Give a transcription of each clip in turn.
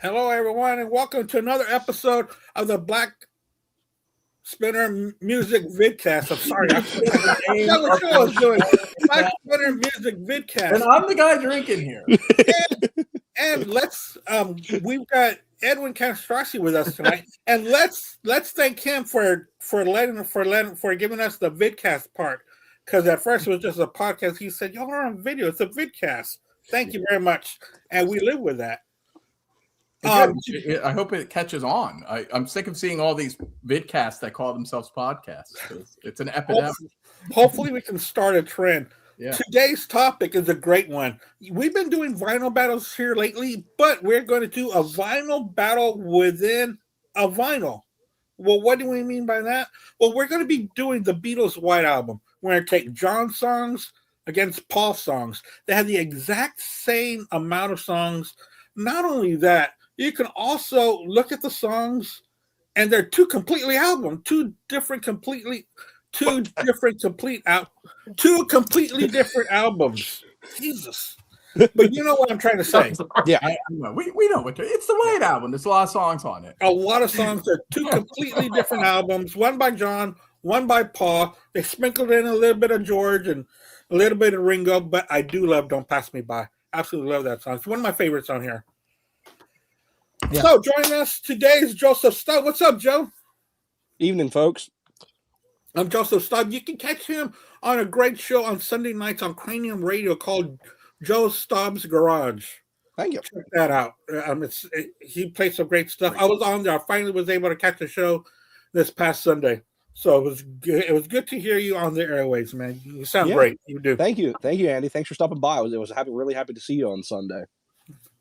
Hello, everyone, and welcome to another episode of the Black Spinner Music Vidcast. I'm sorry, I forgot what show I was doing. Black Spinner Music Vidcast. And I'm the guy drinking here. And let's we've got Edwin Castracci with us tonight, and let's thank him for giving us the vidcast part, because at first it was just a podcast. He said, "Y'all are on video. It's a vidcast." Thank you very much, and we live with that. I hope it catches on. I'm sick of seeing all these vidcasts that call themselves podcasts. It's an epidemic. Hopefully we can start a trend. Yeah. Today's topic is a great one. We've been doing vinyl battles here lately, but we're going to do a vinyl battle within a vinyl. Well, what do we mean by that? Well, we're going to be doing the Beatles' White Album. We're going to take John's songs against Paul's songs. They have the exact same amount of songs. Not only that, you can also look at the songs, and they're two completely different albums. Jesus. But you know what I'm trying to say. Yeah, I know. We know what it's the White Album. There's a lot of songs on it. A lot of songs are two completely different albums. One by John, one by Paul. They sprinkled in a little bit of George and a little bit of Ringo, but I do love Don't Pass Me By. Absolutely love that song. It's one of my favorites on here. Yeah. So joining us today is Joseph Stubb. What's up, Joe? Evening, folks. I'm Joseph Stubb. You can catch him on a great show on Sunday nights on Cranium Radio called Joe Stubb's Garage. Thank you. Check that out. He plays some great stuff. I was on there. I finally was able to catch the show this past Sunday. So it was good to hear you on the airways, man. You sound great. You do. Thank you, Andy. Thanks for stopping by. I was really happy to see you on Sunday.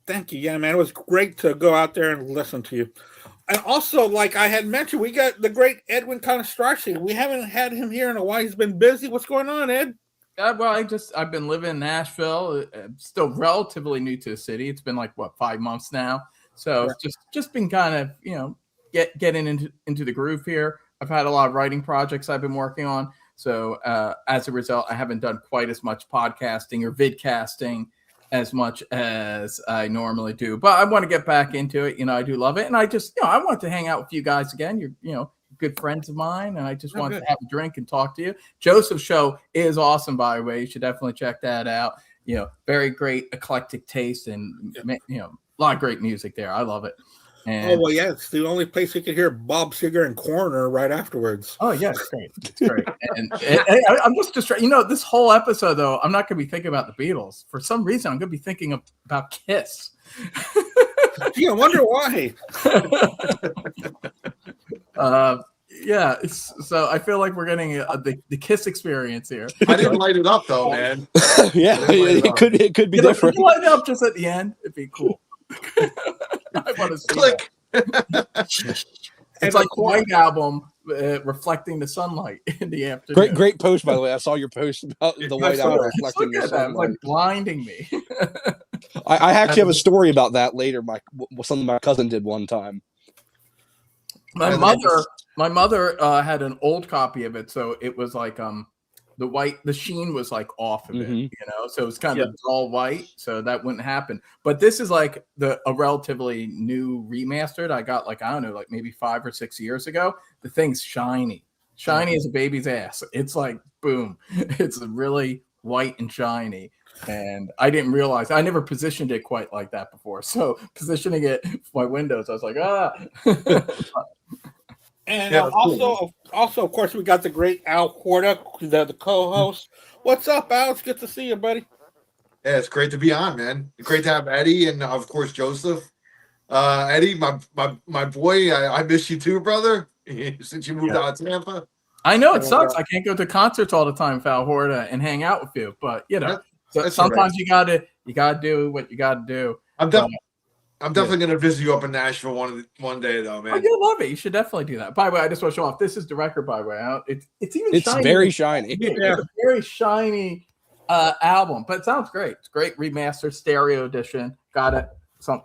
Thank you. Yeah, man. It was great to go out there and listen to you. And also, like I had mentioned, we got the great Edwin Castracci. We haven't had him here in a while. He's been busy. What's going on, Ed? Well, I've been living in Nashville. I'm still relatively new to the city. It's been like 5 months now. So just been kind of getting into the groove here. I've had a lot of writing projects I've been working on. So as a result, I haven't done quite as much podcasting or vidcasting as much as I normally do, but I want to get back into it. I do love it, and I just I want to hang out with you guys again. You're good friends of mine, and I just want to have a drink and talk to you. Joseph's show is awesome, by the way. You should definitely check that out. Very great eclectic taste, and a lot of great music there. I love it. And, it's the only place you can hear Bob Seger and Coroner right afterwards. Oh yeah, it's great. It's great. and I'm just distracted. This whole episode though, I'm not going to be thinking about the Beatles. For some reason, I'm going to be thinking about Kiss. Gee, I wonder why. So I feel like we're getting the Kiss experience here. I didn't light it up though, man. It could be different. If you light it up just at the end, it'd be cool. I want to see click. It's like the White Album reflecting the sunlight in the afternoon. Great post, by the way. I saw your post about the White Album reflecting the sunlight. It's like blinding me. I actually have a story about that later. Something my cousin did one time. My mother had an old copy of it, so it was like the sheen was like off of it, so it was kind of all white, so that wouldn't happen. But this is like a relatively new remastered. I got maybe 5 or 6 years ago. The thing's shiny as a baby's ass. It's like boom, it's really white and shiny. And I didn't realize, I never positioned it quite like that before. So positioning it my windows, I was like, And also, of course, we got the great Al Horta, the co-host. What's up, Al? It's good to see you, buddy. Yeah, it's great to be on, man. Great to have Eddie and of course Joseph. Eddie, my boy, I miss you too, brother. Since you moved out of Tampa. I know it sucks. I can't go to concerts all the time, Al Horta, and hang out with you. But sometimes you gotta do what you gotta do. I'm definitely going to visit you up in Nashville one day, though, man. Oh, you'll love it. You should definitely do that. By the way, I just want to show off. This is the record, by the way. It's shiny. Very shiny. It's a very shiny album, but it sounds great. It's great remastered stereo edition. Got it.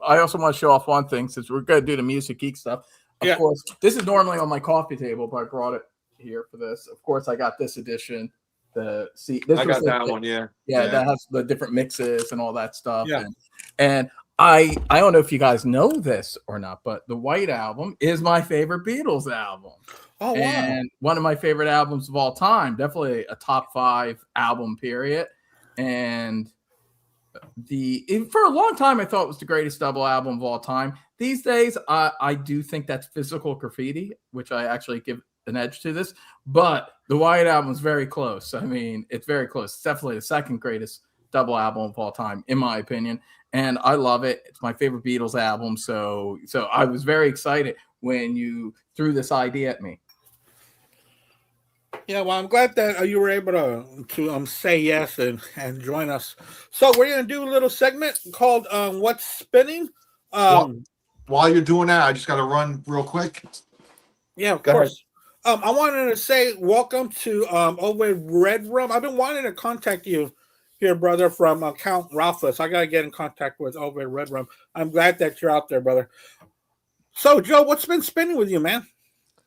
I also want to show off one thing since we're going to do the Music Geek stuff. Of course, this is normally on my coffee table, but I brought it here for this. Of course, I got this edition. I got that one, yeah, that has the different mixes and all that stuff. Yeah. And I don't know if you guys know this or not, but the White Album is my favorite Beatles album. Oh, wow. And one of my favorite albums of all time. Definitely a top 5 album, period. And for a long time, I thought it was the greatest double album of all time. These days, I do think that's Physical Graffiti, which I actually give an edge to this. But the White Album is very close. I mean, it's very close. It's definitely the second greatest double album of all time, in my opinion. And I love it. It's my favorite Beatles album. So I was very excited when you threw this idea at me. Yeah, well, I'm glad that you were able to say yes and join us. So we're going to do a little segment called What's Spinning? While you're doing that, I just got to run real quick. Yeah, of Go course. I wanted to say welcome to over Red Room. I've been wanting to contact you here, brother, from Count Ralphus. I got to get in contact with over Red Room. I'm glad that you're out there, brother. So, Joe, what's been spinning with you, man?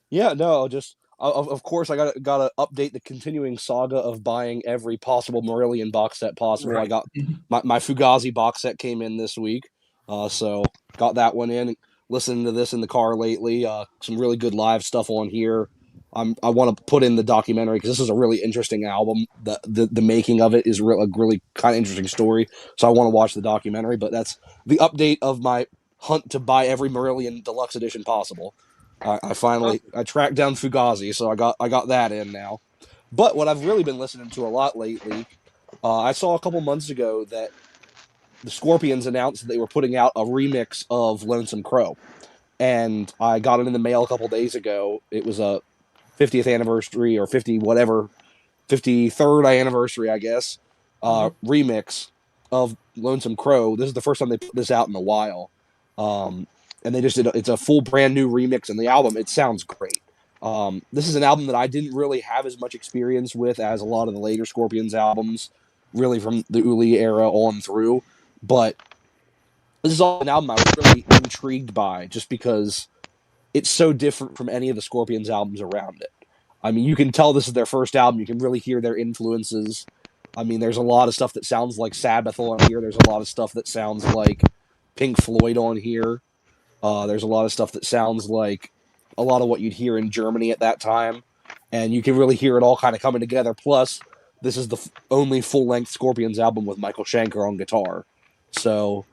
Yeah, no, just of course I gotta update the continuing saga of buying every possible Marillion box set possible. Right. I got my Fugazi box set came in this week, so got that one in. Listening to this in the car lately, some really good live stuff on here. I want to put in the documentary because this is a really interesting album. The making of it is a really kind of interesting story. So I want to watch the documentary. But that's the update of my hunt to buy every Marillion deluxe edition possible. I finally tracked down Fugazi, so I got that in now. But what I've really been listening to a lot lately, I saw a couple months ago that the Scorpions announced that they were putting out a remix of Lonesome Crow, and I got it in the mail a couple days ago. It was a 50th anniversary or 53rd anniversary, I guess, remix of Lonesome Crow. This is the first time they put this out in a while. And they just it's a full brand new remix, and the album, it sounds great. This is an album that I didn't really have as much experience with as a lot of the later Scorpions albums, really from the Uli era on through. But this is all an album I was really intrigued by, just because it's so different from any of the Scorpions albums around it. I mean, you can tell this is their first album. You can really hear their influences. I mean, there's a lot of stuff that sounds like Sabbath on here. There's a lot of stuff that sounds like Pink Floyd on here. There's a lot of stuff that sounds like a lot of what you'd hear in Germany at that time. And you can really hear it all kind of coming together. Plus, this is the only full-length Scorpions album with Michael Schenker on guitar. So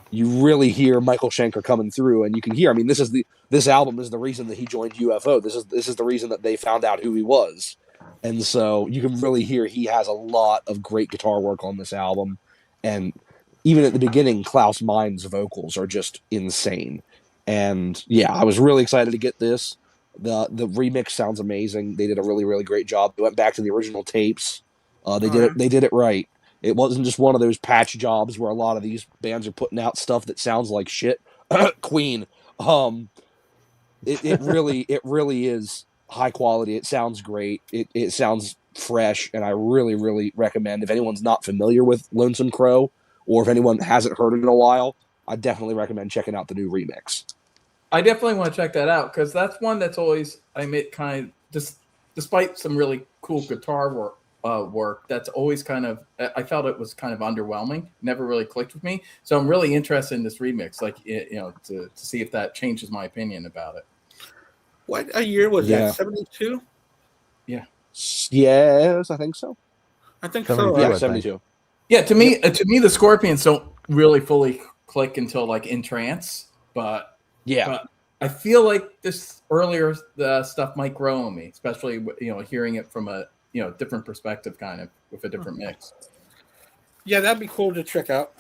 you really hear Michael Schenker coming through, and you can hear, I mean, this album is the reason that he joined UFO. This is the reason that they found out who he was. And so you can really hear he has a lot of great guitar work on this album. And even at the beginning, Klaus Mein's vocals are just insane. And yeah, I was really excited to get this. The remix sounds amazing. They did a really, really great job. They went back to the original tapes. They did it right. It wasn't just one of those patch jobs where a lot of these bands are putting out stuff that sounds like shit. Queen. It really is high quality. It sounds great. It sounds fresh, and I really, really recommend, if anyone's not familiar with Lonesome Crow, or if anyone hasn't heard it in a while, I definitely recommend checking out the new remix. I definitely want to check that out, because that's one that's always, I admit, kind of, just despite some really cool guitar work, that's always kind of, I felt it was kind of underwhelming, never really clicked with me. So I'm really interested in this remix, like, to see if that changes my opinion about it. What a year was that? 72? Yeah. Yes, I think so. I think 72, so. Yeah, Right? 72. Yeah, to me, the Scorpions don't really fully click until like In Trance, but I feel like this earlier stuff might grow on me, especially hearing it from a different perspective, kind of with a different mix. Yeah, that'd be cool to check out.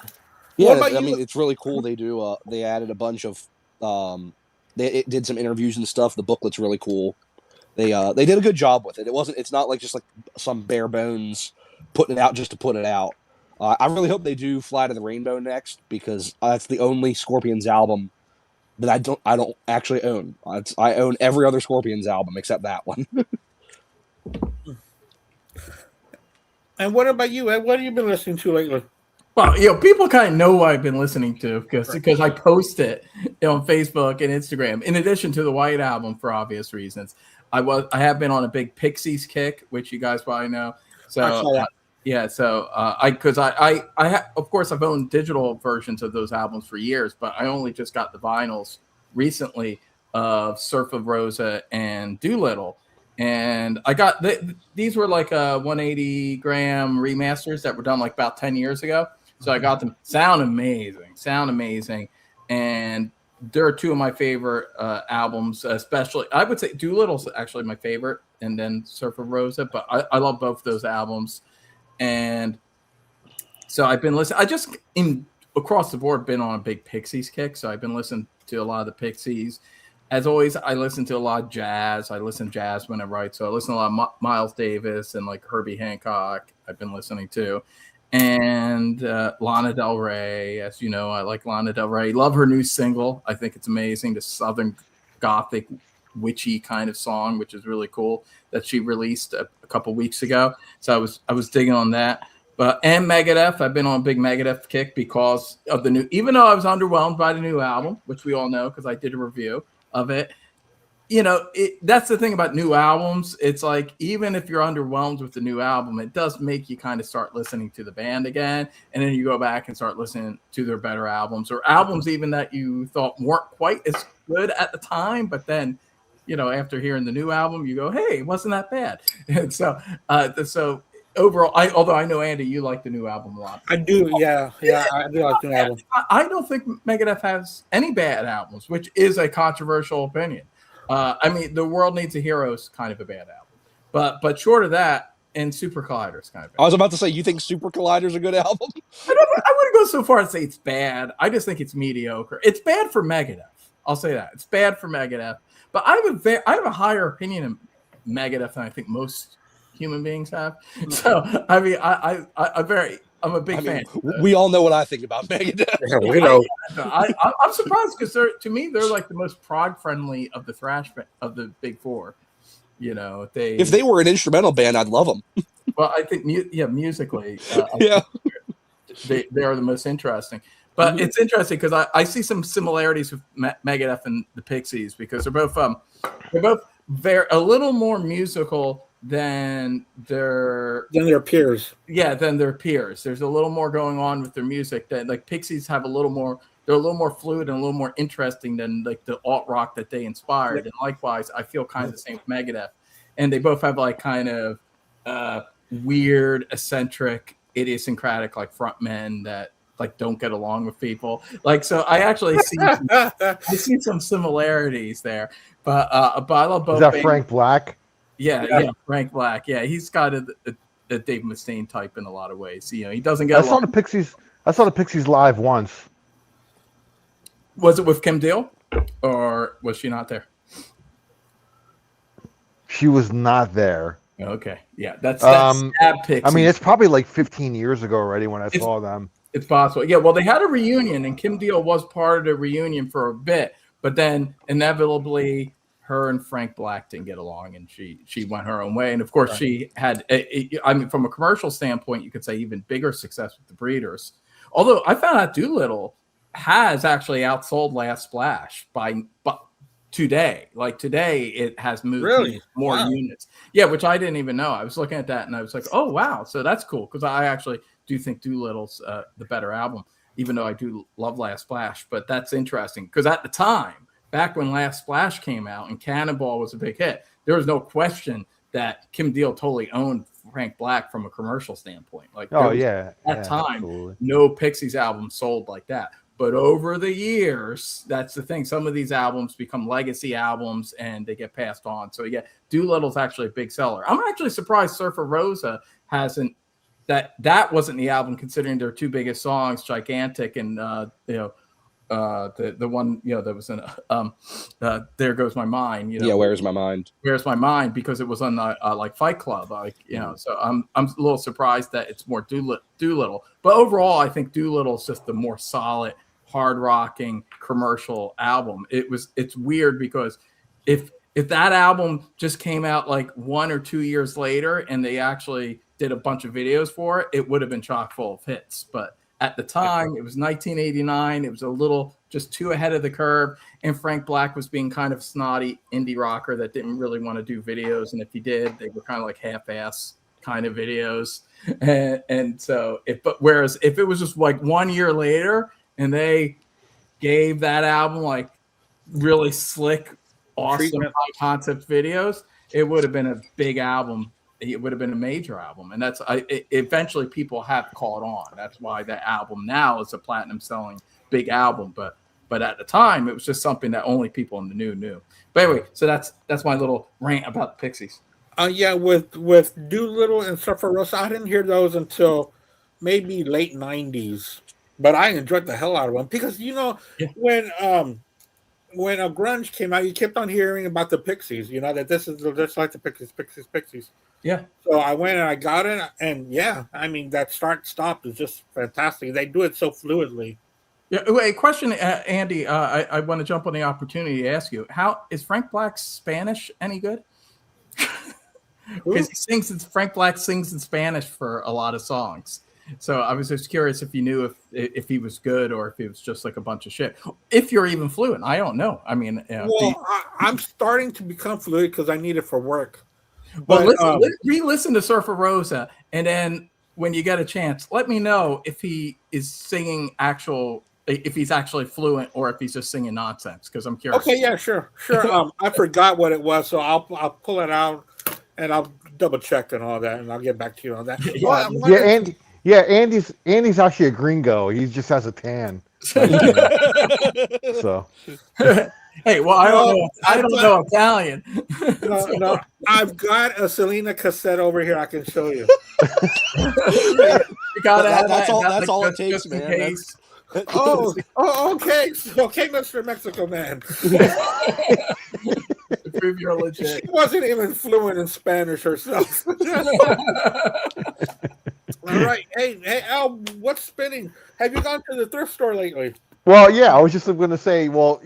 Yeah, I mean, it's really cool. They do. They added a bunch of. They did some interviews and stuff. The booklet's really cool. They did a good job with it. It's not like just like some bare bones putting it out just to put it out. I really hope they do Fly to the Rainbow next, because that's the only Scorpions album that I don't actually own. I own every other Scorpions album except that one. And what about you, Ed? What have you been listening to lately? Well, people kind of know what I've been listening to because I post it on Facebook and Instagram. In addition to the White Album, for obvious reasons, I have been on a big Pixies kick, which you guys probably know. So Yeah, so of course I've owned digital versions of those albums for years, but I only just got the vinyls recently of Surf of Rosa and Doolittle, and I got these were like 180 gram remasters that were done like about 10 years ago. So I got them. Sound amazing, and they're two of my favorite albums. Especially, I would say Doolittle's actually my favorite, and then Surf of Rosa. But I love both those albums. And so I've been listening. I just across the board been on a big Pixies kick. So I've been listening to a lot of the Pixies. As always, I listen to a lot of jazz. I listen to jazz when I write. So I listen to a lot of Miles Davis and like Herbie Hancock. I've been listening to, and Lana Del Rey. As you know, I like Lana Del Rey. Love her new single. I think it's amazing. The Southern Gothic, witchy kind of song, which is really cool, that she released a couple weeks ago. So I was digging on that. And Megadeth, I've been on a big Megadeth kick because of the new. Even though I was underwhelmed by the new album, which we all know because I did a review of it. You know, that's the thing about new albums. It's like even if you're underwhelmed with the new album, it does make you kind of start listening to the band again, and then you go back and start listening to their better albums or albums even that you thought weren't quite as good at the time, but then, you know, after hearing the new album, you go, "Hey, it wasn't that bad." And so overall, although I know Andy, you like the new album a lot. I do, yeah, I do like the new album. I don't think Megadeth has any bad albums, which is a controversial opinion. I mean, The World Needs a Hero is kind of a bad album, but short of that, and Super Collider is kind of bad. I was about to say, you think Super Collider is a good album? I wouldn't go so far as say it's bad. I just think it's mediocre. It's bad for Megadeth. I'll say that. It's bad for Megadeth. But I have a higher opinion of Megadeth than I think most human beings have. So I mean, I'm a big fan. We all know what I think about Megadeth. Yeah, we know. I'm surprised because to me they're like the most prog friendly of the thrash of the big four. You know, if they were an instrumental band, I'd love them. Well, I think musically, yeah, they are the most interesting. But it's interesting because I see some similarities with Megadeth and the Pixies because they're both a little more musical than their peers. Yeah, than their peers. There's a little more going on with their music that like Pixies have a little more. They're a little more fluid and a little more interesting than like the alt rock that they inspired. And likewise, I feel kind of the same with Megadeth. And they both have like kind of weird, eccentric, idiosyncratic like frontmen that like don't get along with people. Like so, I actually see some similarities there. But I love both. Is that Frank Black? Yeah, Frank Black. Yeah, he's got a Dave Mustaine type in a lot of ways. You know, he doesn't get. I saw the Pixies live once. Was it with Kim Deal, or was she not there? She was not there. Okay, yeah, that's sad Pixies. I mean, it's probably like 15 years ago already when I saw them. It's possible. Yeah, well, they had a reunion, and Kim Deal was part of the reunion for a bit, but then inevitably, her and Frank Black didn't get along, and she went her own way. And of course, she had. I mean, from a commercial standpoint, you could say even bigger success with the Breeders. Although I found out Doolittle has actually outsold Last Splash by today. Like today, it has moved more units. Yeah, which I didn't even know. I was looking at that and I was like, oh wow, so that's cool because I actually do think Doolittle's the better album, even though I do love Last Splash. But that's interesting because at the time, back when Last Splash came out and Cannonball was a big hit, there was no question that Kim Deal totally owned Frank Black from a commercial standpoint. Like, at that time, absolutely. No Pixies album sold like that. But over the years, that's the thing. Some of these albums become legacy albums and they get passed on. So yeah, Doolittle's actually a big seller. I'm actually surprised Surfer Rosa hasn't. That wasn't the album, considering their two biggest songs, Gigantic and the one that was in There Goes My Mind. Where's My Mind? Where's My Mind? Because it was on like Fight Club, So I'm a little surprised that it's more Doolittle. But overall, I think Doolittle's just the more solid, hard rocking commercial album. It's weird because if that album just came out like 1 or 2 years later and they actually did a bunch of videos for it, it would have been chock full of hits. But at the time, it was 1989. It was a little just too ahead of the curve. And Frank Black was being kind of snotty indie rocker that didn't really want to do videos. And if he did, they were kind of like half-ass kind of videos, and so whereas if it was just like 1 year later and they gave that album like really slick, awesome Treatment. high concept videos, it would have been a big album. It would have been a major album, and eventually people have caught on. That's why that album now is a platinum selling big album, but at the time it was just something that only people in the knew. But anyway, so that's my little rant about the Pixies. Yeah, with Doolittle and Surfer Rosa, I didn't hear those until maybe late '90s, but I enjoyed the hell out of them because Yeah. when a grunge came out, you kept on hearing about the Pixies. You know that this is just like the Pixies. Yeah. So I went and I got it, and yeah, I mean that start stop is just fantastic. They do it so fluidly. Yeah. Wait, question, Andy. I want to jump on the opportunity to ask you: how is Frank Black's Spanish any good? Because Frank Black sings in Spanish for a lot of songs. So I was just curious if you knew if he was good or if he was just like a bunch of shit. If you're even fluent, I don't know. I mean, I'm starting to become fluid because I need it for work. Well, But, re-listen to Surfer Rosa, and then when you get a chance, let me know if he is singing if he's actually fluent or if he's just singing nonsense. Because I'm curious. Okay, yeah, sure. I forgot what it was, so I'll pull it out and I'll double check and all that, and I'll get back to you on that. Andy's actually a gringo. He just has a tan. So hey, well, I don't know Italian. No, I've got a Selena cassette over here. I can show you. You gotta have That's all. that, That's all it just takes, in man. case. Okay, Mr. Mexico man. Prove you're legit. She wasn't even fluent in Spanish herself. All right, hey, Al, what's spinning? Have you gone to the thrift store lately? well, yeah, I was just going to say, well,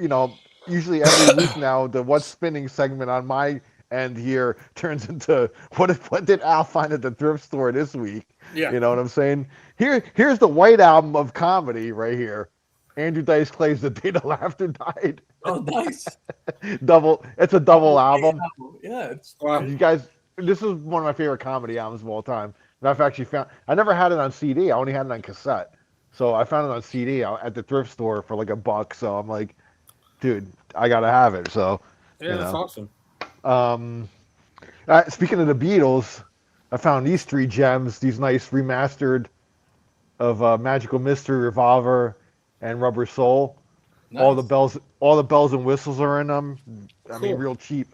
usually every week now, the what's spinning segment on my end here turns into what did Al find at the thrift store this week? Yeah. You know what I'm saying? Here's the White Album of comedy right here. Andrew Dice Clay's The Day the Laughter Died. Oh, nice. It's a double album. Yeah, You guys, this is one of my favorite comedy albums of all time. And I've actually I never had it on CD. I only had it on cassette. So I found it on CD at the thrift store for like $1. So I'm like, dude, I gotta have it. So yeah, that's awesome. Speaking of the Beatles, I found these 3 gems, these nice remastered of Magical Mystery, Revolver, and Rubber Soul. nice. All the bells and whistles are in them. I mean, real cheap,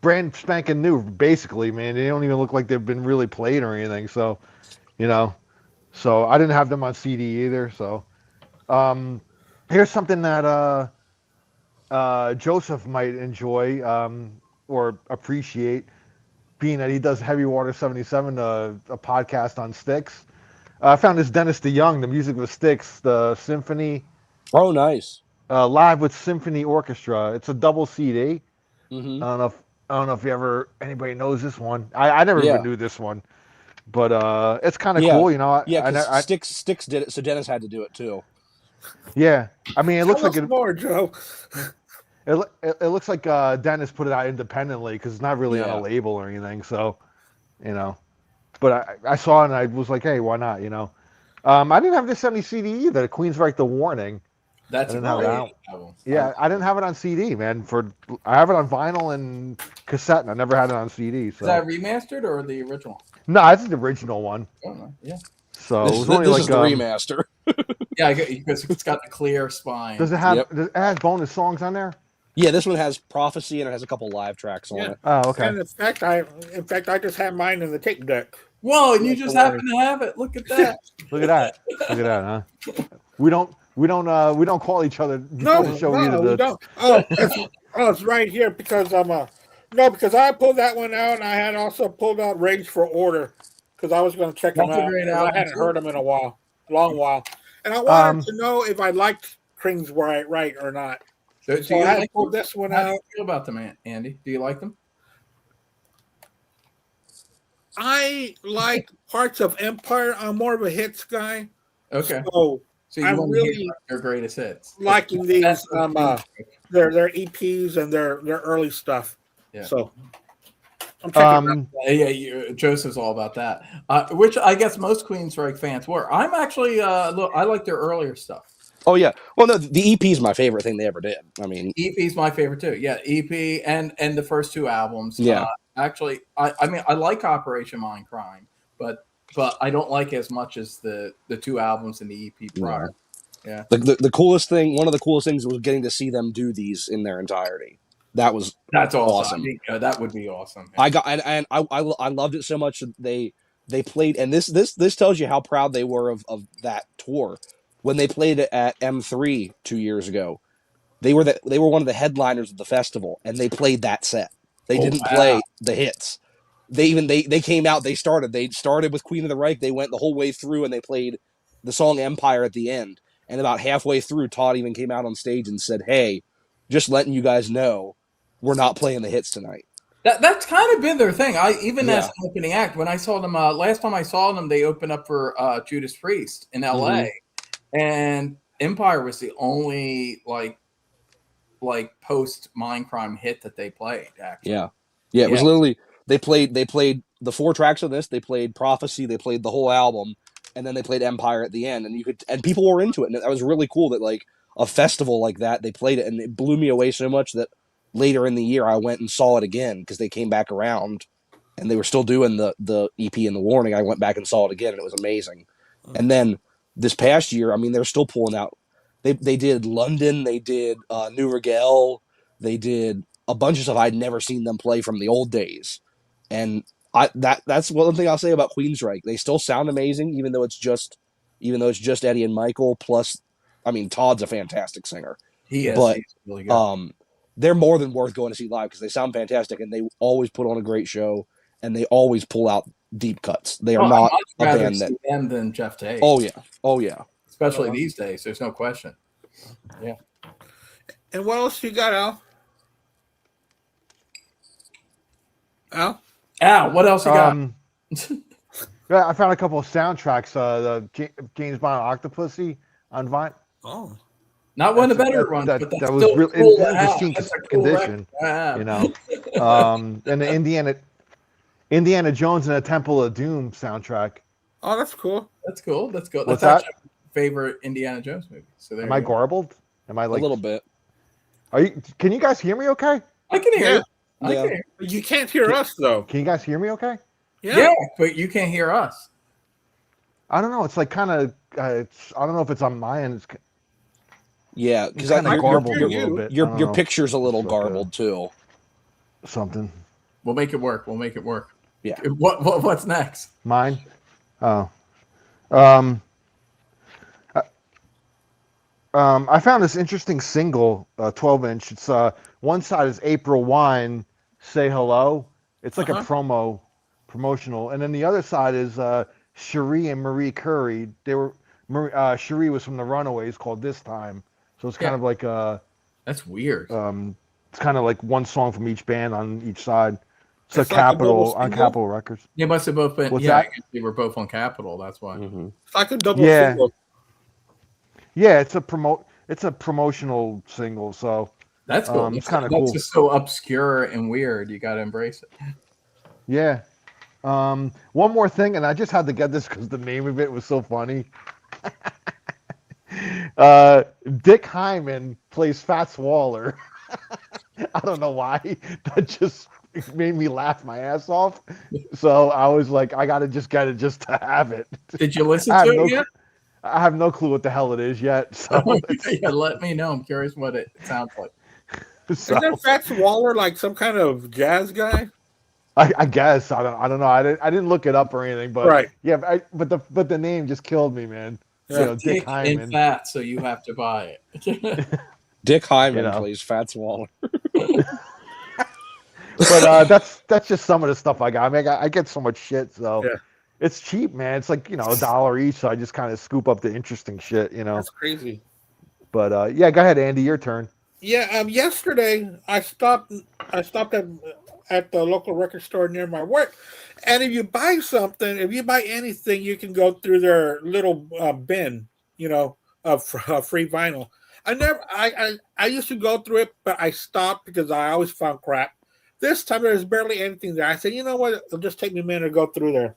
brand spanking new. Basically, man, they don't even look like they've been really played or anything. So, so I didn't have them on CD either. So, here's something that Joseph might enjoy or appreciate, being that he does Heavy Water 77, a podcast on Styx. I found this Dennis DeYoung, the music of Styx, the symphony. Oh, nice. Live with Symphony Orchestra. It's a double CD. Mm-hmm. I don't know if anybody knows this one. I never even knew this one, but it's kind of cool, Yeah, because Styx did it, so Dennis had to do it too. Yeah, I mean, it looks like more, Joe. It looks like Dennis put it out independently because it's not really on a label or anything. So, but I saw it and I was like, hey, why not? I didn't have this on any CD either. Queensryche The Warning. That's a great album. Yeah, I didn't have it on CD, man. I have it on vinyl and cassette, and I never had it on CD. So. Is that remastered or the original? No, it's the original one. Oh, yeah. So this is the remaster. Yeah, because it's got the clear spine. Does it have? It has bonus songs on there? Yeah, this one has Prophecy and it has a couple live tracks on it. Oh, okay. And in fact, I just have mine in the tape deck. Whoa, and you just happen to have it. Look at that. Look at that. Look at that, huh? We don't call each other. No, we don't. It's right here because because I pulled that one out and I had also pulled out Rage for Order because I was going to check them out. I hadn't heard them in a long while, and I wanted to know if I liked Krings right or not. So I pulled this one out. How do you feel about them, Andy? Do you like them? I like parts of Empire. I'm more of a hits guy. Okay. So I'm really their greatest hits. Liking these their EPs and their early stuff. Yeah. So I'm checking it out. Yeah, Joseph's all about that. Which I guess most Queensryche fans were. I'm actually look. I like their earlier stuff. Oh yeah. Well, no, the EP is my favorite thing they ever did. I mean, EP's my favorite too. Yeah, EP and the first two albums. Yeah. Actually, I mean I like Operation Mindcrime, but I don't like as much as the two albums in the EP prior. Yeah. the coolest thing, one of the coolest things was getting to see them do these in their entirety. That's awesome. I think, that would be awesome. I got and I loved it so much that they played, and this tells you how proud they were of that tour when they played it at M3 2 years ago. They were one of the headliners of the festival, and they played that set. They didn't play the hits. They came out. They started with Queen of the Reich. They went the whole way through, and they played the song Empire at the end. And about halfway through, Todd even came out on stage and said, "Hey, just letting you guys know, we're not playing the hits tonight." That's kind of been their thing. As an opening act, when I saw them last time I saw them, they opened up for Judas Priest in LA, and Empire was the only like post Mindcrime hit that they played. Actually, yeah, it was literally they played the 4 tracks of this. They played Prophecy. They played the whole album, and then they played Empire at the end. And people were into it, and that was really cool. That like a festival like that, they played it, and it blew me away so much that later in the year I went and saw it again because they came back around, and they were still doing the EP and the Warning. I went back and saw it again, and it was amazing. And then this past year, I mean, they're still pulling out. They did London, they did New Rigel, they did a bunch of stuff I'd never seen them play from the old days, and that's one thing I'll say about Queensryche. They still sound amazing, even though it's just Eddie and Michael. Plus, I mean, Todd's a fantastic singer. He is, but he's really good. They're more than worth going to see live because they sound fantastic, and they always put on a great show, and they always pull out deep cuts. They are not a band that them than Jeff Tate. Oh yeah. Especially these days, there's no question. Yeah. And what else you got, Al? Al, what else you got? Yeah, I found a couple of soundtracks. The James Bond Octopussy on Vine. Oh, not one of the better ones, but that's was still real cool in pristine condition. You know, and the Indiana Jones and the Temple of Doom soundtrack. Oh, that's cool. That's cool. That's good. What's that's that? Actually my favorite Indiana Jones movie. So am I garbled? Am I like a little bit? Are you? Can you guys hear me? Okay. I can hear. Yeah. You can't hear us though. Can you guys hear me? Okay. Yeah, but you can't hear us. I don't know. It's like kind of. I don't know if it's on my end. It's because kind of garbled a little bit. Your picture's a little garbled too. Something. We'll make it work. Yeah. What's next? Mine. Oh. I found this interesting single, 12-inch. It's one side is April Wine, Say Hello. It's like a promotional, and then the other side is Cherie and Marie Curry. Cherie was from the Runaways, called This Time. So it's kind of like that's weird. It's kind of like one song from each band on each side. It's like Capitol on Capitol Records. They must have both been. What's that? That? They were both on Capitol. That's why. Mm-hmm. It's like a double single. Yeah, it's a promotional single. So that's cool. It's kind of cool. That's just so obscure and weird. You got to embrace it. Yeah. One more thing, and I just had to get this because the name of it was so funny. Dick Hyman plays Fats Waller. I don't know why. That just made me laugh my ass off. So I was like, I gotta just get it just to have it. Did you listen to it yet? I have no clue what the hell it is yet. So yeah, let me know. I'm curious what it sounds like. So, isn't Fats Waller like some kind of jazz guy? I guess I don't know. I didn't look it up or anything, but yeah. But the name just killed me, man. Yeah. You know, Dick Hyman. And fat, so you have to buy it. Dick Hyman plays Fats Waller. But that's just some of the stuff I got. I mean, I get so much shit, so it's cheap, man. It's like $1 each, so I just kind of scoop up the interesting shit, That's crazy. But yeah, go ahead, Andy. Your turn. Yeah. Yesterday I stopped at the local record store near my work, and if you buy anything, you can go through their little bin, of free vinyl. I used to go through it, but I stopped because I always found crap. This time there's barely anything there. I said, you know what? It'll just take me a minute to go through there.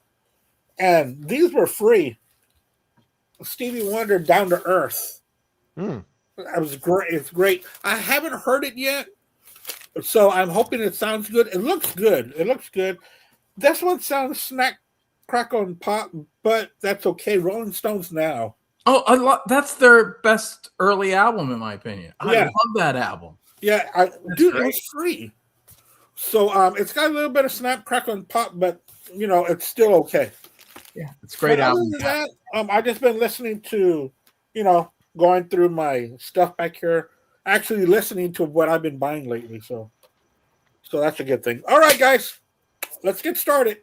And these were free. Stevie Wonder, Down to Earth. That was great. It's great. I haven't heard it yet, so I'm hoping it sounds good. It looks good. It looks good. This one sounds snack, crackle, and pop, but that's okay. Rolling Stones now. Oh, that's their best early album, in my opinion. I Yeah. love that album. Yeah, dude, great. it was free. So it's got a little bit of snap, crackle, and pop, but it's still okay. Yeah, it's a great album. Other than that, I've just been listening to, going through my stuff back here, actually listening to what I've been buying lately. So that's a good thing. All right, guys, let's get started.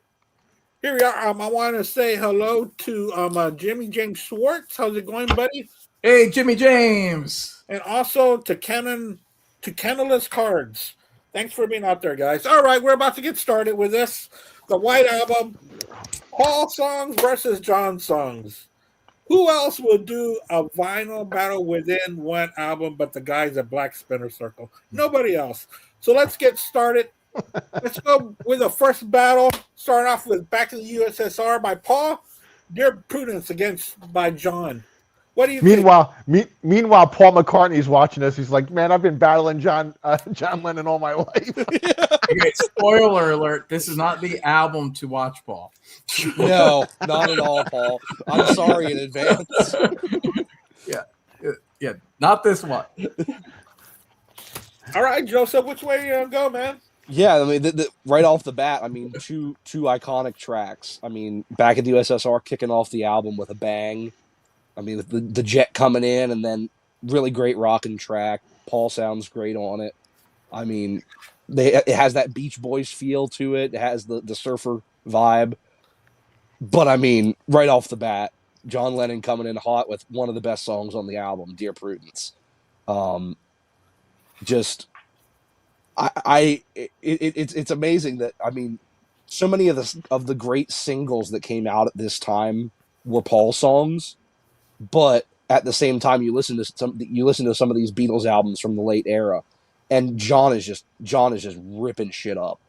Here we are. I want to say hello to Jimmy James Schwartz. How's it going, buddy? Hey, Jimmy James. And also to Canalist Cards. Thanks for being out there, guys. All right, we're about to get started with this. The White Album, Paul songs versus John songs. Who else would do a vinyl battle within one album but the guys at Black Spinner Circle? Nobody else. So let's get started. Let's go with the first battle. Starting off with Back to the USSR by Paul. Dear Prudence by John. What do you think? Meanwhile, Paul McCartney's watching us. He's like, man, I've been battling John Lennon all my life. Okay, spoiler alert. This is not the album to watch, Paul. No, not at all, Paul. I'm sorry in advance. Yeah, not this one. All right, Joseph, which way are you going to go, man? Yeah, I mean, right off the bat, I mean, two iconic tracks. I mean, Back at the USSR kicking off the album with a bang. I mean, with the jet coming in and then really great rocking track. Paul sounds great on it. I mean, it has that Beach Boys feel to it. It has the surfer vibe. But I mean, right off the bat, John Lennon coming in hot with one of the best songs on the album, Dear Prudence. It's amazing that, I mean, so many of the great singles that came out at this time were Paul songs, but at the same time you listen to some of these Beatles albums from the late era, and John is just ripping shit up,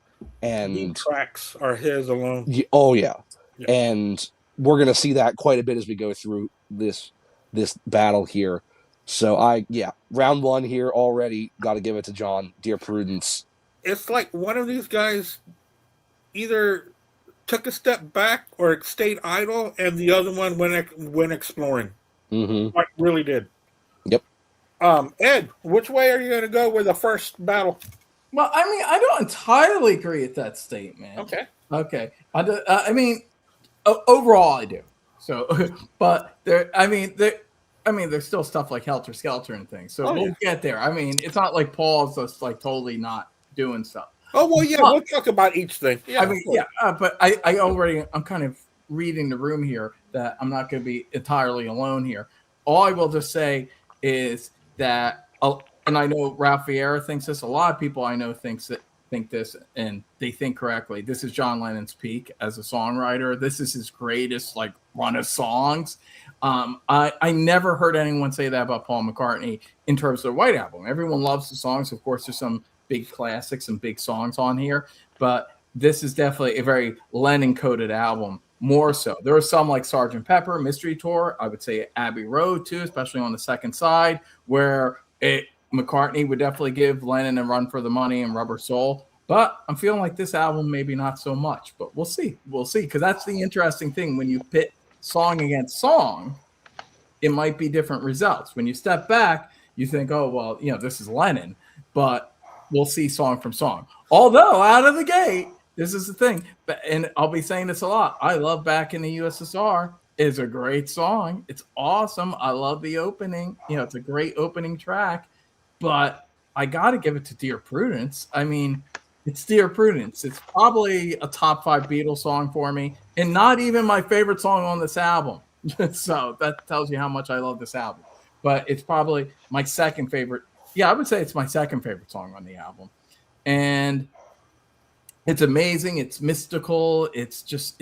and the tracks are his alone. Oh yeah. And we're gonna see that quite a bit as we go through this battle here. So round one here already. Got to give it to John. Dear Prudence. It's like one of these guys either took a step back or stayed idle, and the other one went exploring. Mm-hmm. Like really did. Yep. Ed, which way are you going to go with the first battle? Well, I mean, I don't entirely agree with that statement. Okay. I mean, overall, I do. So, but there's still stuff like Helter Skelter and things. So we'll get there. I mean, it's not like Paul's just like totally not doing stuff. Oh, well, yeah, we'll talk about each thing. Yeah, I mean, but I'm kind of reading the room here that I'm not going to be entirely alone here. All I will just say is that, and I know Ralph Vieira thinks this, a lot of people I know think this, and they think correctly. This is John Lennon's peak as a songwriter. This is his greatest like run of songs. I never heard anyone say that about Paul McCartney in terms of the White Album. Everyone loves the songs. Of course, there's some big classics and big songs on here, but this is definitely a very Lennon-coded album, more so. There are some like Sgt. Pepper, Mystery Tour, I would say Abbey Road too, especially on the second side, where McCartney would definitely give Lennon a run for the money and Rubber Soul. But I'm feeling like this album maybe not so much, but we'll see. We'll see, because that's the interesting thing. When you pit song against song, it might be different results. When you step back, you think, oh, well, this is Lennon, but we'll see song from song. Although out of the gate, this is the thing, and I'll be saying this a lot. I love Back in the USSR. It's a great song. It's awesome. I love the opening. It's a great opening track, but I got to give it to Dear Prudence. I mean, it's Dear Prudence. It's probably a top 5 Beatles song for me, and not even my favorite song on this album. So that tells you how much I love this album. But it's probably my second favorite. Yeah, I would say it's my second favorite song on the album. And it's amazing. It's mystical. It's just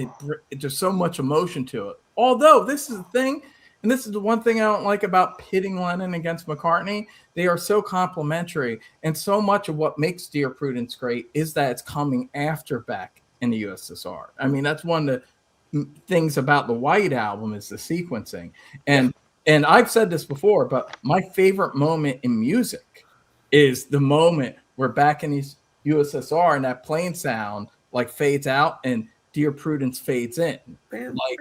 so much emotion to it. Although this is the thing, And this is the one thing I don't like about pitting Lennon against McCartney. They are so complementary, and so much of what makes Dear Prudence great is that it's coming after Back in the USSR. I mean, that's one of the things about the White Album is the sequencing. And I've said this before, but my favorite moment in music is the moment where Back in the USSR and that plane sound like fades out and Dear Prudence fades in. Like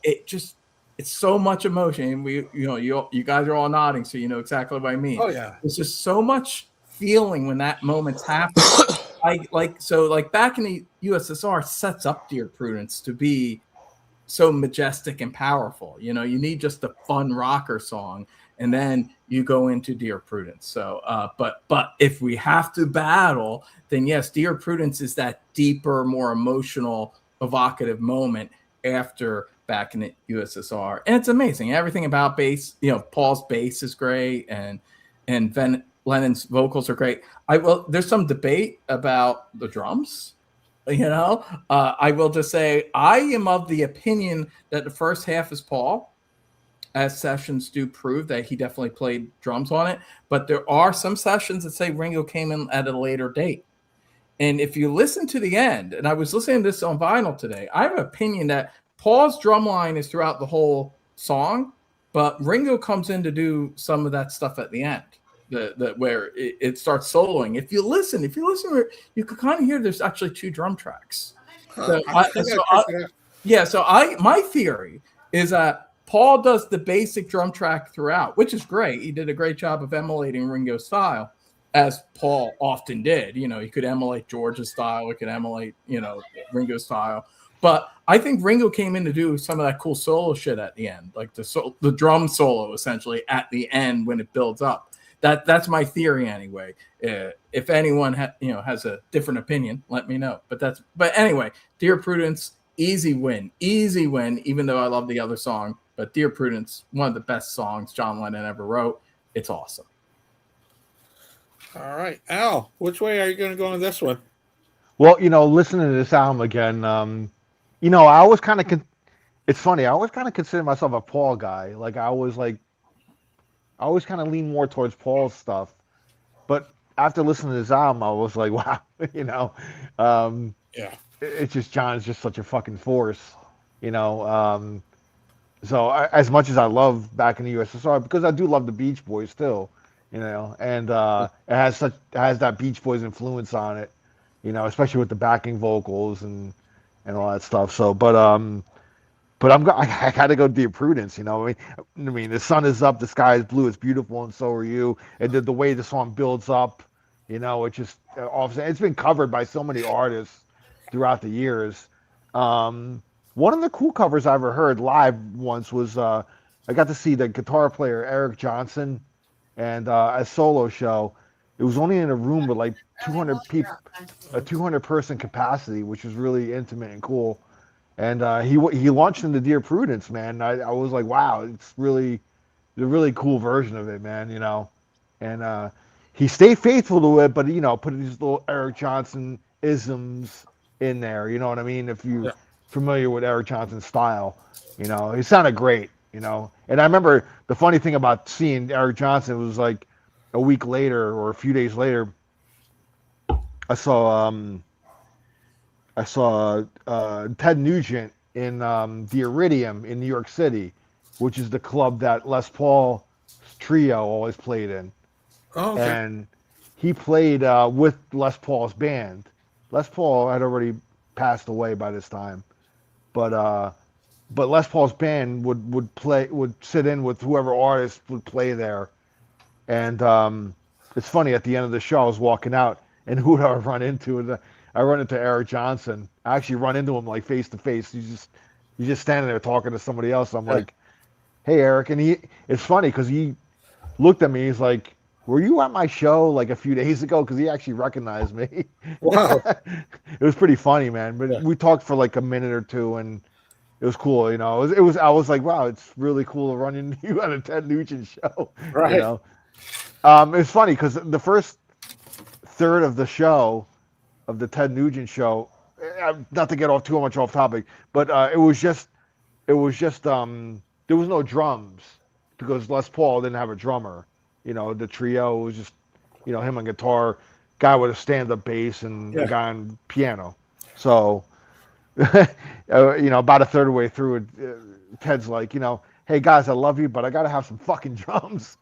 it just, it's so much emotion. And you guys are all nodding, so you know exactly what I mean. Oh yeah. There's just so much feeling when that moment's happening. Like Back in the USSR sets up Dear Prudence to be so majestic and powerful. You need just a fun rocker song, and then you go into Dear Prudence. So, but if we have to battle, then yes, Dear Prudence is that deeper, more emotional, evocative moment after Back in the USSR, and it's amazing. Everything about bass, Paul's bass is great, and Lennon's vocals are great. There's some debate about the drums. I will just say I am of the opinion that the first half is Paul, as sessions do prove that he definitely played drums on it. But there are some sessions that say Ringo came in at a later date. And if you listen to the end, and I was listening to this on vinyl today, I have an opinion that Paul's drum line is throughout the whole song, but Ringo comes in to do some of that stuff at the end. Where it starts soloing. If you listen, you can kind of hear there's actually two drum tracks. My theory is that Paul does the basic drum track throughout, which is great. He did a great job of emulating Ringo's style, as Paul often did. He could emulate George's style, he could emulate, Ringo's style. But I think Ringo came in to do some of that cool solo shit at the end, like the drum solo essentially at the end when it builds up. That's my theory anyway. If anyone has a different opinion, let me know. But anyway, Dear Prudence, easy win. Even though I love the other song, but Dear Prudence, one of the best songs John Lennon ever wrote. It's awesome. All right, Al, which way are you going to go on this one? Well, listening to this album again, I always kind of it's funny. I always kind of consider myself a Paul guy. I always kind of lean more towards Paul's stuff, but after listening to this album, I was like, wow, Yeah. It's just John's just such a fucking force, So as much as I love Back in the USSR, because I do love the Beach Boys still, and it has that Beach Boys influence on it, especially with the backing vocals and all that stuff. So, but I got to go Dear Prudence, I mean, the sun is up, the sky is blue, it's beautiful, and so are you. And the way the song builds up, it just it's been covered by so many artists throughout the years. One of the cool covers I ever heard live once was I got to see the guitar player Eric Johnson, and a solo show. It was only in a room with like 200 people, a 200 person capacity, which was really intimate and cool. And he launched into Dear Prudence, man. I was like, wow, it's really a really cool version of it, man. And he stayed faithful to it, but put these little Eric Johnson isms in there. You know what I mean? If you're familiar with Eric Johnson's style, he sounded great. And I remember the funny thing about seeing Eric Johnson was like a week later or a few days later, I saw Ted Nugent in the Iridium in New York City, which is the club that Les Paul's trio always played in. Oh, okay. And he played with Les Paul's band. Les Paul had already passed away by this time, but Les Paul's band would sit in with whoever artist would play there. And it's funny, at the end of the show, I was walking out, and who would I run into? I run into Eric Johnson. I actually run into him like face to face. He's just standing there talking to somebody else. I'm like, "Hey, Eric," and it's funny because he looked at me. He's like, "Were you at my show like a few days ago?" Because he actually recognized me. Wow. It was pretty funny, man. But we talked for like a minute or two, and it was cool. It was. I was like, wow, it's really cool to run into you at a Ted Nugent show. Right. It was funny because the first third of the show, of the Ted Nugent show, not to get too much off topic, but there there was no drums because Les Paul didn't have a drummer. You know, the trio was just, you know, him on guitar, guy with a stand-up bass, and a guy on piano. So, you know, about a third of the way through it, Ted's like, you know, hey guys, I love you, but I gotta have some fucking drums.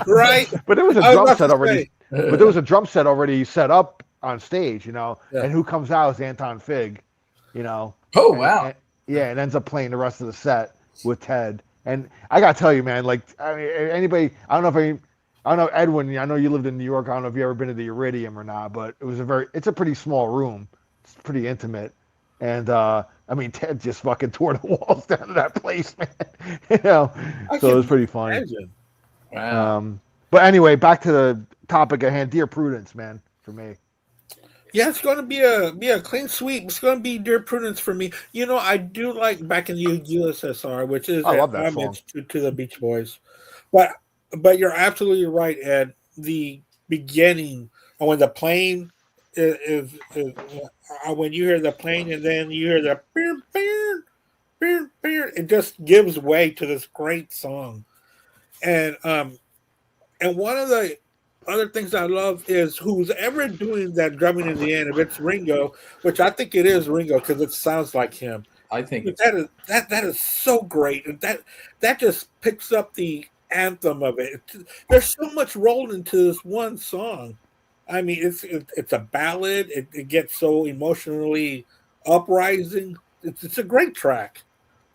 Right. But there was a I was drum about set to already. say. But there was a drum set already set up on stage, you know. Yeah. And who comes out is Anton Fig, you know. Oh, And- wow. and- yeah, and ends up playing the rest of the set with Ted. And I gotta tell you, man, like, I mean, anybody, I don't know, Edwin, I know you lived in New York. I don't know if you ever been to the Iridium or not, but it's a pretty small room. It's pretty intimate. And I mean, Ted just fucking tore the walls down to that place, man. You know, so it was pretty funny. Imagine. Wow. But anyway, back to the topic at hand. Dear Prudence, man, for me. Yeah, it's going to be a clean sweep. It's going to be Dear Prudence for me. You know, I do like Back in the USSR, which is I love that homage to the Beach Boys. But you're absolutely right, Ed. The beginning, when the plane is when you hear the plane and then you hear the beer, beer, beer, beer, it just gives way to this great song. And one of the other things I love is who's ever doing that drumming in the end. If it's Ringo, which I think it is Ringo because it sounds like him. I think But that is so great, and that just picks up the anthem of it. There's so much rolled into this one song. I mean, it's a ballad. It gets so emotionally uprising. It's a great track.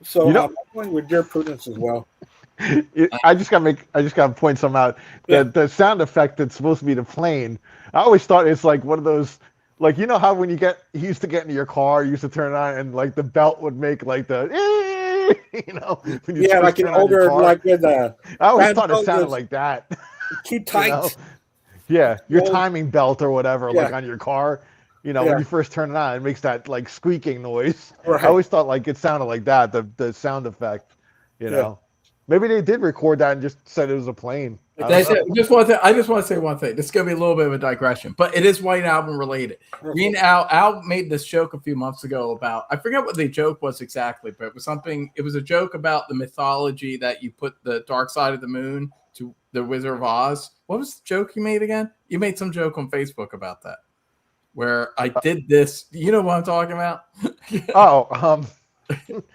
So You know- I'm going with Dear Prudence as well. I just gotta point some out. The sound effect that's supposed to be the plane. I always thought it's like one of those, like, you know how when you used to get into your car, you used to turn it on and like the belt would make like the you know, when you Yeah, first like an turn on your older, car. like with I always fan thought it belt sounded is like that. too tight. You know? Yeah, your Well, timing belt or whatever, like yeah. on your car. You know, Yeah. when you first turn it on, it makes that like squeaking noise. Right. I always thought like it sounded like that, the sound effect. You know, maybe they did record that and just said it was a plane. I don't know. I just want to say one thing. This is going to be a little bit of a digression, but it is White Album related. Me and Al made this joke a few months ago about, I forget what the joke was exactly, but it was a joke about the mythology that you put the dark side of the moon to the Wizard of Oz. What was the joke you made again? You made some joke on Facebook about that, where I did this. You know what I'm talking about? Oh,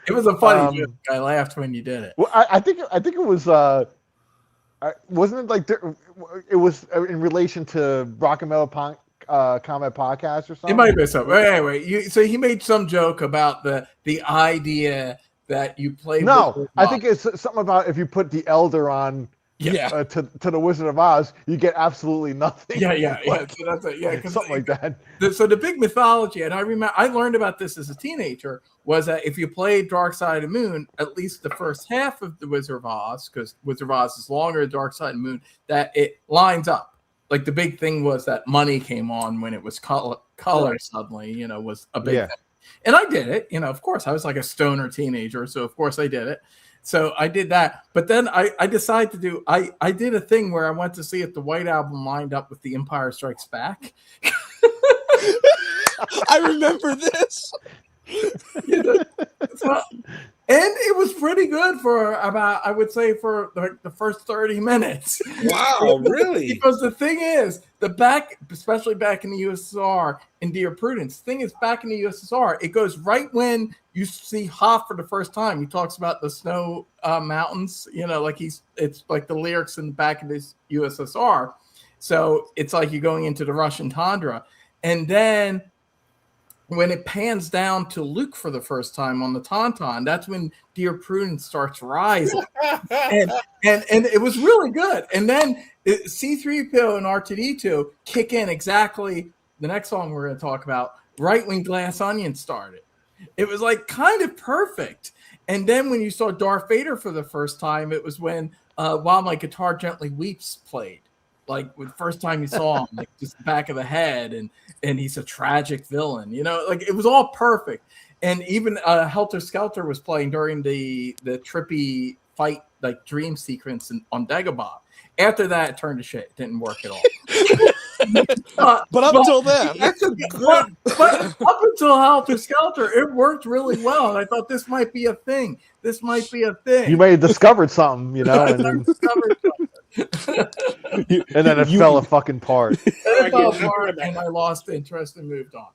It was a funny joke. I laughed when you did it. well, I think it was wasn't it like it was in relation to Rock and Metal Combat Podcast or something? It might be something. Anyway, so he made some joke about the idea that you play. No, I think it's something about if you put the Elder on to the Wizard of Oz, you get absolutely nothing. Yeah. Like, So that's it. something like that. So the big mythology, and I learned about this as a teenager, was that if you played Dark Side of the Moon, at least the first half of the Wizard of Oz, because Wizard of Oz is longer than Dark Side of the Moon, that it lines up. Like the big thing was that money came on when it was color suddenly, you know, was a big thing. And I did it, you know, of course. I was like a stoner teenager, so of course I did it. So I did that. But then I decided to do, I did a thing where I went to see if the White Album lined up with The Empire Strikes Back. I remember this. And it was pretty good for about, I would say, for the first 30 minutes. Wow, really? Because the thing is, especially back in the USSR, in Dear Prudence, the thing is, back in the USSR, it goes right when you see Hoff for the first time. He talks about the snow mountains, you know, like it's like the lyrics in the back of this USSR. So it's like you're going into the Russian tundra. And then when it pans down to Luke for the first time on the Tauntaun, that's when Dear Prudence starts rising. and it was really good. And then C-3PO and R2-D2 kick in exactly the next song we're going to talk about, right when Glass Onion started. It was like kind of perfect. And then when you saw Darth Vader for the first time, it was when While My Guitar Gently Weeps played. Like the first time you saw him, like just the back of the head, and he's a tragic villain, you know, like it was all perfect. And even Helter Skelter was playing during the trippy fight, like dream sequence on Dagobah. After that, it turned to shit. It didn't work at all. But up until then, That's a good. But up until Helter Skelter, it worked really well, and I thought this might be a thing. This might be a thing. You may have discovered something, and I then discovered something. it fell fucking apart. And it fell apart, and I lost interest and moved on.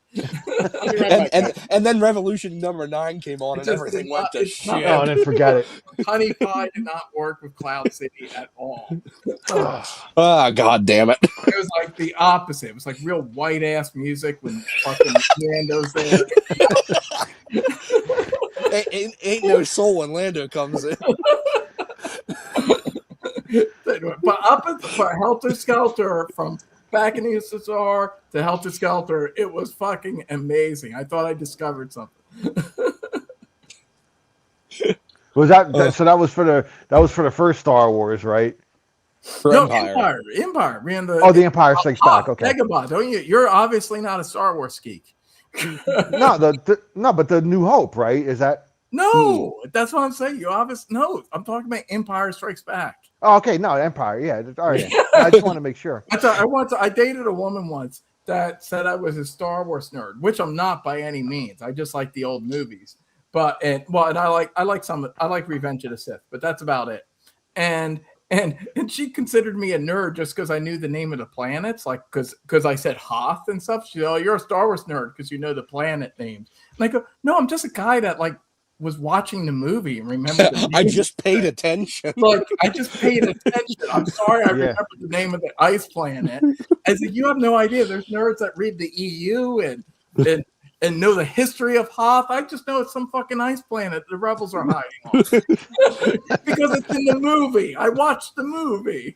and then Revolution #9 came on, and everything went to shit. Oh, and then forget it. Honey Pie did not work with Cloud City at all. Ah, god damn it! It was like the opposite. It was like real white ass music when fucking Lando's there. ain't no soul when Lando comes in. But up at Helter Skelter, from back in the USSR to Helter Skelter, it was fucking amazing. I thought I discovered something. Was that so? That was for the first Star Wars, right? For Empire. Empire. Man, the Empire Strikes Back. Okay. Megabot, don't you? You're obviously not a Star Wars geek. No, but the New Hope, right? Is that? No, that's what I'm saying. You obviously no. I'm talking about Empire Strikes Back. Oh, okay, no, Empire. Yeah, all right. I just want to make sure. I dated a woman once that said I was a Star Wars nerd, which I'm not by any means. I just like the old movies. And I like Revenge of the Sith, but that's about it. And she considered me a nerd just because I knew the name of the planets, like because I said Hoth and stuff. She said, "Oh, you're a Star Wars nerd because you know the planet names." And I go, "No, I'm just a guy that like was watching the movie and remember the I just paid attention. Look, I just paid attention. I'm sorry, I remember the name of the ice planet. I said, you have no idea. There's nerds that read the EU and know the history of Hoth. I just know it's some fucking ice planet the rebels are hiding on. Because it's in the movie. I watched the movie.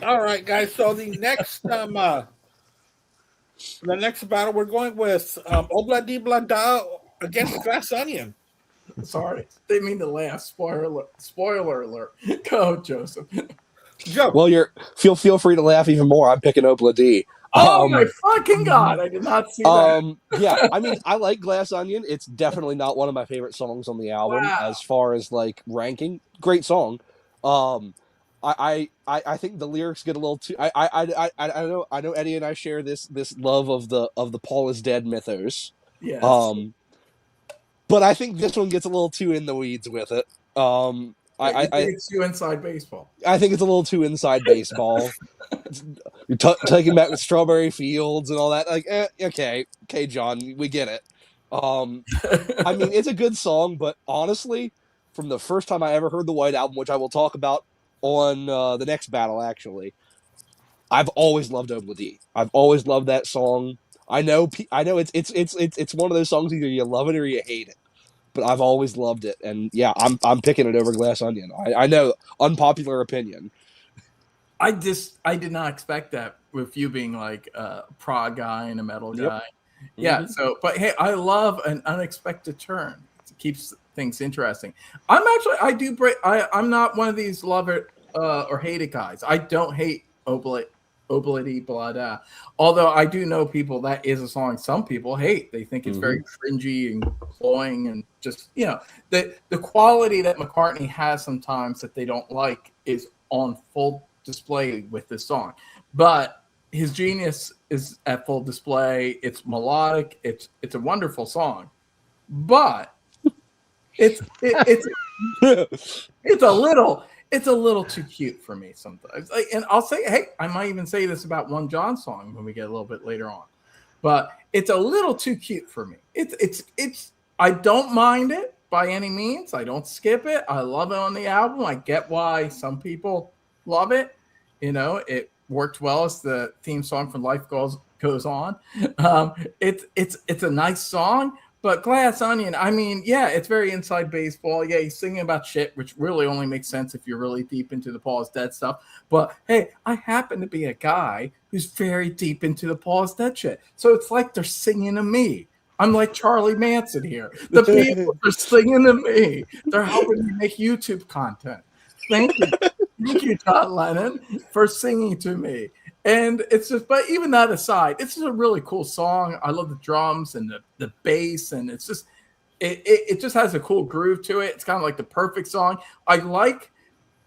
All right, guys. So the next battle we're going with Obla Di Blada against Glass Onion. Sorry, didn't mean to laugh. Spoiler alert. Go, Joseph. Joe. Well, feel free to laugh even more. I'm picking Obla D. Oh my fucking god! I did not see that. Yeah, I mean, I like Glass Onion. It's definitely not one of my favorite songs on the album. Wow. As far as like ranking. Great song. I think the lyrics get a little too. I know Eddie and I share this love of the Paul is dead mythos. Yes. But I think this one gets a little too in the weeds with it. I think it's too inside baseball. I think it's a little too inside baseball. You're taking back the strawberry fields and all that. Like, okay, John, we get it. I mean, it's a good song, but honestly, from the first time I ever heard the White Album, which I will talk about on the next battle, actually, I've always loved Obla D. I've always loved that song. I know it's one of those songs either you love it or you hate it, but I've always loved it, and yeah, I'm picking it over Glass Onion. I know, unpopular opinion. I did not expect that with you being like a prog guy and a metal guy. Yeah. So, but hey, I love an unexpected turn. It keeps things interesting. I'm not one of these love it or hate it guys. I don't hate Obla Di Blada. Although I do know people that is a song some people hate. They think it's very cringy and cloying and just, the quality that McCartney has sometimes that they don't like is on full display with this song. But his genius is at full display. It's melodic. It's a wonderful song. But it's a little too cute for me sometimes. And I'll say, hey, I might even say this about one John song when we get a little bit later on. But it's a little too cute for me. It's I don't mind it by any means. I don't skip it. I love it on the album. I get why some people love it. It worked well as the theme song from Life Goes On. It's a nice song. But Glass Onion, I mean, yeah, it's very inside baseball. Yeah, he's singing about shit, which really only makes sense if you're really deep into the Paul is Dead stuff. But hey, I happen to be a guy who's very deep into the Paul is Dead shit. So it's like they're singing to me. I'm like Charlie Manson here. The people are singing to me. They're helping me make YouTube content. Thank you. Thank you, John Lennon, for singing to me. And it's just, but even that aside, it's just a really cool song. I love the drums and the bass, and it's just, it just has a cool groove to it. It's kind of like the perfect song. I like,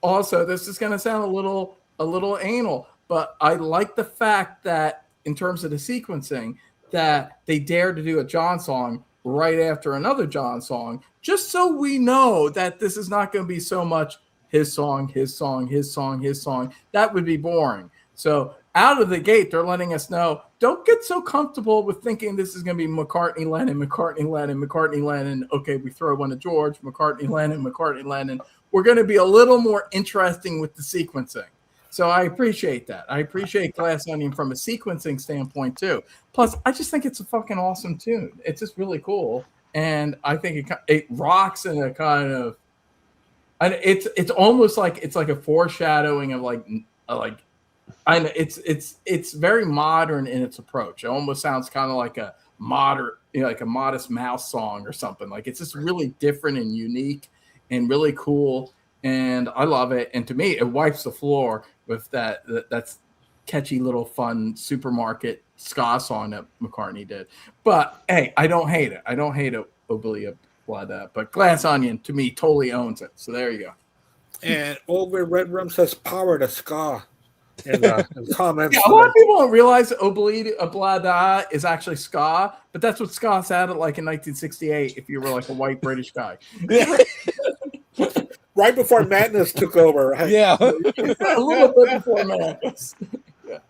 also, this is going to sound a little anal, but I like the fact that in terms of the sequencing, that they dared to do a John song right after another John song, just so we know that this is not going to be so much his song, his song, his song, his song. That would be boring. So out of the gate, they're letting us know, don't get so comfortable with thinking this is going to be McCartney, Lennon, McCartney, Lennon, McCartney, Lennon. Okay, we throw one to George, McCartney, Lennon, McCartney, Lennon. We're going to be a little more interesting with the sequencing. So I appreciate that. I appreciate Glass Onion from a sequencing standpoint too. Plus, I just think it's a fucking awesome tune. It's just really cool, and I think it rocks in a kind of, and it's almost like it's like a foreshadowing of like it's very modern in its approach. It almost sounds kind of like a modern, like a Modest Mouse song or something. Like it's just really different and unique and really cool. And I love it. And to me, it wipes the floor with that's catchy little fun supermarket ska song that McCartney did. But hey, I don't hate it. I don't hate it, Obelia Blada. But Glass Onion to me totally owns it. So there you go. And over Red Room says power to ska in the comments. Yeah, a lot of people don't realize that Obelia Blada is actually ska, but that's what ska sounded like in 1968 if you were like a white British guy. Right before Madness took over, right? Yeah. A little bit before Madness. Yeah.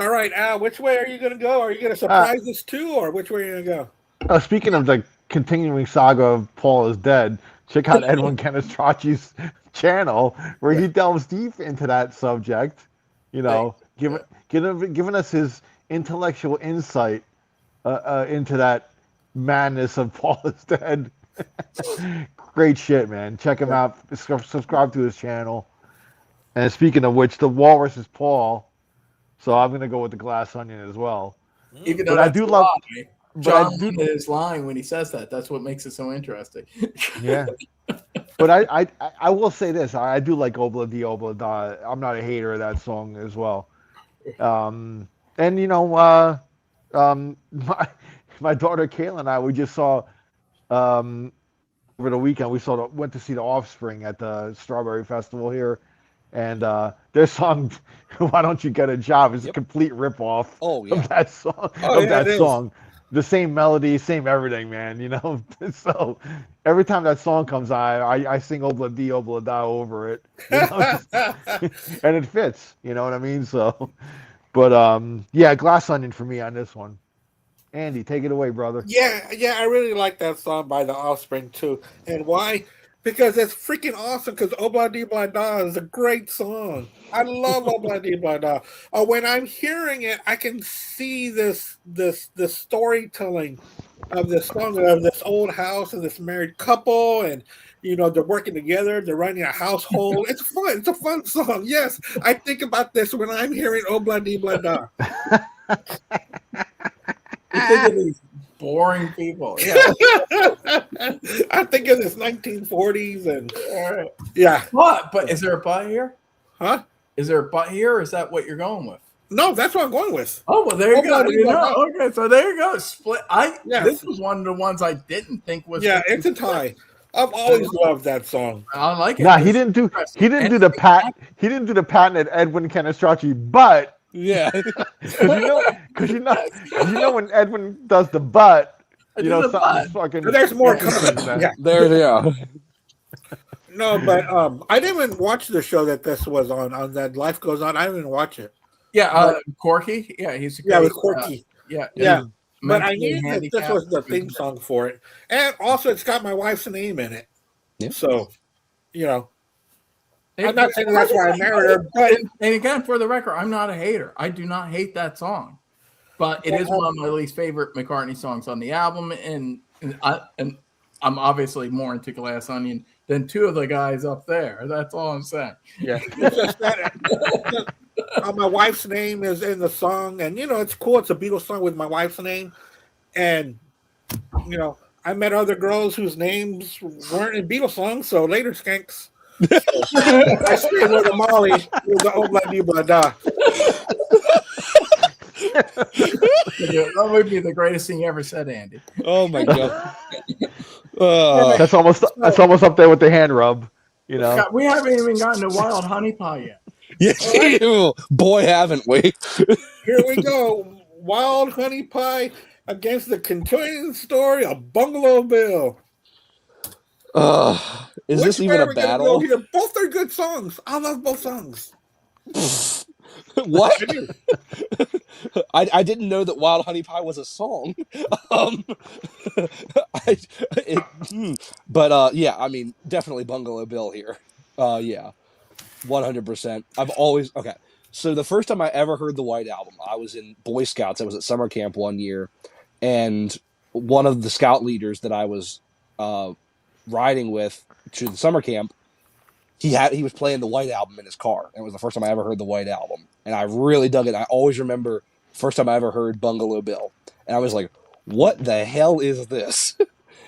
All right, Al, which way are you going to go? Are you going to surprise us too, or which way are you going to go? Speaking of the continuing saga of Paul is Dead, check out Edwin Canestracci's channel where he delves deep into that subject, giving us his intellectual insight into that madness of Paul is Dead. Great shit, man. Check him out. Subscribe to his channel. And speaking of which, the Walrus is Paul, so I'm gonna go with the Glass Onion as well. Even though I do love John is lying when he says that. That's what makes it so interesting. Yeah. But I will say this. I do like Obla Di Obla Da. I'm not a hater of that song as well. And my daughter Kayla and I, we just saw over the weekend went to see the Offspring at the Strawberry Festival here, and their song "Why Don't You Get a Job" is a complete ripoff of that song. Song, the same melody, same everything, man. So every time that song comes on, I sing "Obla Di Obla Da" over it, and it fits. You know what I mean? So, but yeah, Glass Onion for me on this one. Andy, take it away, brother. Yeah, I really like that song by The Offspring too. And why? Because it's freaking awesome. Because Obla Di Bla Da is a great song. I love Obla Di Bla Da. When I'm hearing it, I can see this storytelling of this song, of this old house and this married couple, and they're working together, they're running a household. It's fun. It's a fun song. Yes, I think about this when I'm hearing Obla Di Bla Da. You think of these boring people. Yeah. I think of this 1940s and yeah. But is there a but here? Huh? Is there a but here, or is that what you're going with? No, that's what I'm going with. Oh, well, there you go. Okay, so there you go. Split. This was one of the ones I didn't think was. Yeah, it's a tie. I've always loved that song. I like it. Nah, he didn't do the patented Edwin Canestracci, but. Yeah, because you know when Edwin does the butt, something's fucking. There's more coming. Yeah. There. No, but I didn't even watch the show that this was on that Life Goes On. I didn't even watch it. Yeah, Corky. Yeah, he's with Corky. Yeah. But I knew that this was the theme song for it, and also it's got my wife's name in it. Yeah. So, I'm not saying that's why I married her, but and again, for the record, I'm not a hater. I do not hate that song, but it is one of my least favorite McCartney songs on the album, and I'm obviously more into Glass Onion than two of the guys up there. That's all I'm saying. Yeah, it's just that my wife's name is in the song, and it's cool. It's a Beatles song with my wife's name, and I met other girls whose names weren't in Beatles songs, so later skanks. I stayed with the Molly with the Obla Di Bla Da. That would be the greatest thing you ever said, Andy. Oh my god. That's almost up there with the hand rub. We haven't even gotten to Wild Honey Pie yet. Yeah, boy, haven't we? Here we go. Wild Honey Pie against the continuing story of Bungalow Bill. Is Which this way even are a we going to go battle? here? Both are good songs. I love both songs. What? I do. I didn't know that Wild Honey Pie was a song. um, I, but yeah, I mean, definitely Bungalow Bill here. Yeah, 100%. I've always okay. So the first time I ever heard the White Album, I was in Boy Scouts. I was at summer camp one year, and one of the scout leaders that I was riding with to the summer camp, he was playing the White Album in his car. And it was the first time I ever heard the White Album, and I really dug it. I always remember first time I ever heard Bungalow Bill, and I was like, "What the hell is this?"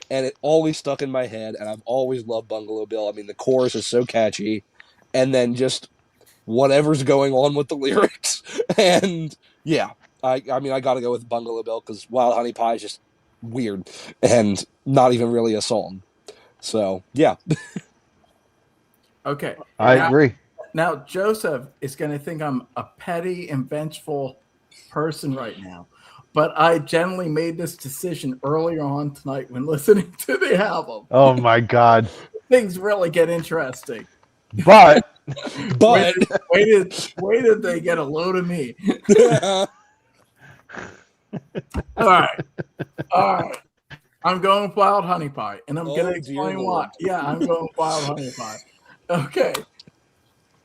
And it always stuck in my head, and I've always loved Bungalow Bill. I mean, the chorus is so catchy, and then just whatever's going on with the lyrics, and yeah, I mean, I got to go with Bungalow Bill because Wild Honey Pie is just weird and not even really a song. So yeah, Okay. I Now, agree. now Joseph is going to think I'm a petty and vengeful person right now, but I generally made this decision earlier on tonight when listening to the album. Oh my God. Things really get interesting. But but Wait did they get a load of me? All right. I'm going with Wild Honey Pie, and I'm going to explain why. Yeah, I'm going with Wild Honey Pie. Okay.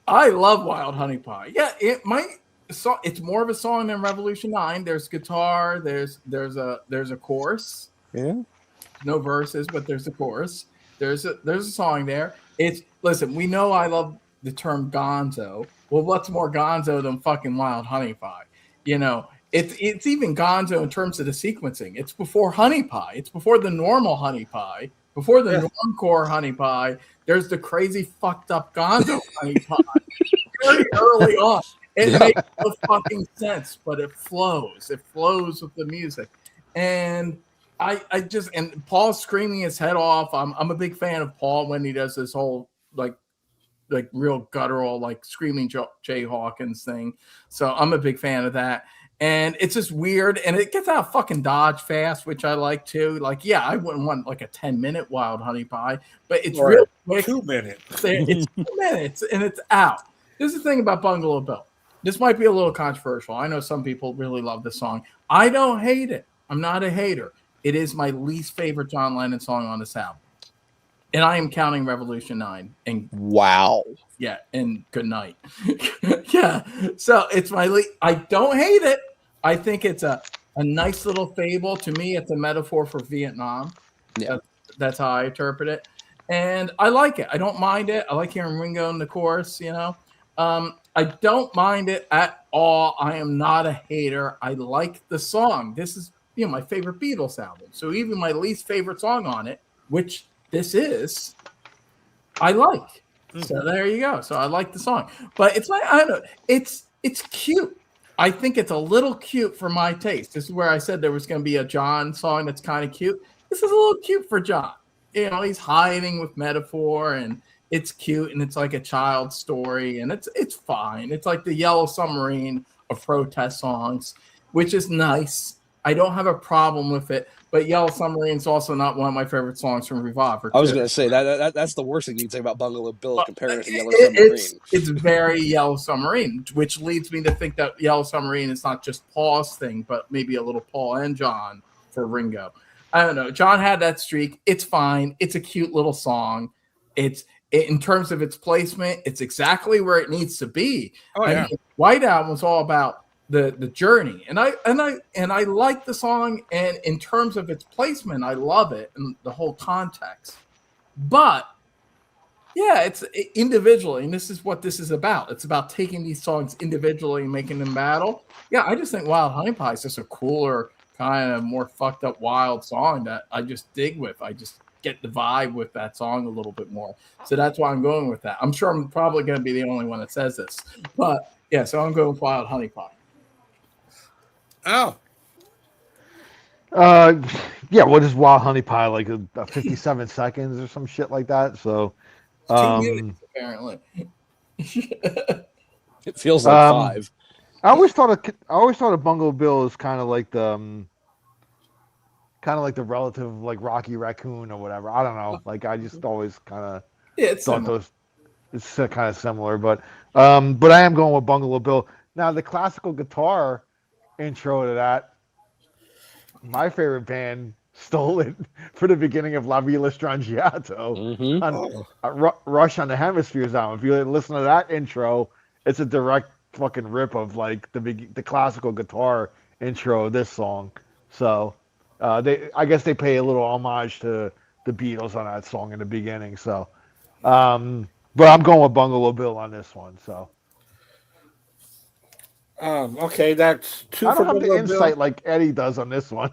I love Wild Honey Pie. Yeah, it might. So it's more of a song than Revolution 9. There's guitar. There's a chorus. yeah, No verses, but there's a chorus. There's a song there. Listen. We know I love the term Gonzo. Well, what's more Gonzo than fucking Wild Honey Pie? You know, it's even Gonzo in terms of the sequencing. It's before Honey Pie. It's before the normal Honey Pie. Before the normcore Honey Pie, there's the crazy fucked up Gonzo Honey Pie. Very early on. It makes no fucking sense, but it flows. It flows with the music. And I just, and Paul's screaming his head off. I'm a big fan of Paul when he does this whole like real guttural, like screaming Jay Hawkins thing. So I'm a big fan of that. And it's just weird, and it gets out of fucking Dodge fast, which I like too. Like, yeah, I wouldn't want like a 10-minute Wild Honey Pie, but it's real quick. 2 minutes. It's 2 minutes, and it's out. This is the thing about Bungalow Bill. This might be a little controversial. I know some people really love this song. I don't hate it. I'm not a hater. It is my least favorite John Lennon song on this album. And I am counting Revolution 9. And wow. Yeah, and good night. Yeah, so it's I don't hate it. I think it's a nice little fable. To me, it's a metaphor for Vietnam. Yeah. That's how I interpret it. And I like it. I don't mind it. I like hearing Ringo in the chorus, you know. I don't mind it at all. I am not a hater. I like the song. This is, my favorite Beatles album. So even my least favorite song on it, which this is, I like. So there you go. So I like the song. But it's like, I don't know. It's cute. I think it's a little cute for my taste. This is where I said there was going to be a John song that's kind of cute. This is a little cute for John. He's hiding with metaphor, and it's cute, and it's like a child story, and it's fine. It's like the Yellow Submarine of protest songs, which is nice. I don't have a problem with it, but Yellow Submarine is also not one of my favorite songs from Revolver. I was going to say that's the worst thing you can say about Bungalow Bill comparing it to Yellow Submarine. It's very Yellow Submarine, which leads me to think that Yellow Submarine is not just Paul's thing, but maybe a little Paul and John for Ringo. I don't know. John had that streak. It's fine. It's a cute little song. In terms of its placement, it's exactly where it needs to be. I mean, White Album was all about the journey, and I like the song, and in terms of its placement, I love it and the whole context. But yeah, it's individually, and this is what this is about. It's about taking these songs individually and making them battle. Yeah, I just think Wild Honey Pie is just a cooler, kind of more fucked up, wild song that I just dig with. I just get the vibe with that song a little bit more. So that's why I'm going with that. I'm sure I'm probably going to be the only one that says this. But yeah, so I'm going with Wild Honey Pie. Oh. Yeah, what is Wild Honey Pie? Like a 57 seconds or some shit like that? So 2 minutes, apparently. It feels like 5. I always thought of Bungalow Bill as kind of like the relative like Rocky Raccoon or whatever. I don't know. Like I just always kind of It's thought similar. those it's kind of similar, but I am going with Bungalow Bill. Now the classical guitar intro to that, my favorite band stole it for the beginning of La Villa Strangiato Mm-hmm. on Rush on the Hemispheres album. If you listen to that intro, it's a direct fucking rip of like the classical guitar intro of this song. So I guess they pay a little homage to the Beatles on that song in the beginning. So, but I'm going with Bungalow Bill on this one. So Okay, that's 2 I for don't have the Bungalow Bill. insight like Eddie does on this one.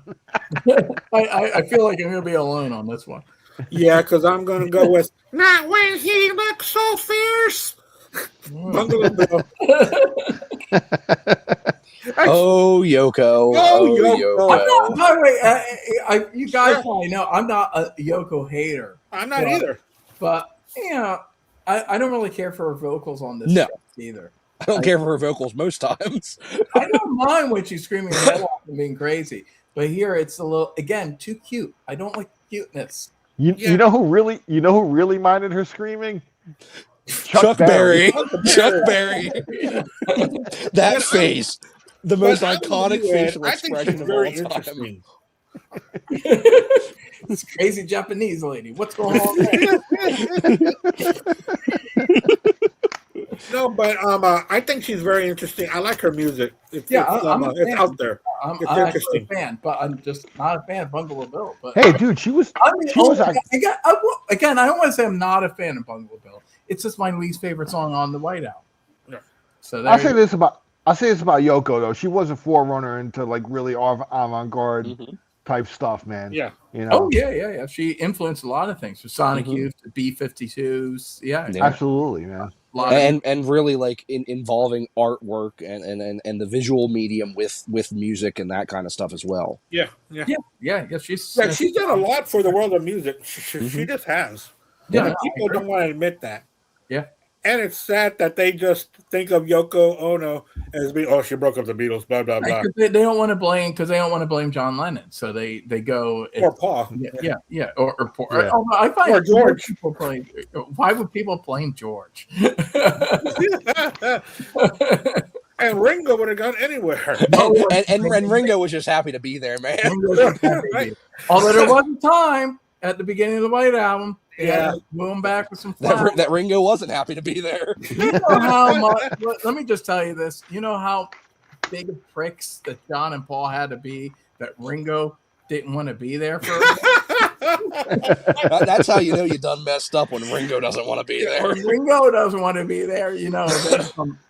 I feel like I'm gonna be alone on this one. Yeah, because I'm going to go with Not When He Looks So Fierce. Bungalow Bill. Oh, Yoko. Oh, Yoko. I'm not, by the way, you guys probably know I'm not a Yoko hater. I'm not either. But I don't really care for her vocals on this No. stuff either. I don't care for her vocals most times. I don't mind when she's screaming her head off and being crazy, but here it's a little too cute. I don't like cuteness. You know who really minded her screaming? Chuck Berry. Chuck Berry. That face. The most iconic facial I think expression she's of all very time. interesting. This crazy Japanese lady. What's going on there? No, but I think she's very interesting. I like her music. It's out there. I'm It's actually interesting. a fan, but I'm just not a fan of Bungalow Bill. But Hey, dude, she was. I mean, She was again, I don't want to say I'm not a fan of Bungalow Bill. It's just my least favorite song on the White Album. Yeah. So I say this about Yoko though. She was a forerunner into like really avant-garde type stuff, man. Yeah. You know. Oh yeah. She influenced a lot of things. From Sonic Youth to B-52s. Yeah. Absolutely, man. And really like involving artwork and the visual medium with music and that kind of stuff as well. Yeah. She's done a lot for the world of music. She just has. Yeah, People don't want to admit that. Yeah. And it's sad that they just think of Yoko Ono as being, she broke up the Beatles, blah blah blah. They don't want to blame John Lennon, so they go Or Paul. Yeah, or Paul. Yeah. I find Or George. People blame. Why would people blame George? And Ringo would have gone anywhere. And Ringo was just happy to be there, man. Right. Although there was a time at the beginning of the White Album, woo him back with some flowers. That Ringo wasn't happy to be there. You know how much? Let me just tell you this. You know how big of pricks that John and Paul had to be that Ringo didn't want to be there for. That's how you know you done messed up when Ringo doesn't want to be there. When Ringo doesn't want to be there,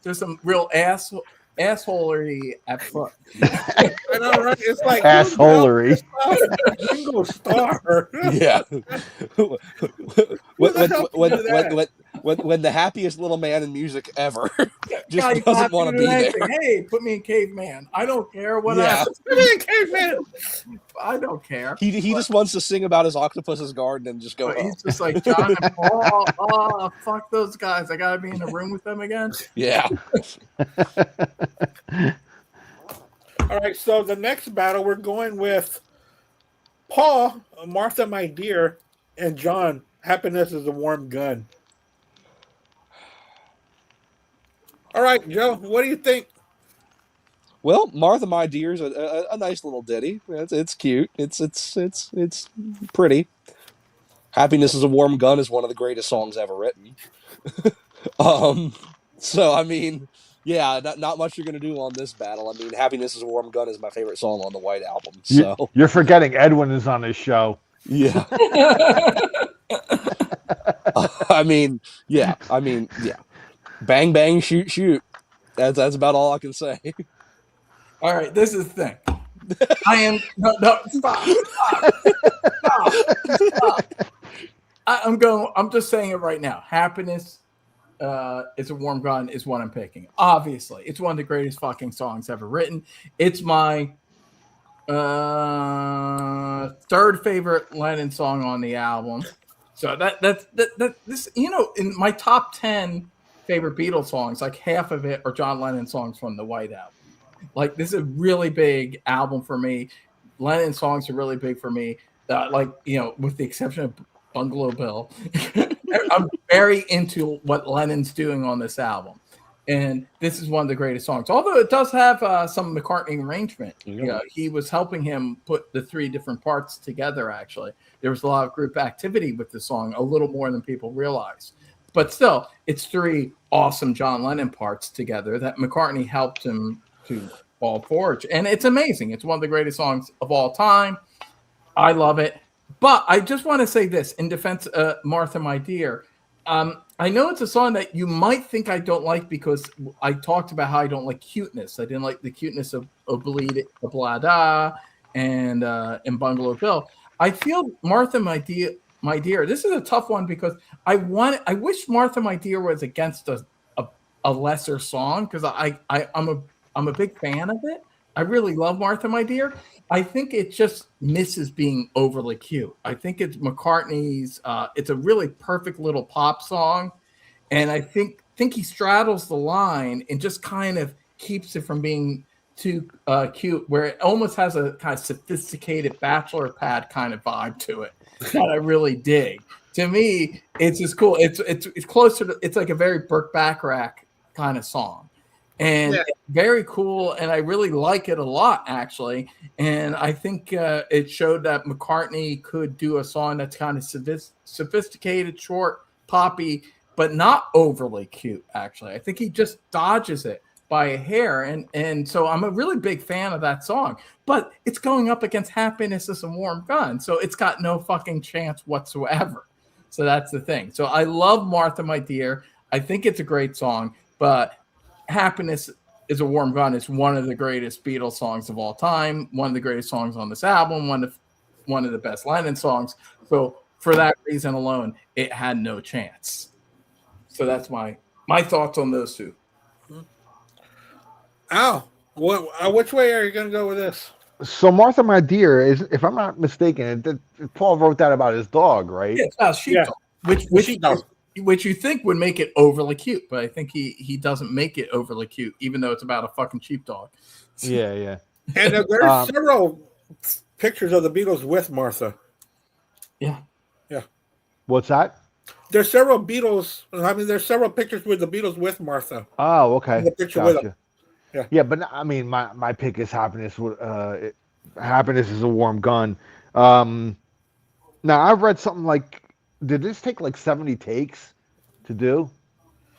there's some real assholery at foot. I know, right? It's like assholery. Ringo Starr. Yeah. when the happiest little man in music ever just doesn't want to be there. Hey, put me in caveman. I don't care what happens. Put me in caveman. I don't care. He just wants to sing about his octopus's garden and just go. He's just like John and Paul. Oh, fuck those guys! I gotta be in the room with them again. Yeah. All right, so the next battle we're going with Paul, Martha, My Dear, and John, Happiness is a Warm Gun. All right, Joe, what do you think? Well, Martha, My Dear is a nice little ditty. It's cute. It's pretty. Happiness is a Warm Gun is one of the greatest songs ever written. So I mean, yeah, not much you're gonna do on this battle. I mean, Happiness is a Warm Gun is my favorite song on the White Album. So you're forgetting Edwin is on this show. Yeah. I mean, yeah. Bang, bang, shoot, shoot. That's about all I can say. All right, this is the thing. I am stop. I'm just saying it right now. Happiness is a Warm Gun is what I'm picking. Obviously, it's one of the greatest fucking songs ever written. It's my third favorite Lennon song on the album. So that's this, in my top 10 favorite Beatles songs, like half of it are John Lennon songs from the White Album. Like this is a really big album for me. Lennon songs are really big for me. Like, you know, with the exception of Bungalow Bill, I'm very into what Lennon's doing on this album. And this is one of the greatest songs. Although it does have some McCartney arrangement. Yeah. You know, he was helping him put the three different parts together, actually. There was a lot of group activity with the song, a little more than people realize. But still, it's three awesome John Lennon parts together that McCartney helped him to fall forward. And it's amazing. It's one of the greatest songs of all time. I love it. But I just want to say this in defense of Martha, My Dear. I know it's a song that you might think I don't like because I talked about how I don't like cuteness. I didn't like the cuteness of Oblada and Bungalow Bill. I feel Martha, My Dear. This is a tough one because I wish Martha, My Dear was against a lesser song because I'm a big fan of it. I really love Martha, My Dear. I think it just misses being overly cute. I think it's McCartney's. It's a really perfect little pop song, and I think he straddles the line and just kind of keeps it from being too cute, where it almost has a kind of sophisticated bachelor pad kind of vibe to it that I really dig. To me, it's just cool. It's closer to. It's like a very Burt Bacharach kind of song. And very cool, and I really like it a lot, actually. And I think it showed that McCartney could do a song that's kind of sophisticated, short, poppy, but not overly cute, actually. I think he just dodges it by a hair. And so I'm a really big fan of that song. But it's going up against Happiness is a Warm Gun, so it's got no fucking chance whatsoever. So that's the thing. So I love Martha, My Dear. I think it's a great song, but Happiness is a Warm Gun is one of the greatest Beatles songs of all time, one of the greatest songs on this album, one of the best Lennon songs. So for that reason alone, it had no chance. So that's my thoughts on those two. Al, which way are you going to go with this? So Martha, My Dear, is, if I'm not mistaken, Paul wrote that about his dog, right? Yeah, it's about sheepdog, which you think would make it overly cute, but I think he doesn't make it overly cute, even though it's about a fucking sheepdog. Yeah. And there's several pictures of the Beatles with Martha. Yeah. What's that? There's several Beatles. I mean, there's several pictures with the Beatles with Martha. Oh, okay. The picture with them. Yeah, but I mean, my pick is Happiness. Happiness is a Warm Gun. Now I've read something like, did this take like 70 takes to do?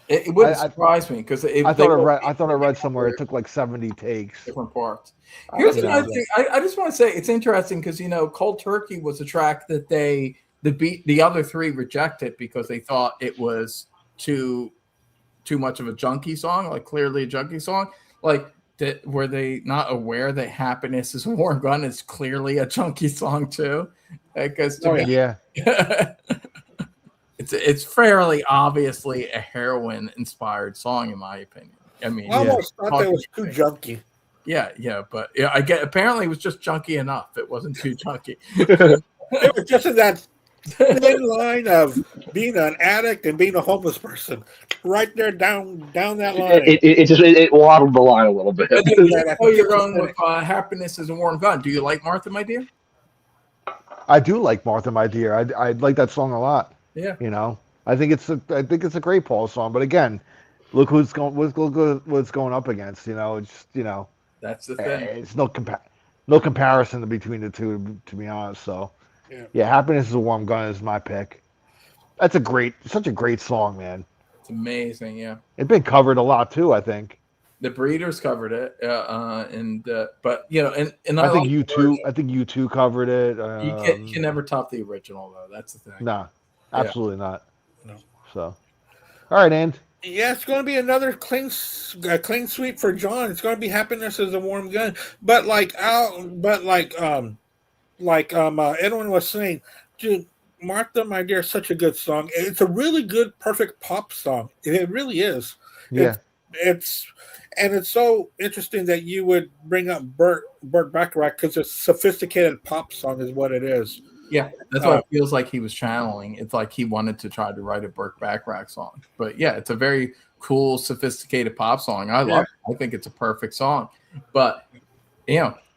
It wouldn't surprise me because I thought I read somewhere it took like 70 takes. Different parts. Here's another thing. I just want to say it's interesting because Cold Turkey was a track that the other three rejected because they thought it was too much of a junkie song, like clearly a junkie song. Like, were they not aware that Happiness is a Warm Gun is clearly a junkie song too? Because it's fairly obviously a heroin inspired song, in my opinion. I mean, I almost thought that was too junky. Yeah, but I get apparently it was just junky enough. It wasn't too junky. It was just in that thin line of being an addict and being a homeless person, right there down that line. It waddled the line a little bit. You're going with Happiness is a Warm Gun. Do you like Martha, My Dear? I do like Martha, My Dear. I like that song a lot. Yeah. I think it's a great Paul song. But again, look what's going up against. That's the thing. It's no comparison between the two, to be honest. So yeah, Happiness is a Warm Gun is my pick. That's such a great song, man. It's amazing. Yeah. It's been covered a lot too, I think. The Breeders covered it, but and I think U2 covered it. You can never top the original though. That's the thing. No, absolutely not. No. So, all right, and yeah, it's going to be another clean sweep for John. It's going to be Happiness is a Warm Gun, but Edwin was saying, dude, Martha, My Dear, is such a good song. It's a really good, perfect pop song. It really is. Yeah. It's so interesting that you would bring up Burt Bacharach because it's a sophisticated pop song is what it is. Yeah, that's what it feels like he was channeling. It's like he wanted to try to write a Burt Bacharach song. But yeah, it's a very cool, sophisticated pop song. I love it. I think it's a perfect song. But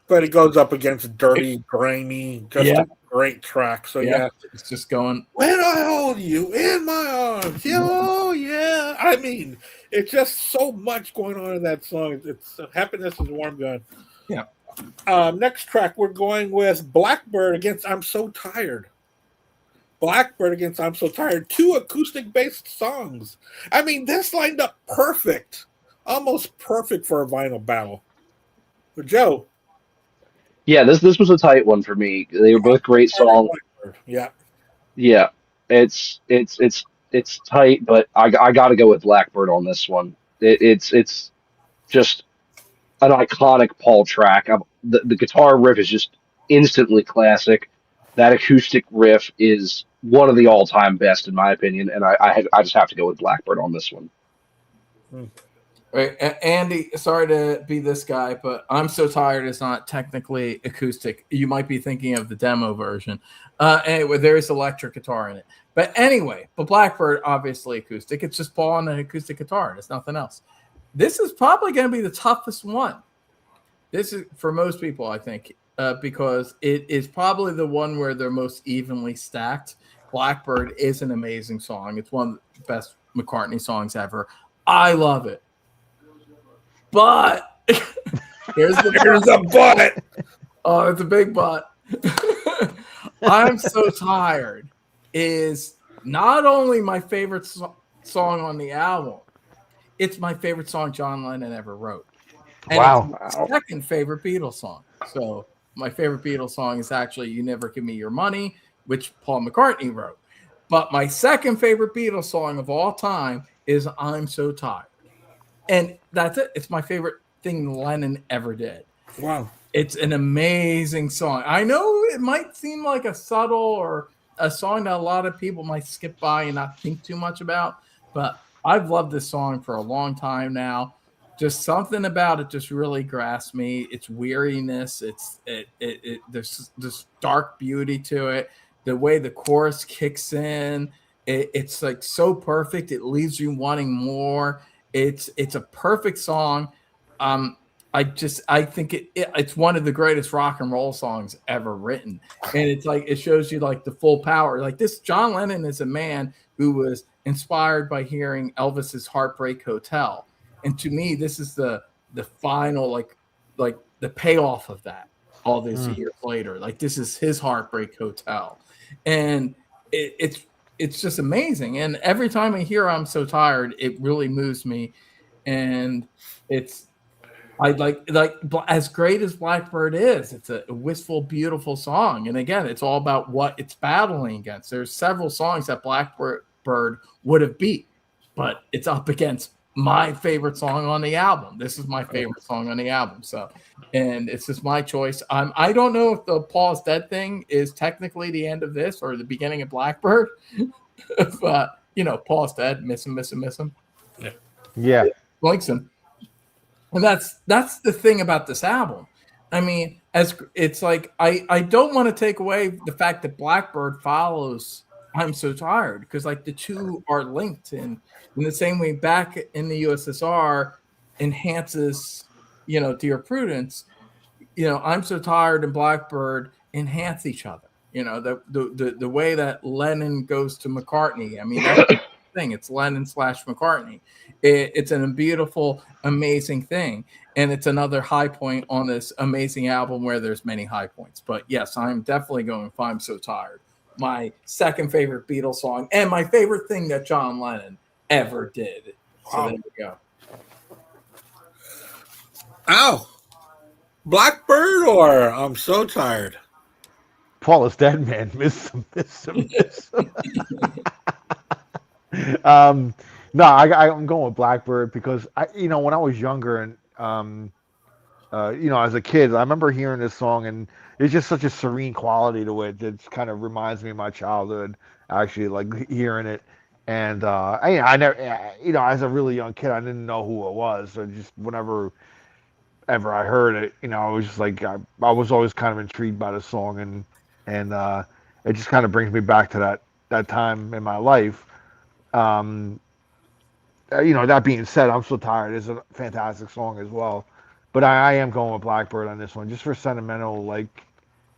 but it goes up against Dirty, Grimy, just a great track. So yeah, it's just going. When I hold you in my arms, oh yeah. I mean, it's just so much going on in that song. It's happiness is a warm gun. Yeah. Next track, we're going with Blackbird against I'm So Tired. Blackbird against I'm So Tired. 2 acoustic-based songs. I mean, this lined up perfect. Almost perfect for a vinyl battle. But Joe. Yeah, this was a tight one for me. They were both great songs. Yeah. Yeah, it's tight, but I got to go with Blackbird on this one. It's just an iconic Paul track. The guitar riff is just instantly classic. That acoustic riff is one of the all-time best in my opinion, and I just have to go with Blackbird on this one. Right, Andy, sorry to be this guy, but I'm So Tired is not technically acoustic. You might be thinking of the demo version. Anyway, there is electric guitar in it. But anyway, but Blackbird, obviously acoustic. It's just Paul on an acoustic guitar. It's nothing else. This is probably going to be the toughest one. This is for most people, I think, because it is probably the one where they're most evenly stacked. Blackbird is an amazing song. It's one of the best McCartney songs ever. I love it. But here's the but. Oh, it's a big but. I'm So Tired is not only my favorite song on the album, it's my favorite song John Lennon ever wrote. And it's my second favorite Beatles song. So my favorite Beatles song is actually You Never Give Me Your Money, which Paul McCartney wrote. But my second favorite Beatles song of all time is I'm So Tired. And that's it. It's my favorite thing Lennon ever did. Wow. It's an amazing song. I know it might seem like a subtle or a song that a lot of people might skip by and not think too much about, but I've loved this song for a long time now. Just something about it just really grasped me. Its weariness, there's this dark beauty to it. The way the chorus kicks in, it's like so perfect. It leaves you wanting more. It's a perfect song. I think it's one of the greatest rock and roll songs ever written. And it's like, it shows you like the full power. Like this, John Lennon is a man who was inspired by hearing Elvis's Heartbreak Hotel. And to me, this is the final, like the payoff of that all these years later. Like this is his Heartbreak Hotel. And it's just amazing. And every time I hear I'm So Tired, it really moves me. And I like as great as Blackbird is, it's a wistful, beautiful song. And again, it's all about what it's battling against. There's several songs that Blackbird would have beat, but it's up against my favorite song on the album. This is my favorite song on the album. So, and it's just my choice. I don't know if the Paul's Dead thing is technically the end of this or the beginning of Blackbird, but Paul's dead. Miss him. Yeah. Blinks him. And that's the thing about this album. I mean, as it's like I don't want to take away the fact that Blackbird follows I'm So Tired, because like the two are linked, and in the same way Back in the USSR enhances, Dear Prudence, I'm So Tired and Blackbird enhance each other. The way that Lennon goes to McCartney. I mean, that's the thing. It's Lennon / McCartney. It's a beautiful, amazing thing. And it's another high point on this amazing album where there's many high points. But yes, I'm definitely going with I'm So Tired. My second favorite Beatles song and my favorite thing that John Lennon ever did. So there we go. Ow. Blackbird or I'm So Tired? Paul is dead, man. Miss him. No, I'm going with Blackbird because when I was younger and as a kid, I remember hearing this song and it's just such a serene quality to it that kind of reminds me of my childhood. Actually, like hearing it, and I never, as a really young kid, I didn't know who it was. So just whenever ever I heard it, I was just like I was always kind of intrigued by the song, and it just kind of brings me back to that time in my life. that being said, I'm So Tired is a fantastic song as well. But I am going with Blackbird on this one, just for sentimental, like,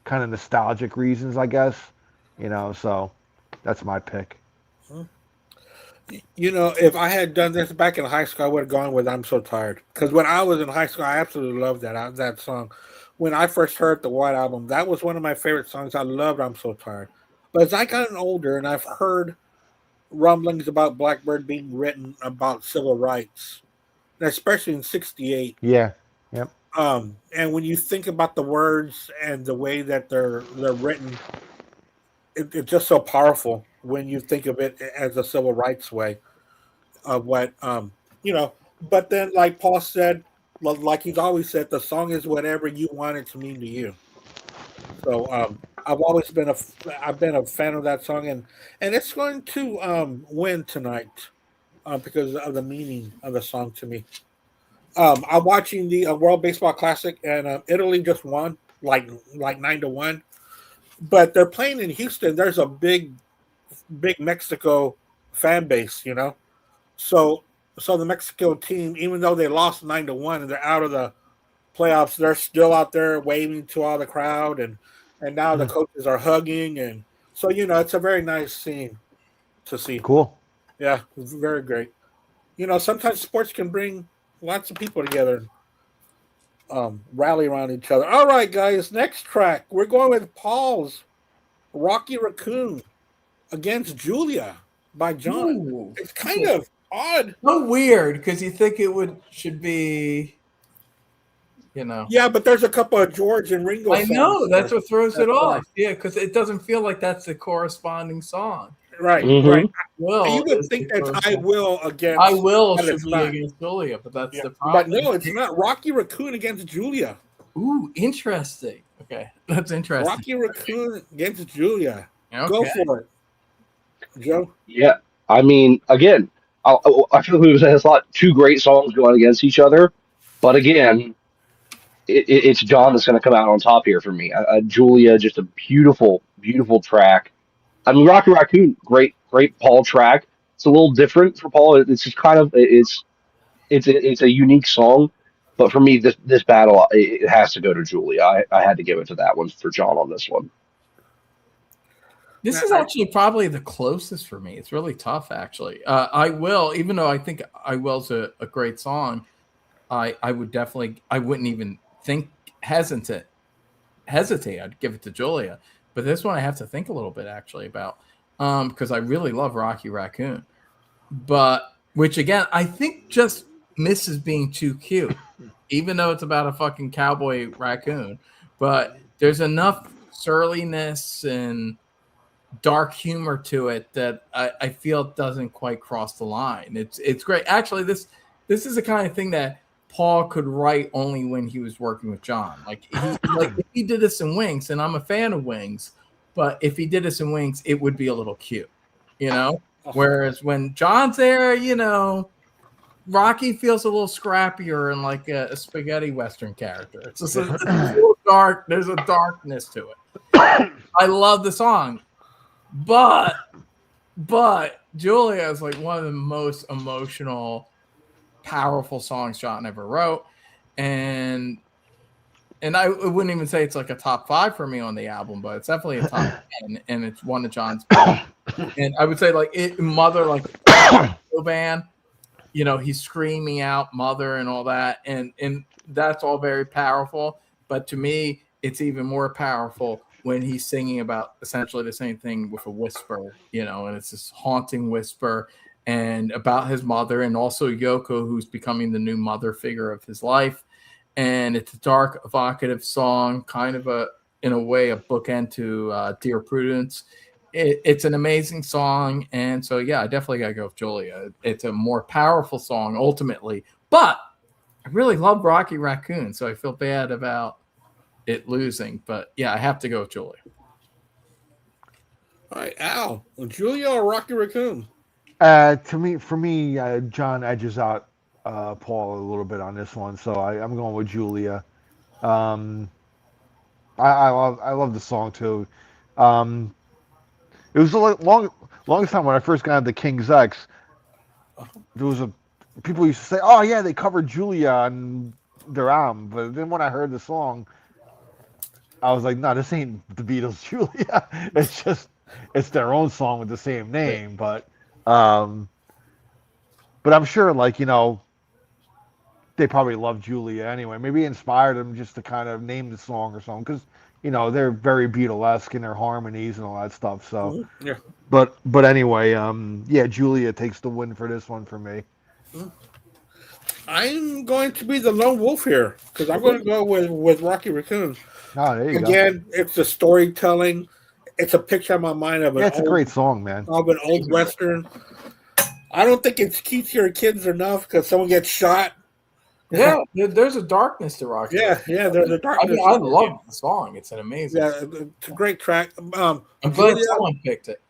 kind of nostalgic reasons, I guess. So that's my pick. If I had done this back in high school, I would have gone with "I'm So Tired." Because when I was in high school, I absolutely loved that song. When I first heard the White Album, that was one of my favorite songs. I loved "I'm So Tired." But as I gotten older, and I've heard rumblings about Blackbird being written about civil rights, especially in '68. Yeah. Yep. And when you think about the words and the way that they're written, it's just so powerful when you think of it as a civil rights way of what you know. But then, like Paul said, like he's always said, the song is whatever you want it to mean to you. So I've always been I've been a fan of that song, and it's going to win tonight because of the meaning of the song to me. I'm watching the World Baseball Classic, and Italy just won like 9-1. But they're playing in Houston. There's a big Mexico fan base, So the Mexico team, even though they lost 9-1 and they're out of the playoffs, they're still out there waving to all the crowd, and now the coaches are hugging, and so it's a very nice scene to see. Cool. Yeah, it's very great. Sometimes sports can bring lots of people together and rally around each other. All right, guys, next track. We're going with Paul's Rocky Raccoon against Julia by John. Ooh. It's kind of odd. So weird because you think should be, Yeah, but there's a couple of George and Ringo I know songs that's there. what throws it That's off. why. Yeah, because it doesn't feel like that's the corresponding song. Right, Mhm. right. Will You would is think the that's I corresponding- Will against. I will but should it's be not. against Julia, but that's Yeah. the But problem. no, it's not. Rocky Raccoon against Julia. Ooh, interesting. Okay, that's interesting. Rocky Raccoon against Julia. Okay. Go for it, Joe. Yeah, I mean, again, I feel like we has two great songs going against each other, but again, it's John that's going to come out on top here for me. Julia, just a beautiful, beautiful track. I mean, Rocky Raccoon, great Paul track. It's a little different for Paul. It's just kind of it's a unique song, but for me, this battle it has to go to Julia. I had to give it to that one for John on this one. This is actually probably the closest for me. It's really tough, actually. I Will, even though I think I Will's a great song, I wouldn't even hesitate. I'd give it to Julia. But this one I have to think a little bit actually about because I really love Rocky Raccoon. But which again, I think just misses being too cute, even though it's about a fucking cowboy raccoon. But there's enough surliness and dark humor to it that I feel it doesn't quite cross the line. It's great. Actually, this is the kind of thing that Paul could write only when he was working with John. Like if he did this in Wings, and I'm a fan of Wings, but if he did this in Wings, it would be a little cute, Whereas when John's there, Rocky feels a little scrappier and like a spaghetti western character. It's just it's a little dark. There's a darkness to it. I love the song, but Julia is like one of the most emotional, powerful songs John ever wrote, and I wouldn't even say it's like a top 5 for me on the album, but it's definitely a top 10, and it's one of John's best. And I would say like Mother, like band, he's screaming out Mother and all that, and that's all very powerful. But to me, it's even more powerful when he's singing about essentially the same thing with a whisper, and it's this haunting whisper and about his mother and also Yoko, who's becoming the new mother figure of his life. And it's a dark, evocative song, kind of in a way, a bookend to Dear Prudence. It's an amazing song. And so, yeah, I definitely got to go with Julia. It's a more powerful song ultimately, but I really love Rocky Raccoon. So I feel bad about it losing, but yeah, I have to go with Julia. All right, Al, Julia or Rocky Raccoon? For me, John edges out Paul a little bit on this one, so I'm going with Julia. I love the song too. It was longest time when I first got into King's X. There was a people used to say, "Oh yeah, they covered Julia on their album," but then when I heard the song, I was like, "No, this ain't the Beatles' Julia. It's their own song with the same name." Um, but I'm sure, like they probably love Julia anyway. Maybe it inspired them just to kind of name the song or something because they're very Beatlesque in their harmonies and all that stuff. So, Yeah. but anyway, yeah, Julia takes the win for this one for me. I'm going to be the lone wolf here because I'm going to go with Rocky Raccoon. Oh, there you go. Again, it's the storytelling. It's a picture in my mind of Yeah, it's a great song, man. an old western. I don't think it's keeps your kids enough because someone gets shot. Yeah, there's a darkness to Rocky. Yeah, there's a I darkness. mean, I love the song. It's an amazing. Yeah, it's a great track. I'm glad someone picked it.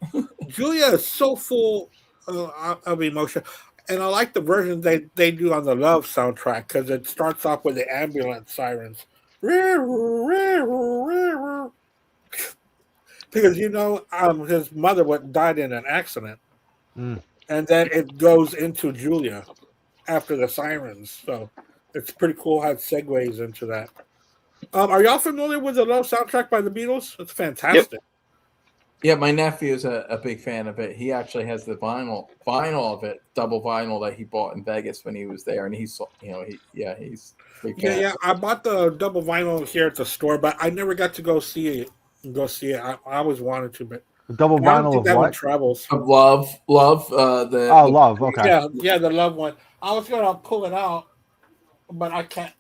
Julia is so full of emotion, and I like the version they do on the Love soundtrack because it starts off with the ambulance sirens. Because his mother died in an accident, Mm. and then it goes into Julia after the sirens. So it's pretty cool how it segues into that. Are y'all familiar with the Love soundtrack by the Beatles? It's fantastic. Yeah, my nephew is a big fan of it. He actually has the vinyl of it, double vinyl that he bought in Vegas when he was there, and he's a big fan. Yeah. I bought the double vinyl here at the store, but I never got to go see it. I always wanted to, but The double I don't vinyl think of that one what? travels. Of Love. Oh, Love. Okay. Yeah, the Love one. I was gonna pull it out, but I can't.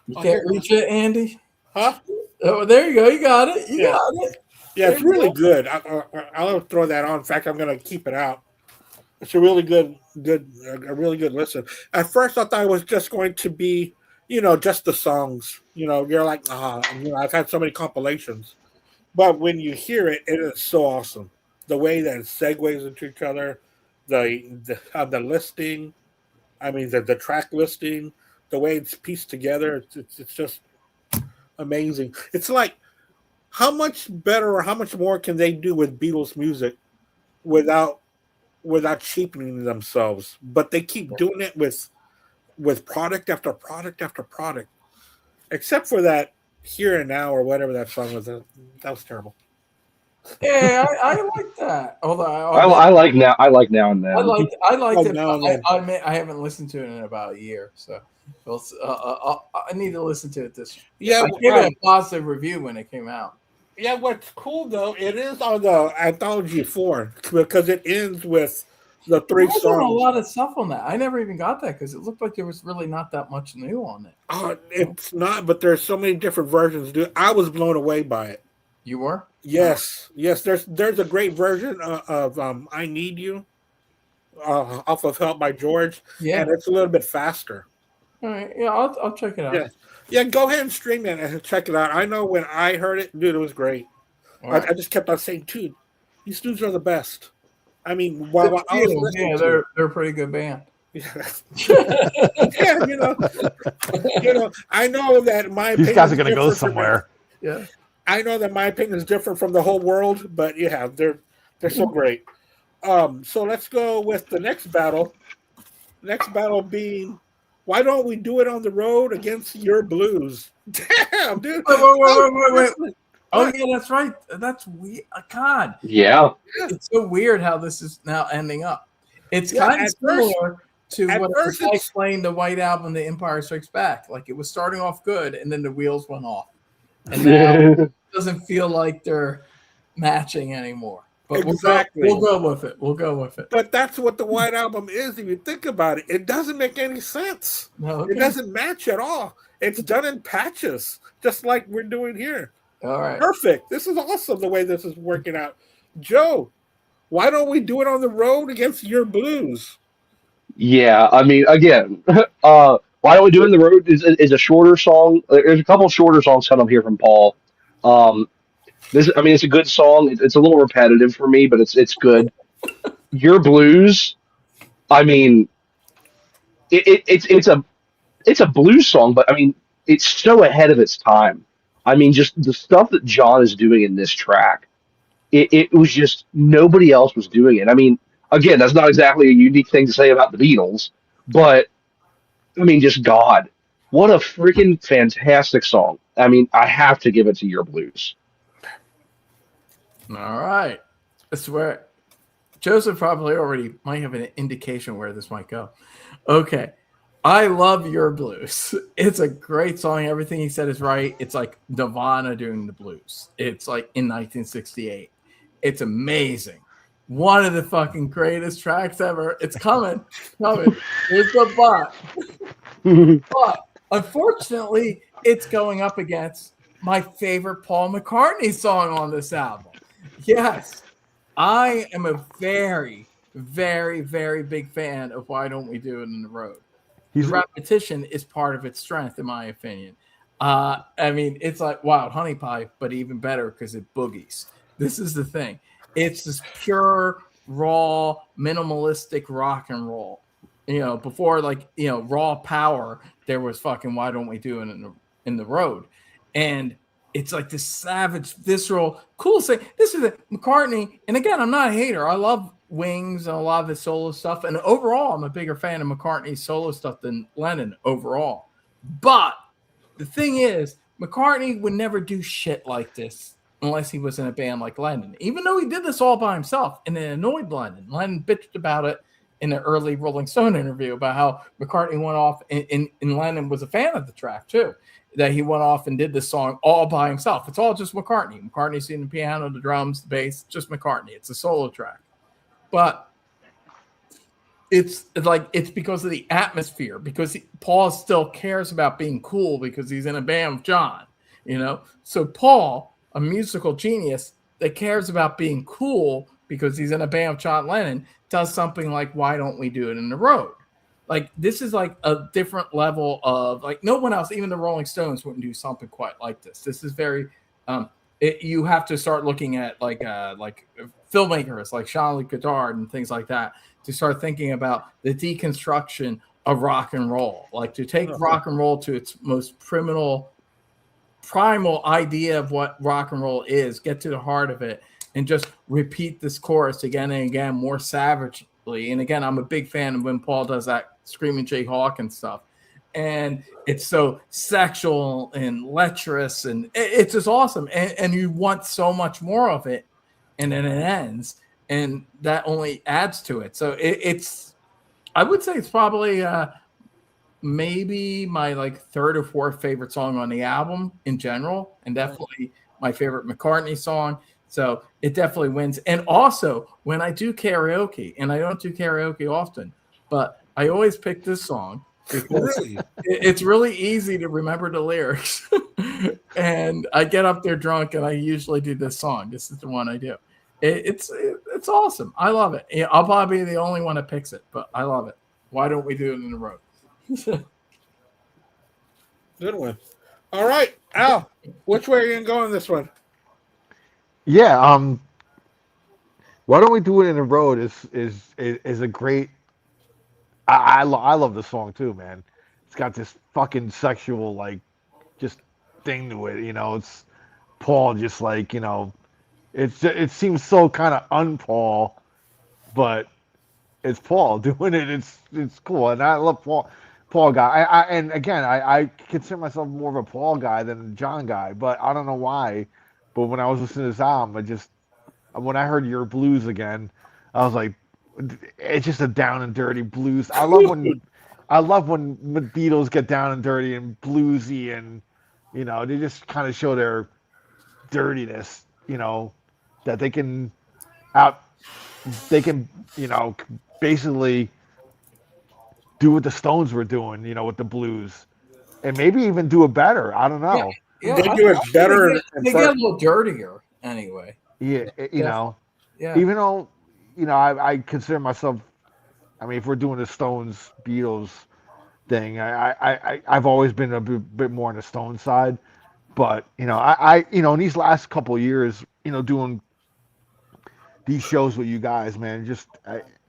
You can't reach it, Andy. Huh? Oh, there you go. You got it. You Yeah. got it. Yeah, it's really good. I'll throw that on. In fact, I'm gonna keep it out. It's a really a really good listen. At first, I thought it was just going to be, just the songs. You're like, I've had so many compilations, but when you hear it, it is so awesome. The way that it segues into each other, the listing. I mean, the track listing, the way it's pieced together. It's just amazing. It's like how much better or how much more can they do with Beatles music without cheapening themselves? But they keep doing it with product after product after product, except for that Here and Now or whatever that song was. That was terrible. Yeah, I like that. Although I like now. I like Now and Then. I liked it. Now and Then. I admit I haven't listened to it in about a year, so I need to listen to it this. Yeah, I gave it a positive review when it came out. Yeah, what's cool though, it is on the Anthology 4 because it ends with the three There's songs. a lot of stuff on that. I never even got that because it looked like there was really not that much new on it. It's not, but there's so many different versions. Dude, I was blown away by it. You were? Yes. There's a great version of "I Need You" off of "Help" by George, Yeah. and it's a little bit faster. All right. Yeah, I'll check it out. Yeah. Go ahead and stream it and check it out. I know when I heard it, dude, it was great. Right. I just kept on saying, dude, these dudes are the best. I mean, while I was listening yeah, to they're a pretty good band. yeah, I know that my These opinion guys are is going to go different from somewhere. Yeah. I know that my opinion is different from the whole world, but yeah, they're so great. So let's go with the next battle. Next battle being, why don't we do it on the road against your Blues? Damn, dude. Wait. Oh yeah, that's right. That's weird. God, Yeah. it's so weird how this is now ending up. It's Yeah, kind of at first- similar to at what first I it's- explained the White Album, The Empire Strikes Back. Like it was starting off good, and then the wheels went off, and now it doesn't feel like they're matching anymore. But Exactly. we'll go with it. We'll go with it. But that's what the White Album is. If you think about it, it doesn't make any sense. No, It doesn't match at all. It's done in patches, just like we're doing here. All right. Perfect. This is awesome the way this is working out. Joe, why don't we do it on the road against your Blues? Yeah, I mean, again, why don't we do it in the road is a shorter song. There's a couple shorter songs coming up here from Paul. It's a good song. It's a little repetitive for me, but it's good. Your Blues, I mean, it's a blues song, but I mean, it's so ahead of its time. I mean, just the stuff that John is doing in this track, it was just nobody else was doing it. I mean, again, that's not exactly a unique thing to say about the Beatles, But I mean, just God, what a freaking fantastic song! I mean, I have to give it to Your Blues. All right. I swear, Joseph probably already might have an indication where this might go. Okay. I love Your Blues. It's a great song. Everything he said is right. It's like Nirvana doing the blues. It's like in 1968. It's amazing. One of the fucking greatest tracks ever. It's coming. Coming. Here's the but unfortunately, it's going up against my favorite Paul McCartney song on this album. Yes, I am a very, very, very big fan of Why Don't We Do It in the Road. The repetition is part of its strength, in my opinion. I mean, it's like Wild Honey Pie, but even better because it boogies. This is the thing. It's this pure, raw, minimalistic rock and roll. Before raw power, there was fucking Why Don't We Do It in the Road, and it's like this savage, visceral, cool thing. This is McCartney, and again, I'm not a hater. I love Wings and a lot of his solo stuff, and overall, I'm a bigger fan of McCartney's solo stuff than Lennon overall. But the thing is, McCartney would never do shit like this unless he was in a band like Lennon, even though he did this all by himself, and it annoyed Lennon. Lennon bitched about it in an early Rolling Stone interview about how McCartney went off, and Lennon was a fan of the track too, that he went off and did this song all by himself. It's all just McCartney. McCartney's singing the piano, the drums, the bass, just McCartney. It's a solo track. But it's because of the atmosphere, because Paul still cares about being cool because he's in a band with John, So Paul, a musical genius that cares about being cool because he's in a band with John Lennon, does something like Why Don't We Do It in the Road? Like, this is like a different level of, like, no one else, even the Rolling Stones wouldn't do something quite like this. This is very, you have to start looking at like filmmakers like Jean-Luc Godard and things like that to start thinking about the deconstruction of rock and roll, like to take rock and roll to its most primal idea of what rock and roll is, get to the heart of it, and just repeat this chorus again and again more savagely. And again, I'm a big fan of when Paul does that Screaming Jay Hawkins stuff. And it's so sexual and lecherous, and it's just awesome. And you want so much more of it, and then it ends, and that only adds to it. So it's, I would say it's probably maybe my like third or fourth favorite song on the album in general, and definitely my favorite McCartney song. So it definitely wins. And also, when I do karaoke, and I don't do karaoke often, but I always pick this song because it's really easy to remember the lyrics. And I get up there drunk, and I usually do this song. This is the one I do. It's awesome. I love it. I'll probably be the only one that picks it, but I love it. Why Don't We Do It in the Road? Good one. All right, Al, which way are you gonna go on this one? Yeah, Why Don't We Do It in the Road is a great. I love the song too, man. It's got this fucking sexual just thing to it. It's Paul just it seems so kind of un-Paul, but it's Paul doing it. It's cool, and I love Paul guy. And again, I consider myself more of a Paul guy than a John guy, but I don't know why. But when I was listening to this album, when I heard Your Blues again, I was like, it's just a down and dirty blues. I love when the Beatles get down and dirty and bluesy, and they just kind of show their dirtiness. That they can basically do what the Stones were doing, with the blues, and maybe even do it better. I don't know. Yeah, They do it better. They get a little dirtier anyway. Yeah, Yeah. even though, I consider myself. I mean, if we're doing the Stones Beatles thing, I've always been a bit more on the Stones side, but in these last couple of years, doing these shows with you guys, man,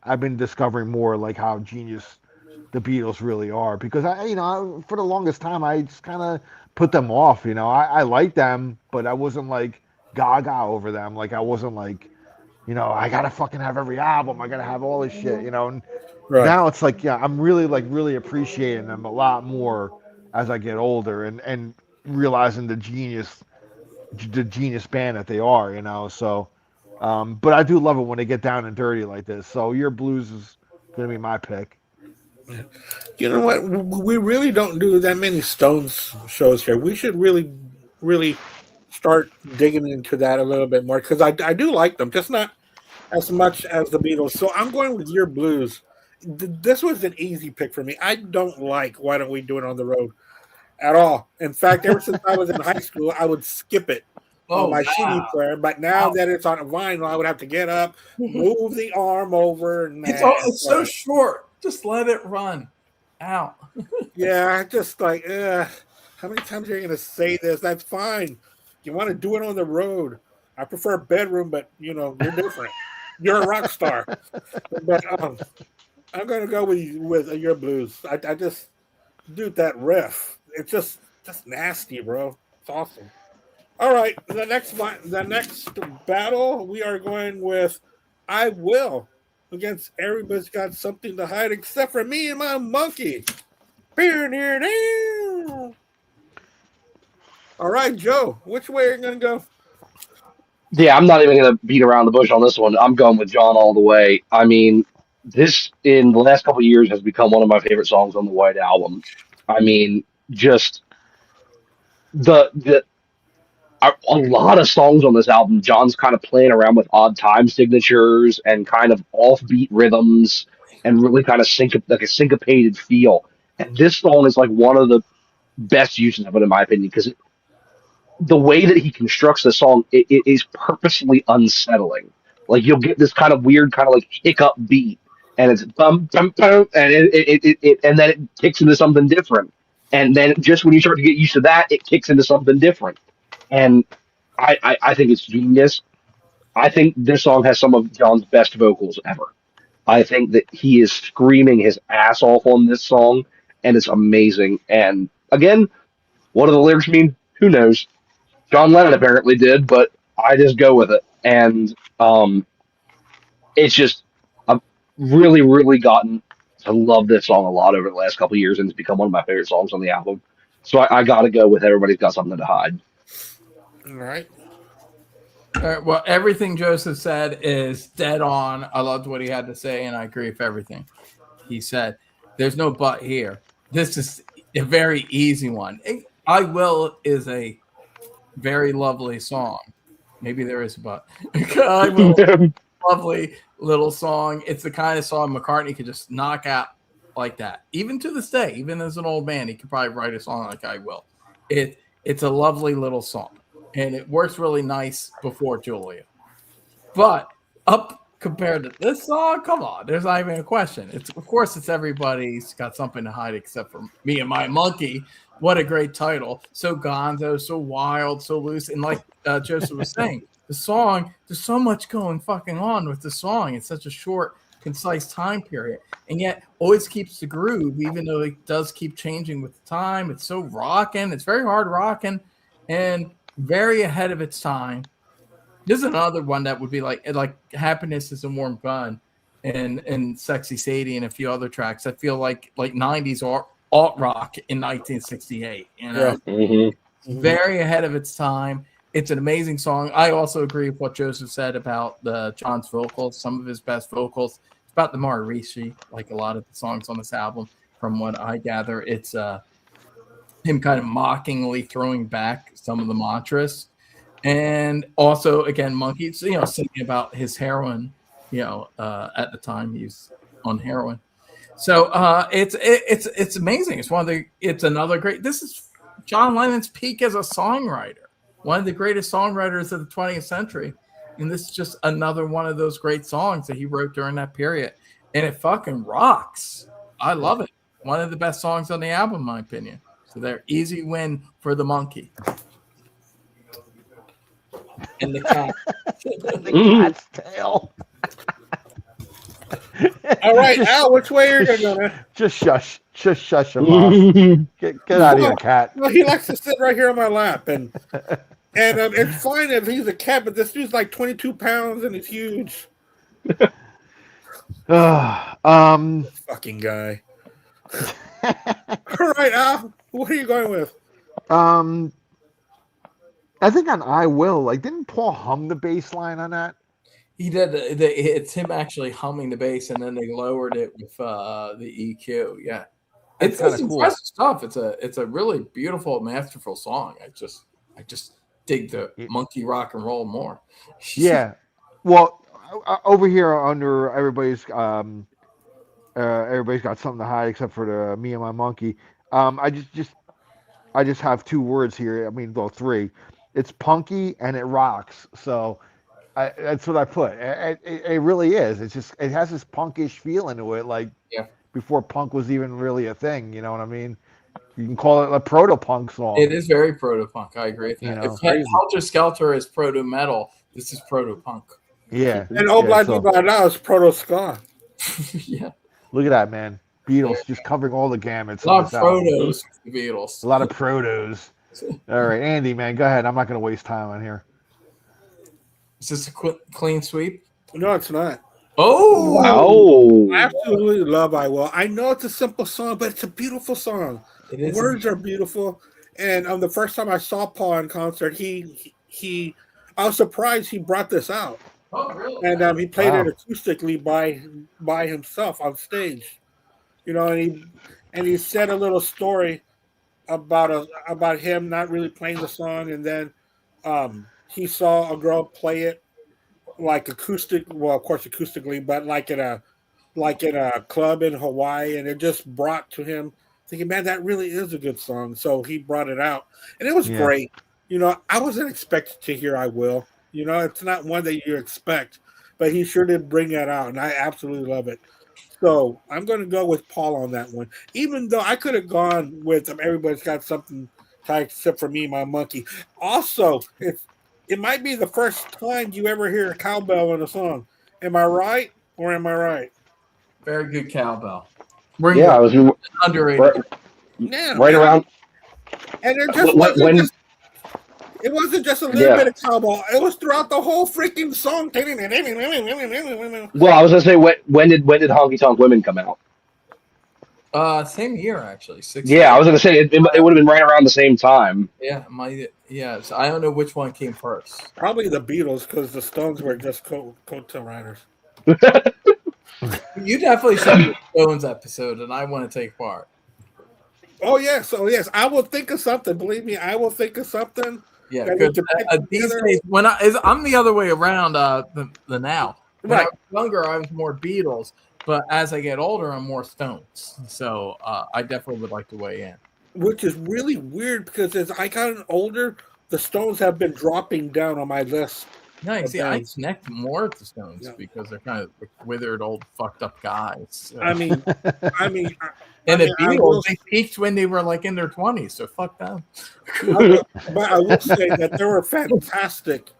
I've been discovering more like how genius the Beatles really are, because for the longest time I just kind of put them off. I like them, but I wasn't like gaga over them. Like I wasn't like, I gotta fucking have every album. I gotta have all this shit. Right. Now it's like, yeah, I'm really appreciating them a lot more as I get older, and realizing the genius band that they are, you know. So, but I do love it when they get down and dirty like this. So your blues is gonna be my pick. You know what? We really don't do that many Stones shows here. We should really start digging into that a little bit more because I do like them, just not as much as the Beatles. So I'm going with your blues. This was an easy pick for me. I don't like Why Don't We Do It on the Road at all. In fact, ever since I was in high school, I would skip it on Oh my CD wow! player. But now that it's on a vinyl, I would have to get up, move the arm over, and It's so short. Just let it run out. yeah, I just like, how many times are you going to say this? That's fine. You want to do it on the road. I prefer bedroom, but you're different. You're a rock star. But I'm going to go with your blues. I just, dude, that riff. It's just nasty, bro. It's awesome. All right, the next battle we are going with I Will against Everybody's Got Something to Hide except for me and my monkey. All right, Joe, which way are you going to go? Yeah, I'm not even going to beat around the bush on this one. I'm going with John all the way. I mean, this in the last couple of years has become one of my favorite songs on the White Album. I mean, just the a lot of songs on this album. John's kind of playing around with odd time signatures and kind of offbeat rhythms and really kind of like a syncopated feel. And this song is like one of the best uses of it, in my opinion, because the way that he constructs the song, it is purposely unsettling. Like you'll get this kind of weird, kind of like hiccup beat, and it's bum bum bum, and and then it kicks into something different, and then just when you start to get used to that, it kicks into something different, and I think it's genius. I think this song has some of John's best vocals ever. I think that he is screaming his ass off on this song, and it's amazing. And again, what do the lyrics mean? Who knows? John Lennon apparently did, but I just go with it. And it's just, I've really gotten to love this song a lot over the last couple of years, and it's become one of my favorite songs on the album. So I got to go with Everybody's Got Something to Hide. All right. All right, well, everything Joseph said is dead on. I loved what he had to say, and I agree with everything he said. There's no but here. This is a very easy one. I Will is a very lovely song. Maybe there is a but. I Will, lovely little song. It's the kind of song McCartney could just knock out like that. Even to this day, even as an old man, he could probably write a song like I Will. It's a lovely little song. And it works really nice before Julia. But up compared to this song, come on, there's not even a question. Of course it's Everybody's Got Something to Hide except for me and my monkey. What a great title. So gonzo, so wild, so loose. And like Joseph was saying, the song, there's so much going fucking on with the song. It's such a short, concise time period. And yet always keeps the groove, even though it does keep changing with the time. It's so rocking. It's very hard rocking. And very ahead of its time. This is another one that would be like Happiness is a Warm Gun and Sexy Sadie and a few other tracks. I feel like 90s alt rock in 1968. You know, very ahead of its time. It's an amazing song. I also agree with what Joseph said about John's vocals. Some of his best vocals. It's about the Maharishi, like a lot of the songs on this album. From what I gather, it's him kind of mockingly throwing back some of the mantras. And also, again, Monkey, singing about his heroin, at the time he was on heroin. So it's amazing. It's another great, this is John Lennon's peak as a songwriter, one of the greatest songwriters of the 20th century. And this is just another one of those great songs that he wrote during that period. And it fucking rocks. I love it. One of the best songs on the album, in my opinion. So they're easy win for the monkey. And the cat. The cat's tail. All right, Al, which way are you going? Just shush him off. Get out of here, cat. Well, he likes to sit right here on my lap, and it's fine if he's a cat, but this dude's like 22 pounds and he's huge. Fucking guy. All right, Al. What are you going with? I think on I Will, like, didn't Paul hum the bass line on that? He did. It's him actually humming the bass, and then they lowered it with the EQ. Yeah, That's it's kinda cool. impressive stuff. It's a really beautiful, masterful song. I just dig the monkey rock and roll more. Yeah. Well, over here under everybody's got something to hide except for the me and my monkey. I just have two words here. I mean, well, three. It's punky and it rocks. So that's what I put. It really is. It's just it has this punkish feeling to it, like Yeah, before punk was even really a thing. You know what I mean? You can call it a proto punk song. it is very proto punk. I agree with that. You know, If crazy. Helter Skelter is proto metal, this is proto punk. Yeah. And Oblad so, now is proto ska. Yeah, look at that, man. Beatles just covering all the gamuts. a lot on of this album. protos, the Beatles. A lot of protos. All right, Andy, man, go ahead. I'm not going to waste time on here. Is this a clean sweep? No, it's not. Oh, Oh, I absolutely love I Will. I know it's a simple song, but it's a beautiful song. it The is. words are beautiful. And the first time I saw Paul in concert, he I was surprised he brought this out. Oh, really? And he played Wow. it acoustically by himself on stage. You know, and he said a little story about him not really playing the song, and then he saw a girl play it like acoustic, well, of course acoustically, but like in a club in Hawaii, and it just brought to him thinking, man, that really is a good song. So he brought it out, and it was Yeah. great. You know, I wasn't expecting to hear "I Will." You know, it's not one that you expect, but he sure did bring that out, and I absolutely love it. So I'm going to go with Paul on that one, even though I could have gone with everybody's got something tied except for me, my monkey. Also, it might be the first time you ever hear a cowbell in a song. Am I right or am I right? Very good cowbell. We're yeah, I was underrated. right, Yeah, right man. around And it just when it wasn't just a little Yeah. bit of cowbell. It was throughout the whole freaking song. Well, I was gonna say when did Honky Tonk Women come out? Same year actually. 6 Yeah, I was gonna say it would have been right around the same time. Yeah, so I don't know which one came first. Probably the Beatles, because the Stones were just coattail riders. You definitely should do a Stones episode, and I want to take part. Oh yes, I will think of something. Believe me, I will think of something. Yeah, that we because can pick these together. days I'm the other way around. The now. When I Right. was younger, I was more Beatles, but as I get older, I'm more Stones. So I definitely would like to weigh in. Which is really weird because as I gotten older, the Stones have been dropping down on my list. No, you see, I Okay. connect more with the Stones Yeah. because they're kind of withered, old, fucked up guys. So. I mean, and the I will- Beatles, they peaked when they were like in their 20s, so fuck them. but I will say that they were fantastic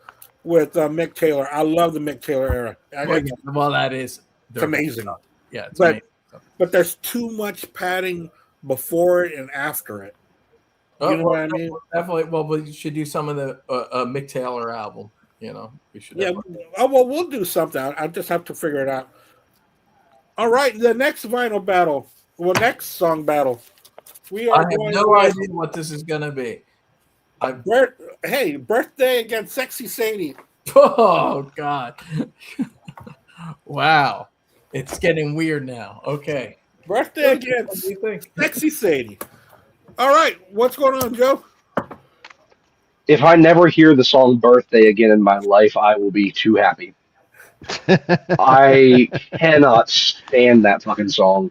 with Mick Taylor. I love the Mick Taylor era. Well, that is amazing. Yeah, it's But- amazing. But there's too much padding before it and after it. You know what I mean? Definitely. Well, we should do some of the Mick Taylor album. You know, we should. Yeah. Oh, well, we'll do something. I just have to figure it out. All right. The next vinyl battle. Well, next song battle. We I are have going no with idea what this is gonna be. Birthday against Sexy Sadie. Oh God! Wow, it's getting weird now. Okay. Birthday What against do you think? Sexy Sadie. All right. What's going on, Joe? If I never hear the song "Birthday" again in my life, I will be too happy. I cannot stand that fucking song.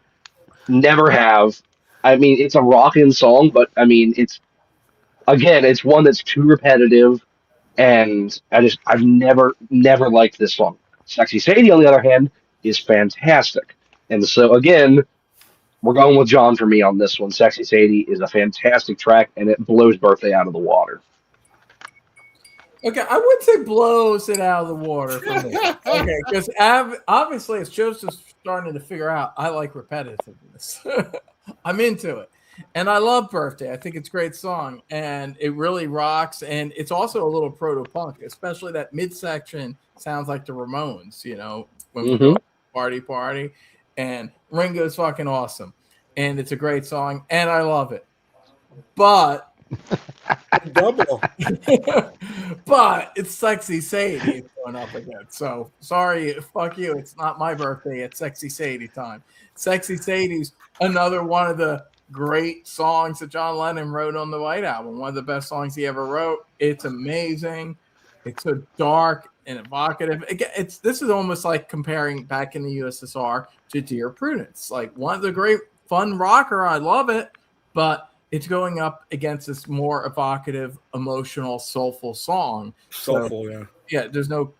Never have. I mean, it's a rockin' song, but I mean, it's one that's too repetitive, and I've never liked this song. Sexy Sadie, on the other hand, is fantastic, and so again, we're going with John for me on this one. Sexy Sadie is a fantastic track, and it blows Birthday out of the water. Okay, I would say blows it out of the water for me. Okay, because obviously, as Joseph's starting to figure out, I like repetitiveness. I'm into it, and I love Birthday. I think it's a great song, and it really rocks. And it's also a little proto punk, especially that midsection sounds like the Ramones. You know, when we Mhm. Party Party. And Ringo's fucking awesome. And it's a great song, and I love it. But Double. but it's Sexy Sadie going up against. So sorry, fuck you. It's not my birthday. It's Sexy Sadie time. Sexy Sadie's another one of the great songs that John Lennon wrote on the White Album. One of the best songs he ever wrote. It's amazing. It's so dark and evocative. This is almost like comparing Back in the USSR to Dear Prudence. Like one of the great fun rocker. I love it, but it's going up against this more evocative, emotional, soulful song. Soulful, yeah. Yeah, there's no,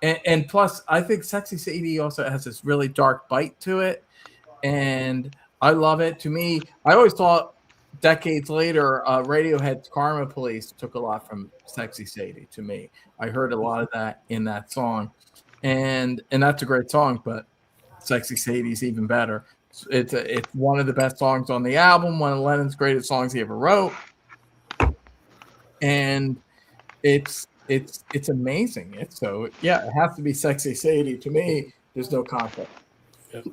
and plus, I think Sexy Sadie also has this really dark bite to it, and I love it. To me, I always thought decades later, Radiohead's Karma Police took a lot from Sexy Sadie. To me, I heard a lot of that in that song, and that's a great song, but Sexy Sadie's even better. It's one of the best songs on the album, one of Lennon's greatest songs he ever wrote, and it's amazing. It has to be Sexy Sadie to me. There's no conflict. Yep.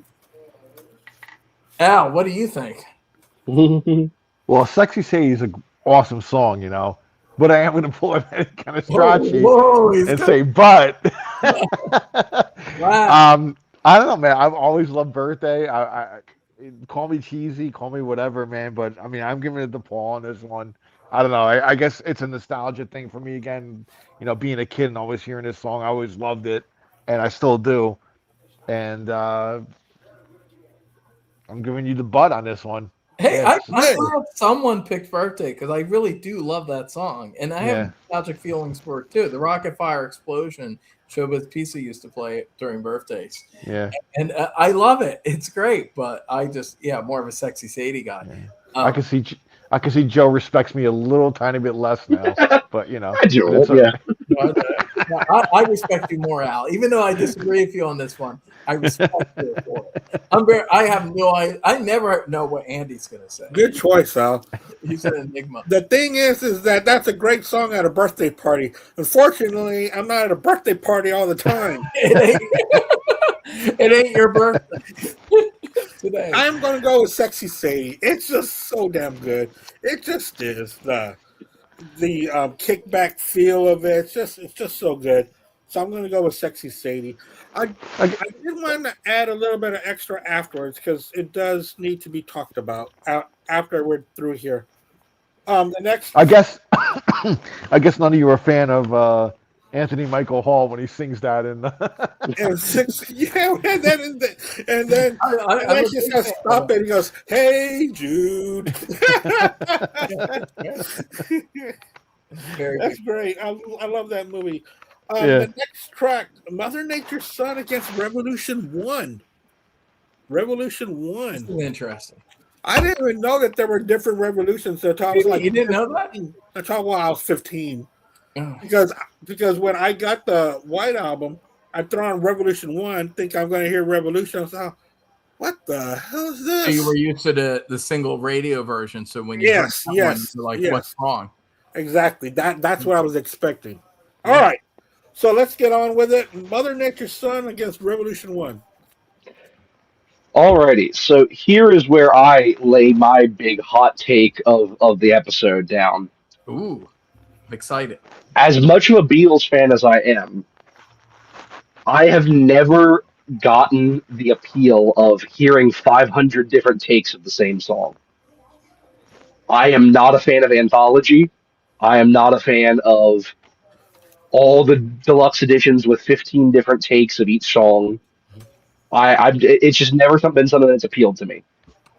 Al, what do you think? Well, Sexy Sadie is an awesome song, but I am going to pull it kind of strauchy and say, but. Wow. I don't know, man. I've always loved Birthday. I call me cheesy, call me whatever, man. But I mean, I'm giving it to Paul on this one. I don't know. I guess it's a nostalgia thing for me again. Being a kid and always hearing this song, I always loved it, and I still do. And I'm giving you the butt on this one. Hey, I'm glad someone picked Birthday because I really do love that song, and I have nostalgic feelings for it too. The Rocket Fire Explosion. Showbiz Pizza used to play it during birthdays. Yeah. And I love it. It's great, but I just, more of a Sexy Sadie guy. Yeah. I can see Joe respects me a little tiny bit less now, but I do. Yeah. I respect you more, Al. Even though I disagree with you on this one, I respect you for it. I never know what Andy's going to say. Good choice, Al. He's an enigma. The thing is that that's a great song at a birthday party. Unfortunately, I'm not at a birthday party all the time. It ain't your birthday today. I'm going to go with Sexy Sadie. It's just so damn good. It just is. The kickback feel of it. It's just so good. So I'm going to go with Sexy Sadie. I did want to add a little bit of extra afterwards because it does need to be talked about after we're through here. The next, I guess none of you are a fan of Anthony Michael Hall when he sings that in. And then she says, "Stop it!" He goes, "Hey, Jude." That's great. I love that movie. The next track, Mother Nature's Son against Revolution 1. Revolution 1. This is interesting. I didn't even know that there were different revolutions until I was You didn't know that? Until I was 15. Oh. Because when I got the White Album, I throw on Revolution 1, think I'm going to hear Revolution. I was like, what the hell is this? So you were used to the single radio version, so when you heard one, you're what's wrong? Exactly. That's what I was expecting. All right. So let's get on with it. Mother Nature's Son against Revolution 1. Alrighty, so here is where I lay my big hot take of the episode down. Ooh, I'm excited. As much of a Beatles fan as I am, I have never gotten the appeal of hearing 500 different takes of the same song. I am not a fan of anthology. I am not a fan of all the deluxe editions with 15 different takes of each song. It's just never been something that's appealed to me.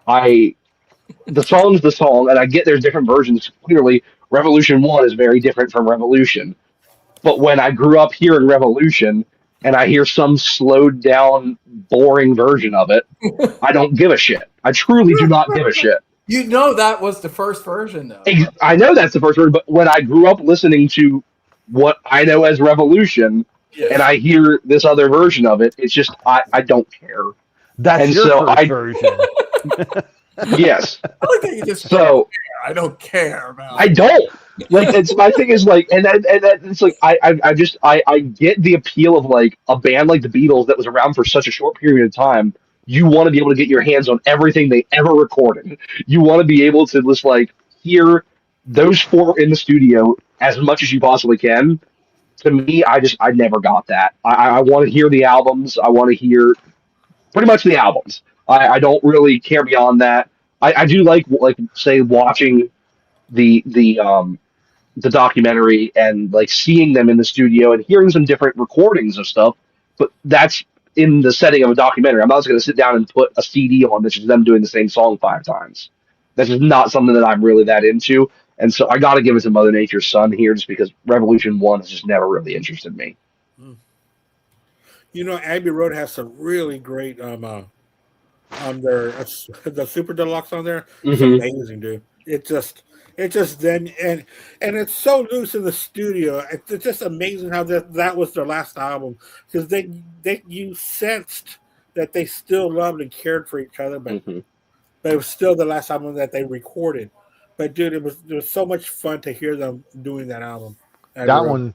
The song's the song, and I get there's different versions. Clearly, Revolution 1 is very different from Revolution. But when I grew up hearing Revolution, and I hear some slowed down, boring version of it, I don't give a shit. I truly do not give a shit. You know that was the first version, though. I know that's the first version, but when I grew up listening to what I know as Revolution, and I hear this other version of it, it's just, I don't care. That's your first version. Yes. I like that you just so I don't care about I don't. Like it's my thing is like, and then it's like I get the appeal of like a band like the Beatles that was around for such a short period of time. You want to be able to get your hands on everything they ever recorded. You want to be able to just like hear those four in the studio as much as you possibly can. To me, I never got that. I want to hear the albums. I want to hear pretty much the albums. I don't really care beyond that. I do like say watching the the documentary and like seeing them in the studio and hearing some different recordings of stuff. But that's in the setting of a documentary. I'm not just going to sit down and put a CD on that's just them doing the same song 5 times. That's just not something that I'm really that into. And so I got to give it to Mother Nature's Son here, just because Revolution One has just never really interested me. You know, Abbey Road has some really great on their the Super Deluxe on there. It's Mm-hmm. amazing, dude. It just then and it's so loose in the studio. It's just amazing how that was their last album because they you sensed that they still loved and cared for each other, Mm-hmm. but it was still the last album that they recorded. But dude, it was so much fun to hear them doing that album. Abbey That Road. one,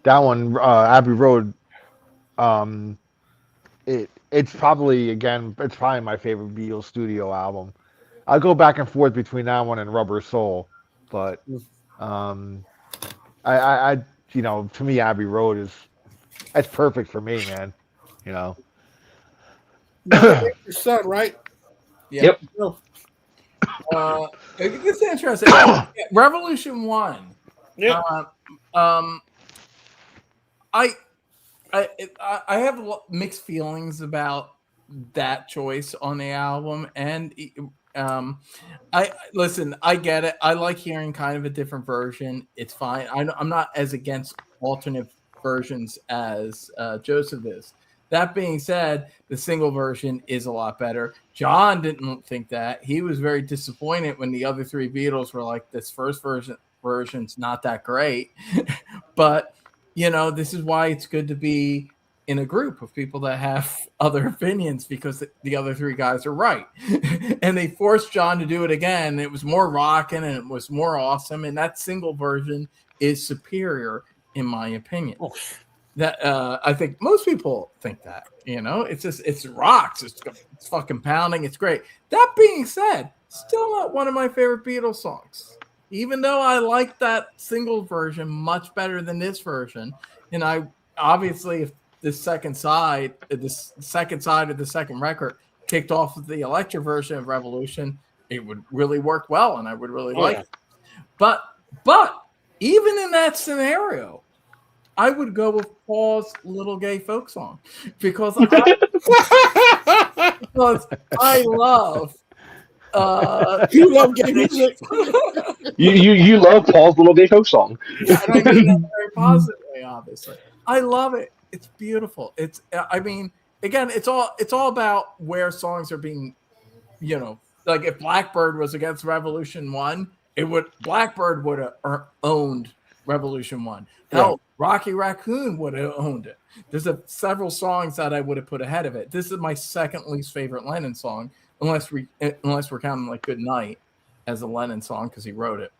that one, Abbey Road. Um, it's probably it's probably my favorite Beatles studio album. I go back and forth between that one and Rubber Soul, but um, I you know, to me, Abbey Road is that's perfect for me, man. You know. Mother Nature's Son, right? Yeah. Yep. No. It's interesting. Revolution One. Yeah. Um, I I have mixed feelings about that choice on the album, and I listen. I get it. I like hearing kind of a different version. It's fine. I'm not as against alternate versions as Joseph is. That being said, the single version is a lot better. John didn't think that. He was very disappointed when the other three Beatles were like, "This first version's not that great," but you know, this is why it's good to be in a group of people that have other opinions because the other three guys are right. And they forced John to do it again. It was more rocking and it was more awesome. And that single version is superior, in my opinion. That I think most people think that, you know, it's rocks. It's fucking pounding. It's great. That being said, still not one of my favorite Beatles songs. Even though I like that single version much better than this version, and I obviously if the second side of the second record kicked off with the electric version of Revolution, it would really work well, and I would really like it. But even in that scenario, I would go with Paul's Little Gay Folk Song because I love. You love gay music. You love Paul's Little Gay Folk Song. Yeah, and I mean that very positively, obviously. I love it. It's beautiful. It's I mean, again, it's all about where songs are being, you know, like if Blackbird was against Revolution One, Blackbird would have owned Revolution One. Hell, Rocky Raccoon would have owned it. There's several songs that I would have put ahead of it. This is my second least favorite Lennon song. Unless we're counting like Good Night as a Lennon song because he wrote it,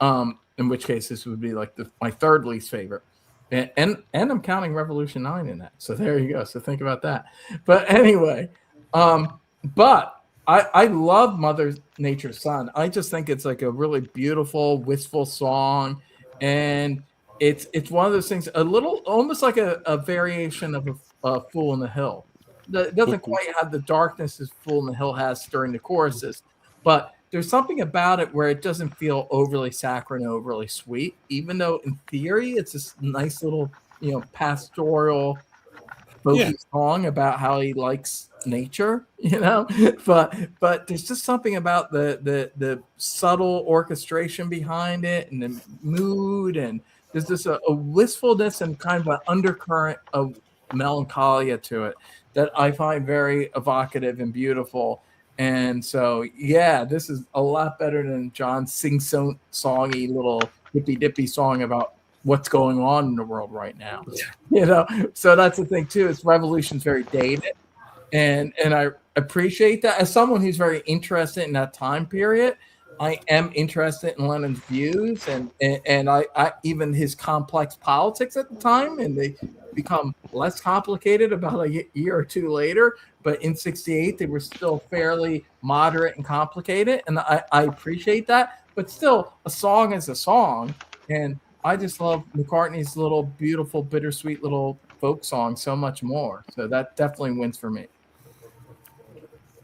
in which case this would be like my third least favorite, and I'm counting Revolution 9 in that. So there you go. So think about that. But anyway, but I love Mother Nature's Son. I just think it's like a really beautiful, wistful song, and it's one of those things, a little almost like a variation of a Fool in the Hill. It doesn't quite have the darkness as Fool in the Hill has during the choruses, but there's something about it where it doesn't feel overly saccharine, overly sweet, even though in theory it's this nice little, you know, pastoral folky song about how he likes nature, you know, but there's just something about the subtle orchestration behind it and the mood, and there's just a wistfulness and kind of an undercurrent of melancholia to it that I find very evocative and beautiful. And so, yeah, this is a lot better than John's sing-songy little hippy-dippy song about what's going on in the world right now. You know, so that's the thing too. Is Revolution's very dated, and I appreciate that as someone who's very interested in that time period. I am interested in Lennon's views and I even his complex politics at the time, and they become less complicated about a year or two later. But in '68, they were still fairly moderate and complicated, and I appreciate that. But still, a song is a song, and I just love McCartney's little beautiful, bittersweet little folk song so much more. So that definitely wins for me.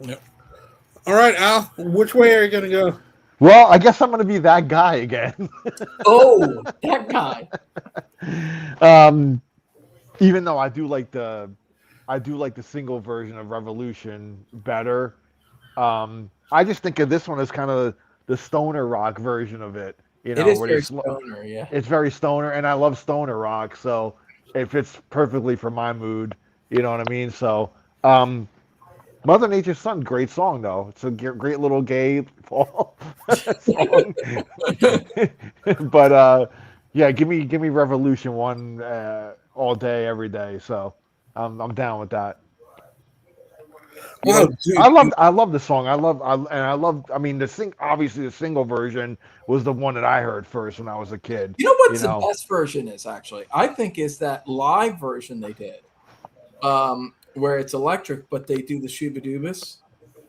Yep. All right, Al, which way are you going to go? Well, I guess I'm going to be that guy again. Oh, that guy. Even though I do like the single version of Revolution better. I just think of this one as kind of the stoner rock version of it. You It know, is where very it's stoner, yeah. it's very stoner, and I love stoner rock, so it fits perfectly for my mood. You know what I mean? So, Mother Nature's Son, great song though. It's a great little gay fall song. But yeah, give me Revolution one all day, every day. So I'm down with that. Wow, I love the song. I mean obviously the single version was the one that I heard first when I was a kid. You know You what's the know, best version is actually? I think is that live version they did, where it's electric, but they do the Shuba Dubas.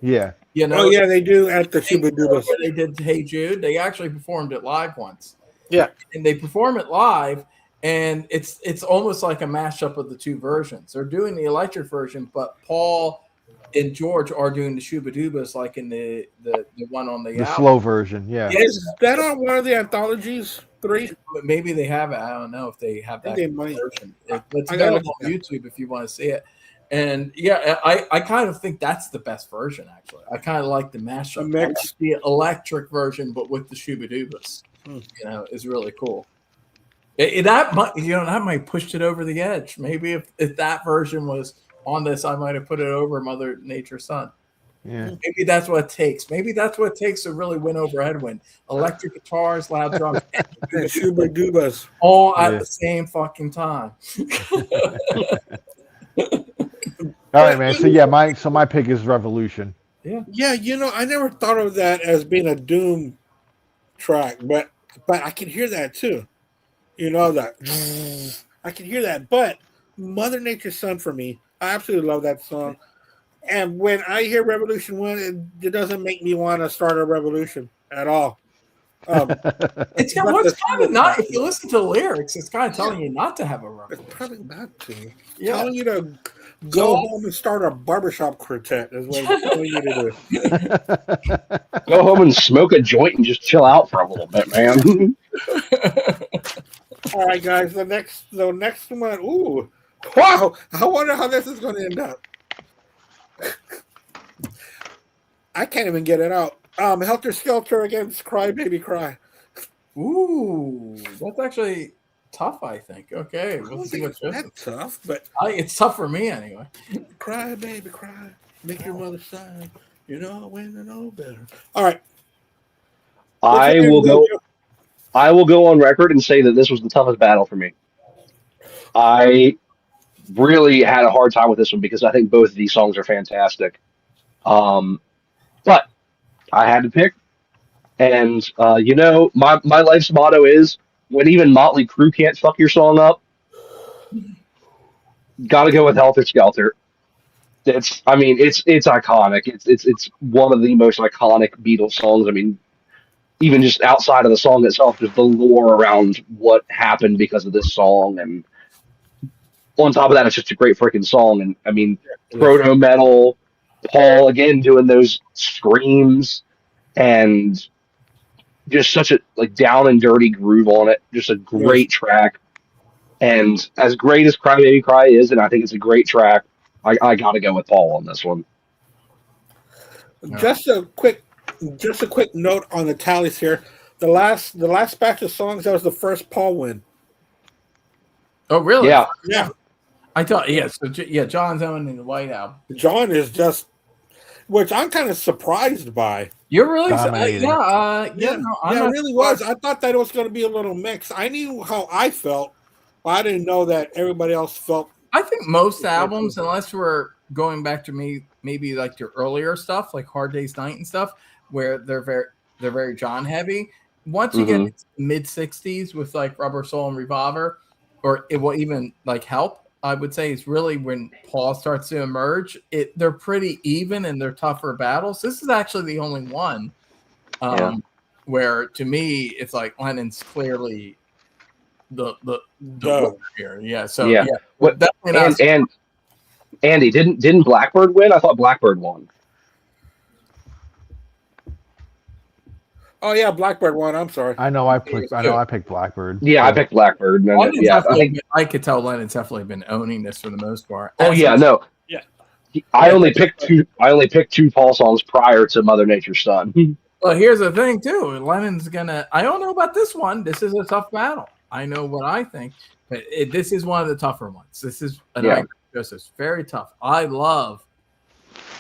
yeah. You Oh know, yeah, they do at the Shuba Dubas. where they did Hey Jude. They actually performed it live once. Yeah, And they perform it live, and it's almost like a mashup of the two versions. They're doing the electric version, but Paul and George are doing the Shuba Dubas like in the one on the The album. slow version, yeah. is that on one of the anthologies? 3? But maybe they have it. I don't know if they have I that think they might. version. It's I gotta available on YouTube if you want to see it. And yeah, I kind of think that's the best version. Actually, I kind of like the mashup. The mix. I like the electric version, but with the Shuba Dubas. Hmm. You know, is really cool. That might pushed it over the edge. Maybe if that version was on this, I might have put it over Mother Nature's Son. Yeah. Maybe that's what it takes. Maybe that's what it takes to really win over Edwin. Electric guitars, loud drums, And Shuba Dubas. all at Yeah. the same fucking time. All right, man. So yeah, my pick is Revolution. Yeah, I never thought of that as being a Doom track, but I can hear that too. That I can hear that. But Mother Nature's Son for me, I absolutely love that song. And when I hear Revolution 1, it doesn't make me want to start a revolution at all. It's But what's the kind of single not. track If you listen to the lyrics, it's kind of telling you not to have a It's revolution. probably not to. Yeah. Telling you to go home and start a barbershop quartet is what it's telling you to do. Go home and smoke a joint and just chill out for a little bit, man. All right, guys. The next one. Ooh, wow! I wonder how this is going to end up. I can't even get it out. Helter Skelter against Cry Baby Cry. Ooh, that's actually tough. I think. Okay, I don't let's see think what it's this that is. tough, but It's tough for me anyway. cry, baby, cry. Make your mother sigh. You know when to know better. All right. I Which way will to go. Joe? I will go on record and say that this was the toughest battle for me. I really had a hard time with this one because I think both of these songs are fantastic. But I had to pick, and my life's motto is when even Motley Crue can't fuck your song up, gotta go with Helter Skelter. It's iconic. It's one of the most iconic Beatles songs. I mean, even just outside of the song itself, just the lore around what happened because of this song, and on top of that, it's just a great freaking song. And I mean, proto metal, Paul again doing those screams, and just such a like down and dirty groove on it. Just a great track. And as great as Cry Baby Cry is, and I think it's a great track, I got to go with Paul on this one. Just a quick note on the tallies here. The last batch of songs, that was the first Paul win. Oh, really? Yeah. Yeah. I thought. Yeah. So yeah, John's own in the White Album. John is just, which I'm kind of surprised by. You're really Dominating. No, I really was. I thought that it was going to be a little mix. I knew how I felt, but I didn't know that everybody else felt. I think most albums, unless we're going back to maybe like your earlier stuff, like Hard Day's Night and stuff, where they're they're very John heavy. Once you get into mid 60s with like Rubber Soul and Revolver, or it will even like Help, I would say is really when Paul starts to emerge. They're pretty even and they're tougher battles. This is actually the only one where to me it's like Lennon's clearly the winner here. Yeah. So yeah, What, definitely not. and Andy, didn't Blackbird win? I thought Blackbird won. Oh yeah, Blackbird won. I'm sorry. I know I picked Blackbird. Yeah, I picked Blackbird. I could tell Lennon's definitely been owning this for the most part. Oh yeah, no. Yeah. I only picked two Paul songs prior to Mother Nature's Son. Well, here's the thing too. Lennon's gonna. I don't know about this one. This is a tough battle. I know what I think, but this is one of the tougher ones. This is it's very tough. I love.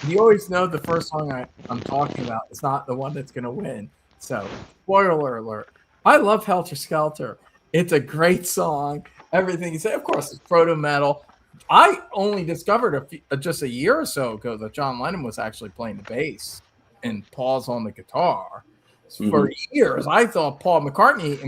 You always know the first song I'm talking about is not the one that's gonna win. So, spoiler alert. I love Helter Skelter. It's a great song. Everything you say, of course, it's proto metal. I only discovered just a year or so ago that John Lennon was actually playing the bass and Paul's on the guitar. For years, I thought Paul McCartney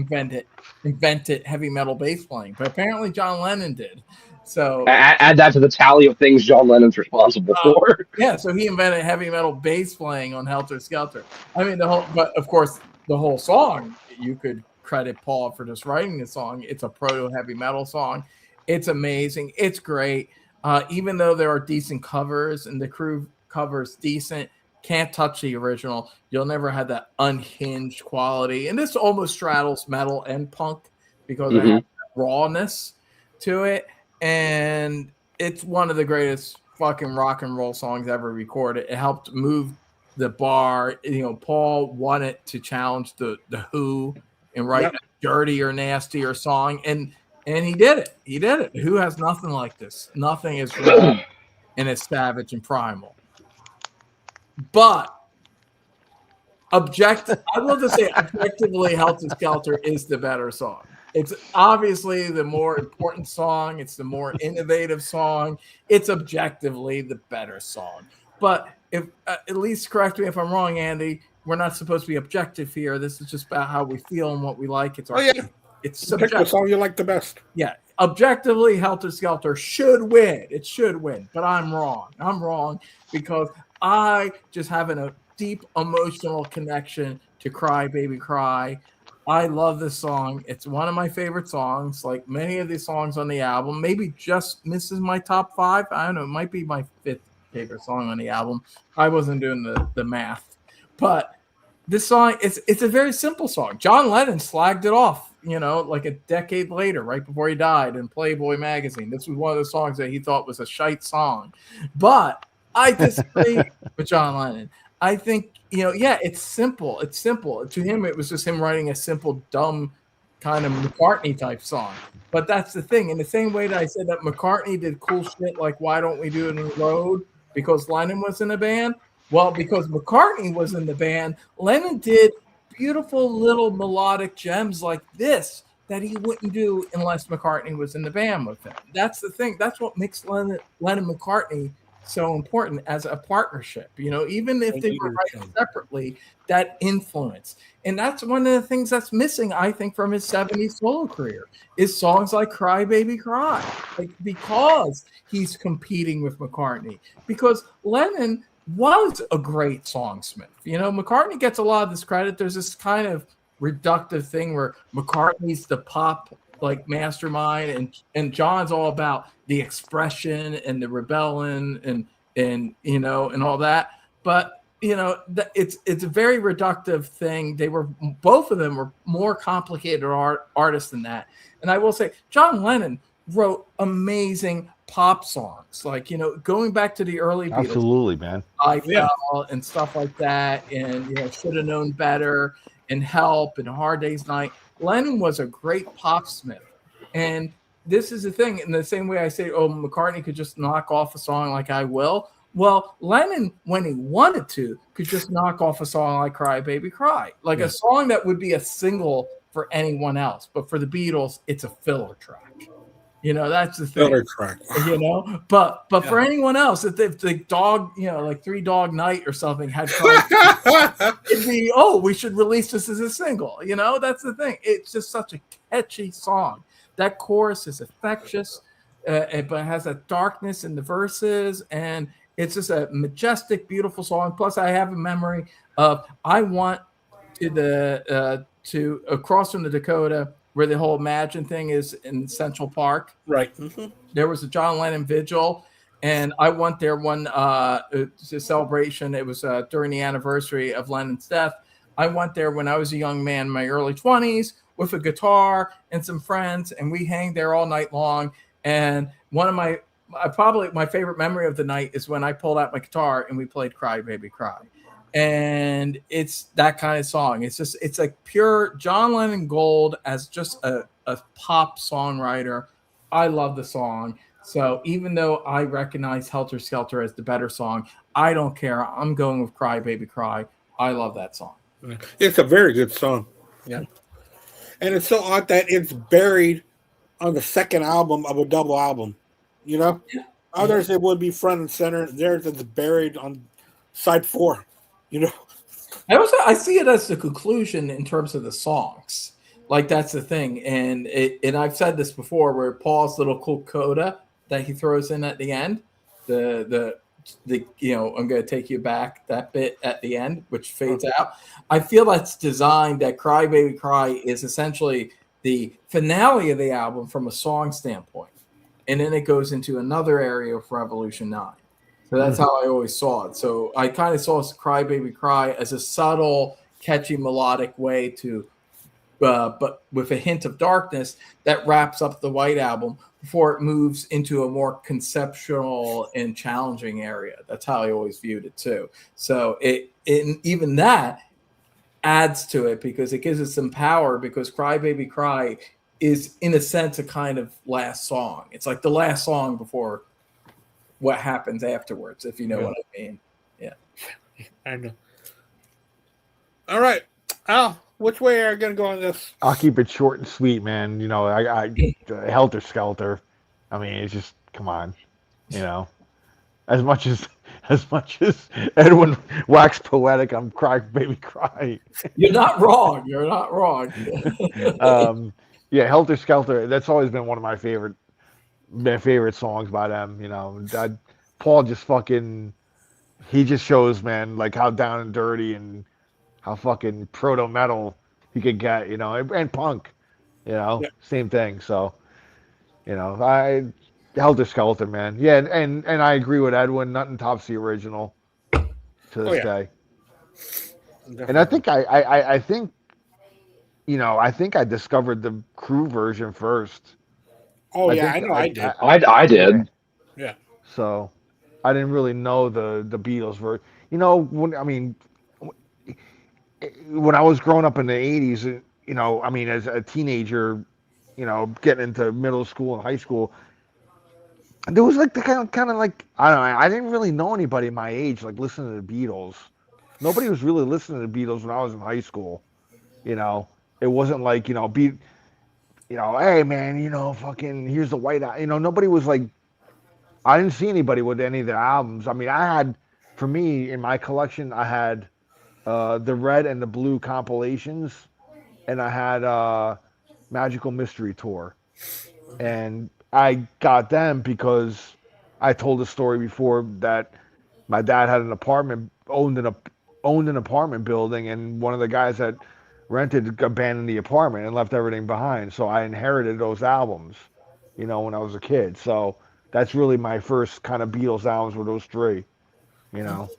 invented heavy metal bass playing, but apparently John Lennon did. So add that to the tally of things John Lennon's responsible for. Yeah, so he invented heavy metal bass playing on Helter Skelter. I mean, but of course, the whole song, you could credit Paul for just writing the song. It's a proto heavy metal song. It's amazing. It's great. Even though there are decent covers and the crew covers decent, can't touch the original. You'll never have that unhinged quality. And this almost straddles metal and punk because it has that rawness to it. And it's one of the greatest fucking rock and roll songs ever recorded. It helped move the bar. You know, Paul wanted to challenge the Who and write a dirtier, nastier song. And he did it. He did it. Who has nothing like this? Nothing is raw and it's savage and primal. But I will just say objectively, Helter Skelter is the better song. It's obviously the more important song. It's the more innovative song. It's objectively the better song. But if at least correct me if I'm wrong, Andy, we're not supposed to be objective here. This is just about how we feel and what we like. It's it's subjective. Pick the song you like the best. Yeah. Objectively, Helter Skelter should win. It should win. But I'm wrong. I'm wrong because I just have a deep emotional connection to Cry Baby Cry. I love this song. It's one of my favorite songs. Like many of these songs on the album, maybe just misses my top 5. I don't know. It might be my 5th favorite song on the album. I wasn't doing the math. But this song, it's a very simple song. John Lennon slagged it off, like a decade later, right before he died in Playboy magazine. This was one of the songs that he thought was a shite song. But I disagree with John Lennon. I think, it's simple. It's simple. To him, it was just him writing a simple, dumb kind of McCartney type song. But that's the thing. In the same way that I said that McCartney did cool shit like Why Don't We Do It in the Road because Lennon was in the band. Well, because McCartney was in the band, Lennon did beautiful little melodic gems like this that he wouldn't do unless McCartney was in the band with him. That's the thing. That's what makes Lennon McCartney so important as a partnership, even if they were writing separately, that influence. And that's one of the things that's missing, I think, from his 70s solo career is songs like Cry Baby Cry, because he's competing with McCartney, because Lennon was a great songsmith. McCartney gets a lot of this credit. There's this kind of reductive thing where McCartney's the pop mastermind and John's all about the expression and the rebellion and all that. But it's a very reductive thing. Both of them were more complicated artists than that. And I will say John Lennon wrote amazing pop songs, going back to the early Beatles. Absolutely, man. I Fell and stuff like that, and Should Have Known Better and Help and Hard Day's Night. Lennon was a great popsmith, and this is the thing. In the same way I say, McCartney could just knock off a song like I Will. Well, Lennon, when he wanted to, could just knock off a song like Cry Baby Cry, a song that would be a single for anyone else. But for the Beatles, it's a filler track. That's the thing. Filler track. But for anyone else, if the dog, like 3 Dog Night or something had tried, it'd be, we should release this as a single. That's the thing. It's just such a catchy song. That chorus is infectious, but it has a darkness in the verses, and it's just a majestic, beautiful song. Plus, I have a memory of I want to across from the Dakota, where the whole Imagine thing is in Central Park. Right. Mm-hmm. There was a John Lennon vigil, and I went there one celebration. It was during the anniversary of Lennon's death. I went there when I was a young man in my early 20s with a guitar and some friends, and we hang there all night long. And one of my probably my favorite memory of the night is when I pulled out my guitar and we played Cry Baby Cry. And it's that kind of song. It's like pure John Lennon gold as just a pop songwriter. I love the song. So even though I recognize Helter Skelter as the better song, I don't care. I'm going with Cry Baby Cry. I love that song. It's a very good song. Yeah. And it's so odd that it's buried on the second album of a double album. Yeah. Others, it would be front and center. Theirs is buried on side 4. I see it as the conclusion in terms of the songs. Like, that's the thing. And I've said this before, where Paul's little cool coda that he throws in at the end, the I'm going to take you back, that bit at the end, which fades out. I feel that's designed, that Cry Baby Cry is essentially the finale of the album from a song standpoint. And then it goes into another area of Revolution 9. So that's how I always saw it. So I kind of saw Cry Baby Cry as a subtle, catchy, melodic way to, but with a hint of darkness that wraps up the White Album before it moves into a more conceptual and challenging area. That's how I always viewed it too. So even that adds to it, because it gives it some power, because Cry Baby Cry is, in a sense, a kind of last song. It's like the last song before what happens afterwards, if you know what I mean. Yeah. I know. All right. Al, which way are you going to go on this? I'll keep it short and sweet, man. I Helter Skelter. I mean, it's just, come on. As much as Edwin waxed poetic, I'm Cry Baby Cry. You're not wrong. Yeah, Helter Skelter. That's always been one of my favorite songs by them. Paul just he just shows, man, like how down and dirty and how fucking proto metal he could get, and punk, same thing. So, Helter Skelter, man. Yeah, and I agree with Edwin. Nothing tops the original to this day. Definitely. And I think I discovered the Crew version first. Oh, I know I did. I did. Yeah. So I didn't really know the Beatles version. When I was growing up in the 80s, as a teenager, getting into middle school and high school, there was like the kind of like, I don't know, I didn't really know anybody my age like listening to the Beatles. Nobody was really listening to the Beatles when I was in high school. It wasn't like, hey man, fucking here's the White Album. Nobody was like, I didn't see anybody with any of their albums. I mean, for me, in my collection, I had the Red and the Blue compilations, and I had Magical Mystery Tour. And I got them because I told a story before that my dad had owned an apartment building, and one of the guys that rented abandoned the apartment and left everything behind. So I inherited those albums, when I was a kid. So that's really my first kind of Beatles albums were those 3, That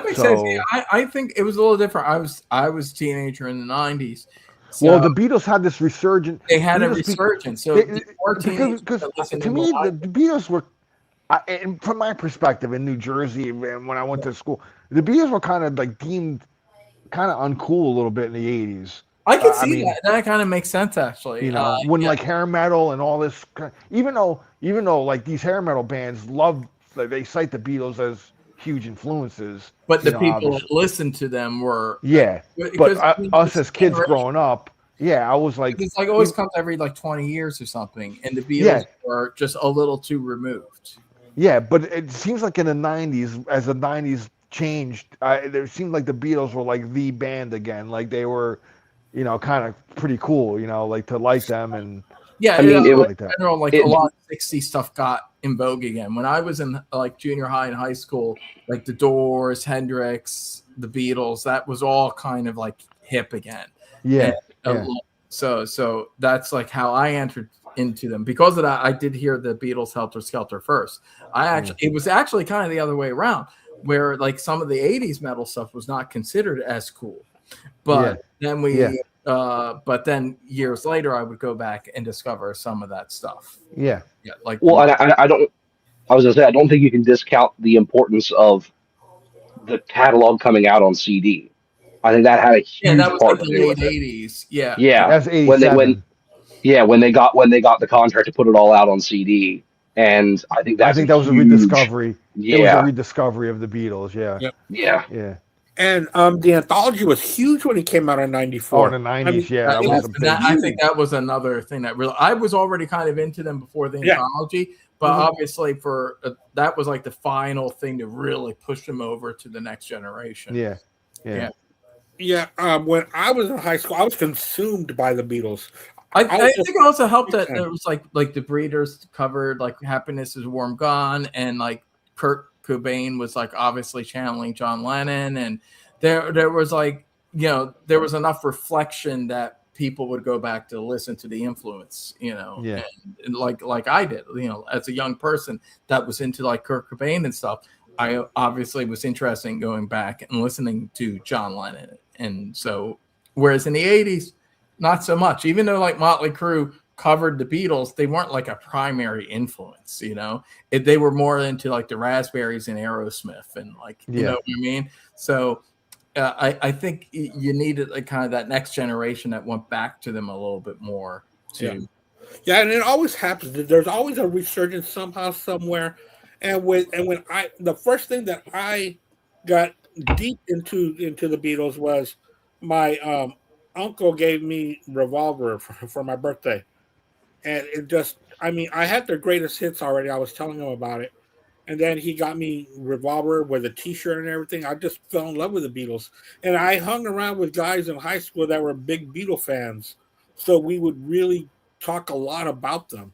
makes sense. Yeah, I think it was a little different. I was a teenager in the 90s. So well, the Beatles had this resurgence. They had a resurgence. So because to me, the Beatles were, and from my perspective in New Jersey, and when I went to school, the Beatles were kind of like deemed kind of uncool a little bit in the 80s. I can see that. That kind of makes sense, actually. When like hair metal and all this, even though like these hair metal bands they cite the Beatles as huge influences. But the people that listened to them were but us as kids growing up, Yeah, I was like, It's like always comes every like 20 years or something, and the Beatles Yeah. are just a little too removed. yeah, but it seems like in the '90s, as the '90s changed, it seemed like the Beatles were like the band again. Like they were, kind of pretty cool. Like to like them and Yeah, I mean, it was like that. in general, like it, a lot of 60s stuff got in vogue again. When I was in like junior high and high school, like the Doors, Hendrix, the Beatles, that was all kind of like hip again. Yeah, And, yeah. so that's like how I entered into them. Because of that, I did hear the Beatles Helter Skelter first. It was actually kind of the other way around, where like some of the 80s metal stuff was not considered as cool. But then but then years later, I would go back and discover some of that stuff. Yeah. Yeah, like well, I don't. I was gonna say I don't think you can discount the importance of the catalog coming out on CD. I think that had a that huge was part like to the do late with it. 80s. Yeah. Yeah, That's when they when '87. yeah when they got the contract to put it all out on CD, and I think I that's a think that was a huge. rediscovery. It was a Yeah, rediscovery of the Beatles. Yeah. Yep. yeah. Yeah. And the anthology was huge when it came out in Oh, in the '94. I '90s, mean, yeah, that it was was a And that, big. I think that was another thing that really I was already kind of into them before the Yeah. anthology, but Mhm. obviously for that was like the final thing to really push them over to the next generation. Yeah. Yeah. Yeah. When I was in high school, I was consumed by the Beatles. I was think just- it also helped that fan. it was like the Breeders covered like "Happiness Is Warm Gone" and like Kurt Cobain was like obviously channeling John Lennon, and there was like there was enough reflection that people would go back to listen to the influence, Yeah. and like I did, as a young person that was into like Kurt Cobain and stuff. I obviously was interested in going back and listening to John Lennon, and so whereas in the '80s. Not so much. Even though like Motley Crue covered the Beatles, they weren't like a primary influence. They were more into like the Raspberries and Aerosmith, and like you know what I mean. So I think you needed like kind of that next generation that went back to them a little bit more too. Yeah, and it always happens. There's always a resurgence somehow, somewhere. And when the first thing that I got deep into the Beatles was my uncle gave me Revolver for my birthday, and it just I mean I had their greatest hits already. I was telling him about it, and then he got me Revolver with a T-shirt and everything. I just fell in love with the Beatles, and I hung around with guys in high school that were big Beatle fans, so we would really talk a lot about them.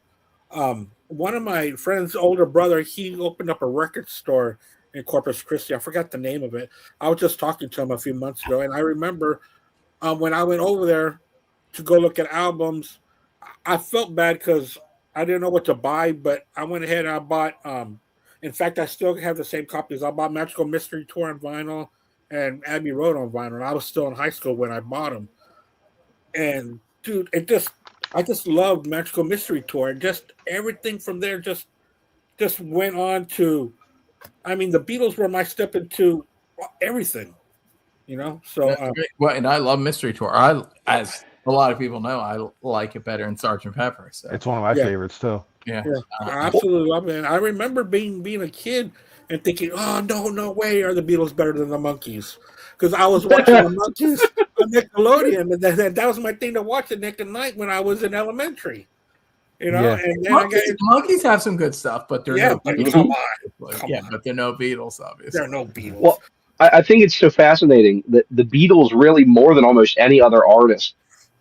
One of my friend's older brother, he opened up a record store in Corpus Christi. I forgot the name of it. I was just talking to him a few months ago, and I remember when I went over there to go look at albums, I felt bad because I didn't know what to buy, but I went ahead and I bought. In fact, I still have the same copies. I bought Magical Mystery Tour on vinyl and Abbey Road on vinyl. And I was still in high school when I bought them. And dude, I just loved Magical Mystery Tour. And just everything from there just went on to. I mean, the Beatles were my step into everything. So Well, and I love Mystery Tour. As a lot of people know, I like it better than Sergeant Pepper. So It's one of my favorites too. yeah. I absolutely love it. And I remember being a kid and thinking, "Oh no way, are the Beatles better than the Monkees?" Because I was watching the Monkees on Nickelodeon, and that was my thing to watch at Nick at Night when I was in elementary. Yeah. And then Monkeys have some good stuff, but they're no but Beatles. come on, come on. But they're no Beatles, obviously. There are no Beatles. Well, I think it's so fascinating that the Beatles really more than almost any other artist,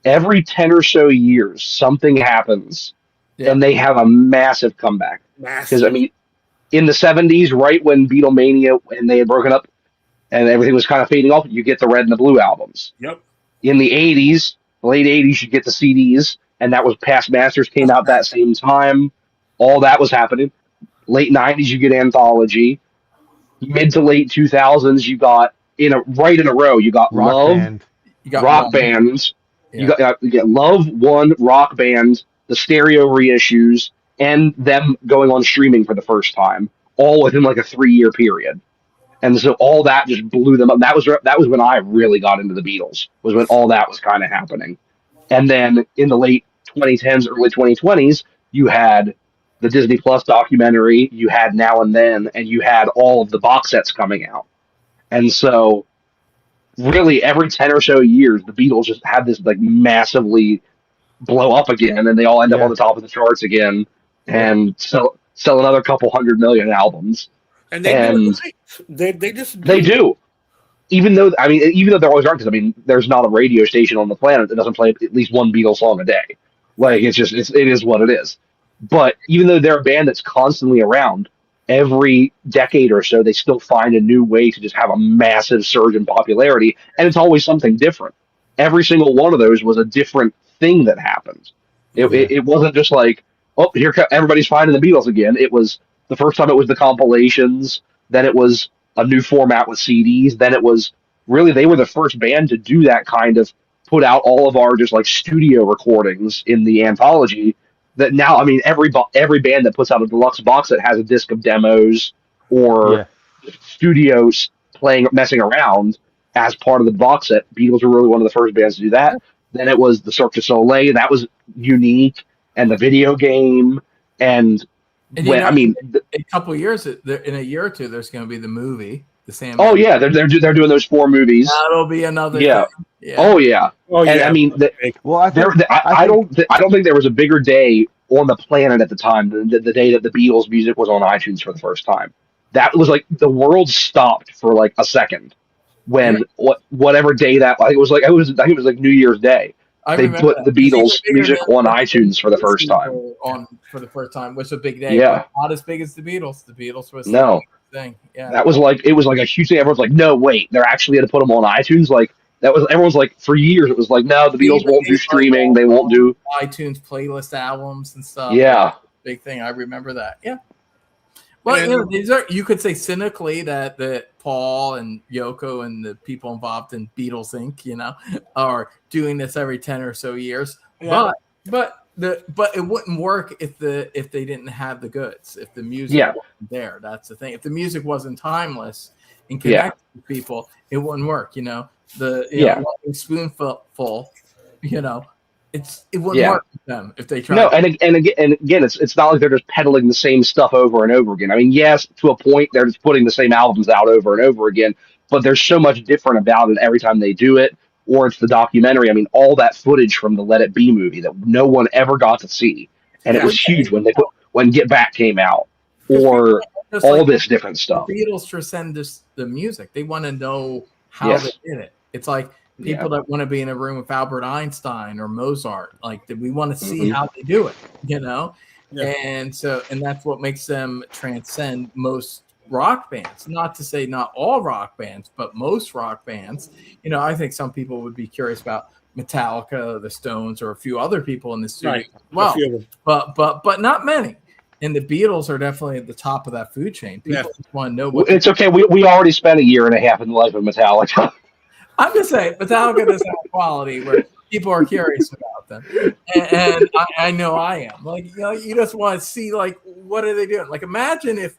every 10 or so years, something happens and they have a massive comeback. Because, I mean, in the 70s, right when Beatlemania, and they had broken up and everything was kind of fading off, you get the Red and the Blue albums. Yep. In the 80s, late 80s, you get the CDs, and that was Past Masters came out that same time. All that was happening. Late 90s, you get Anthology. Mid to late 2000s, you got right in a row. You got Rock Love, Band. You got Rock one. Band. Yeah. You get Love, One, Rock Band, the stereo reissues, and them going on streaming for the first time, all within like a 3-year period. And so all that just blew them up. That was when I really got into the Beatles. Was when all that was kind of happening. And then in the late 2010s, early 2020s, you had the Disney Plus documentary, you had Now and Then, and you had all of the box sets coming out. And so really every 10 or so years, the Beatles just have this like massively blow up again, and they all end up on Yeah. the top of the charts again, Yeah. and sell another couple 100 million albums. And they do it And right. They just they do. do. Even though there always are, because there's not a radio station on the planet that doesn't play at least one Beatles song a day. Like Right. it is what it is. But even though they're a band that's constantly around, every decade or so they still find a new way to just have a massive surge in popularity, and it's always something different. Every single one of those was a different thing that happened. Yeah. It wasn't just like, oh, everybody's finding the Beatles again. It was the first time it was the compilations, then it was a new format with CDs, then it was really they were the first band to do that kind of put out all of our just like studio recordings in the anthology. That now, every band that puts out a deluxe box that has a disc of demos or Yeah. studios playing messing around as part of the box set. Beatles were really one of the first bands to do that. Then it was the Cirque du Soleil, that was unique, and the video game, and And when in a couple of years, in a year or two, there's going to be the movie, the Sandman. oh yeah, they're doing those 4 movies. That'll be another Yeah. thing. Yeah. Oh yeah. Oh And yeah. I mean, Well, I think I don't think there was a bigger day on the planet at the time than the day that the Beatles music was on iTunes for the first time. That was like the world stopped for like a second when whatever day that I think it was like New Year's Day. I They remember put that. the It was even Beatles bigger music than on when iTunes for the first time. For the first time, which was a big day. Yeah. But not as big as the Beatles. The Beatles was No. the thing. Yeah. That was like it was like a huge thing. Everyone's like, no, wait, they're actually going to put them on iTunes. Like everyone's like for years it was like, no, the Beatles won't do streaming. They won't do iTunes playlist albums and stuff. Yeah. Big thing. I remember that. Yeah. Well, these are, you could say cynically that Paul and Yoko and the people involved in Beatles Inc., are doing this every 10 or so years. Yeah. But it wouldn't work if they didn't have the goods, if the music wasn't there. That's the thing. If the music wasn't timeless and connected with people, it wouldn't work. The spoonful, it wouldn't work with them if they tried. No, and again, it's not like they're just peddling the same stuff over and over again. I mean, yes, to a point, they're just putting the same albums out over and over again, but there's so much different about it every time they do it, or it's the documentary. I mean, all that footage from the Let It Be movie that no one ever got to see, and it was huge when Get Back came out, or all this different stuff. The Beatles transcend the music. They want to know how they did it. It's like people that want to be in a room with Albert Einstein or Mozart, like we want to see how they do it, and that's what makes them transcend most rock bands. Not to say not all rock bands, but most rock bands. I think some people would be curious about Metallica, the Stones, or a few other people in the studio. Right. But not many. And the Beatles are definitely at the top of that food chain. People just want to know what. It's okay. We already spent a year and a half in the life of Metallica. I'm just saying, Metallica does have quality where people are curious about them, and I know I am. Like, you just want to see, like, what are they doing? Like, imagine if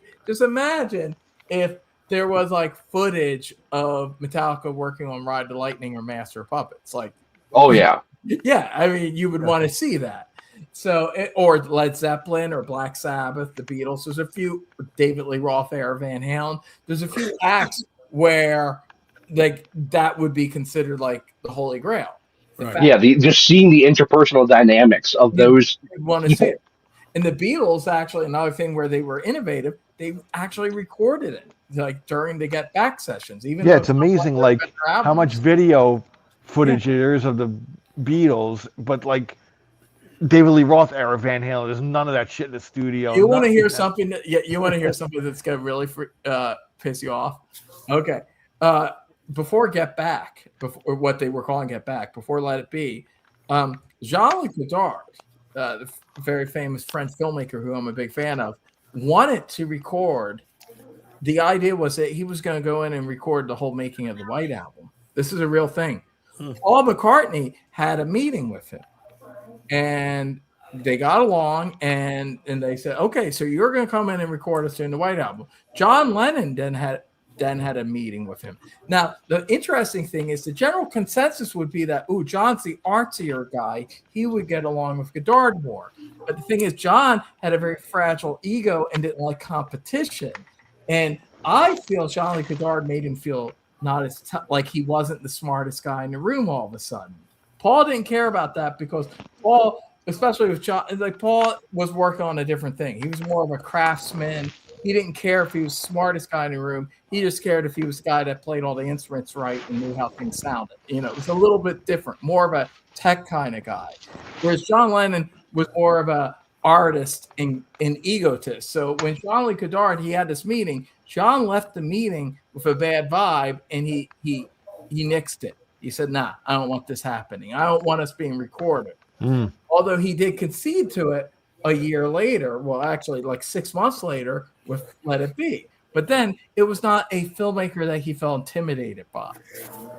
there was like footage of Metallica working on Ride the Lightning or Master of Puppets. Like, oh yeah, yeah. I mean, you would want to see that. So, or Led Zeppelin or Black Sabbath, the Beatles. There's a few, David Lee Roth era, Van Halen. There's a few acts where like that would be considered like the Holy Grail. Just seeing the interpersonal dynamics of those. Want to see it. And the Beatles, actually, another thing where they were innovative, they actually recorded it like during the Get Back sessions. Even it's amazing, like how much video footage there is of the Beatles, but like David Lee Roth era Van Halen, there's none of that shit in the studio. You want to hear something? You want to hear something that's gonna really piss you off? Okay. Before Get Back, before what they were calling Get Back, before Let It Be, Jean-Luc Godard, the very famous French filmmaker who I'm a big fan of, wanted to record. The idea was that he was going to go in and record the whole making of the White Album. This is a real thing. Paul McCartney had a meeting with him, and they got along, and they said, okay, so you're going to come in and record us in the White Album. John Lennon then had a meeting with him. Now, the interesting thing is the general consensus would be that, John's the artsier guy. He would get along with Godard more. But the thing is, John had a very fragile ego and didn't like competition. And I feel Jean-Luc Godard made him feel not as like he wasn't the smartest guy in the room all of a sudden. Paul didn't care about that because Paul, especially with John, like Paul was working on a different thing. He was more of a craftsman. He didn't care if he was the smartest guy in the room. He just cared if he was the guy that played all the instruments right and knew how things sounded. You know, it was a little bit different, more of a tech kind of guy. Whereas John Lennon was more of a artist and egotist. So when Jean-Louis Godard, he had this meeting, John left the meeting with a bad vibe and he nixed it. He said, nah, I don't want this happening. I don't want us being recorded. Although he did concede to it a year later, well, actually like 6 months later with Let It Be. But then it was not a filmmaker that he felt intimidated by.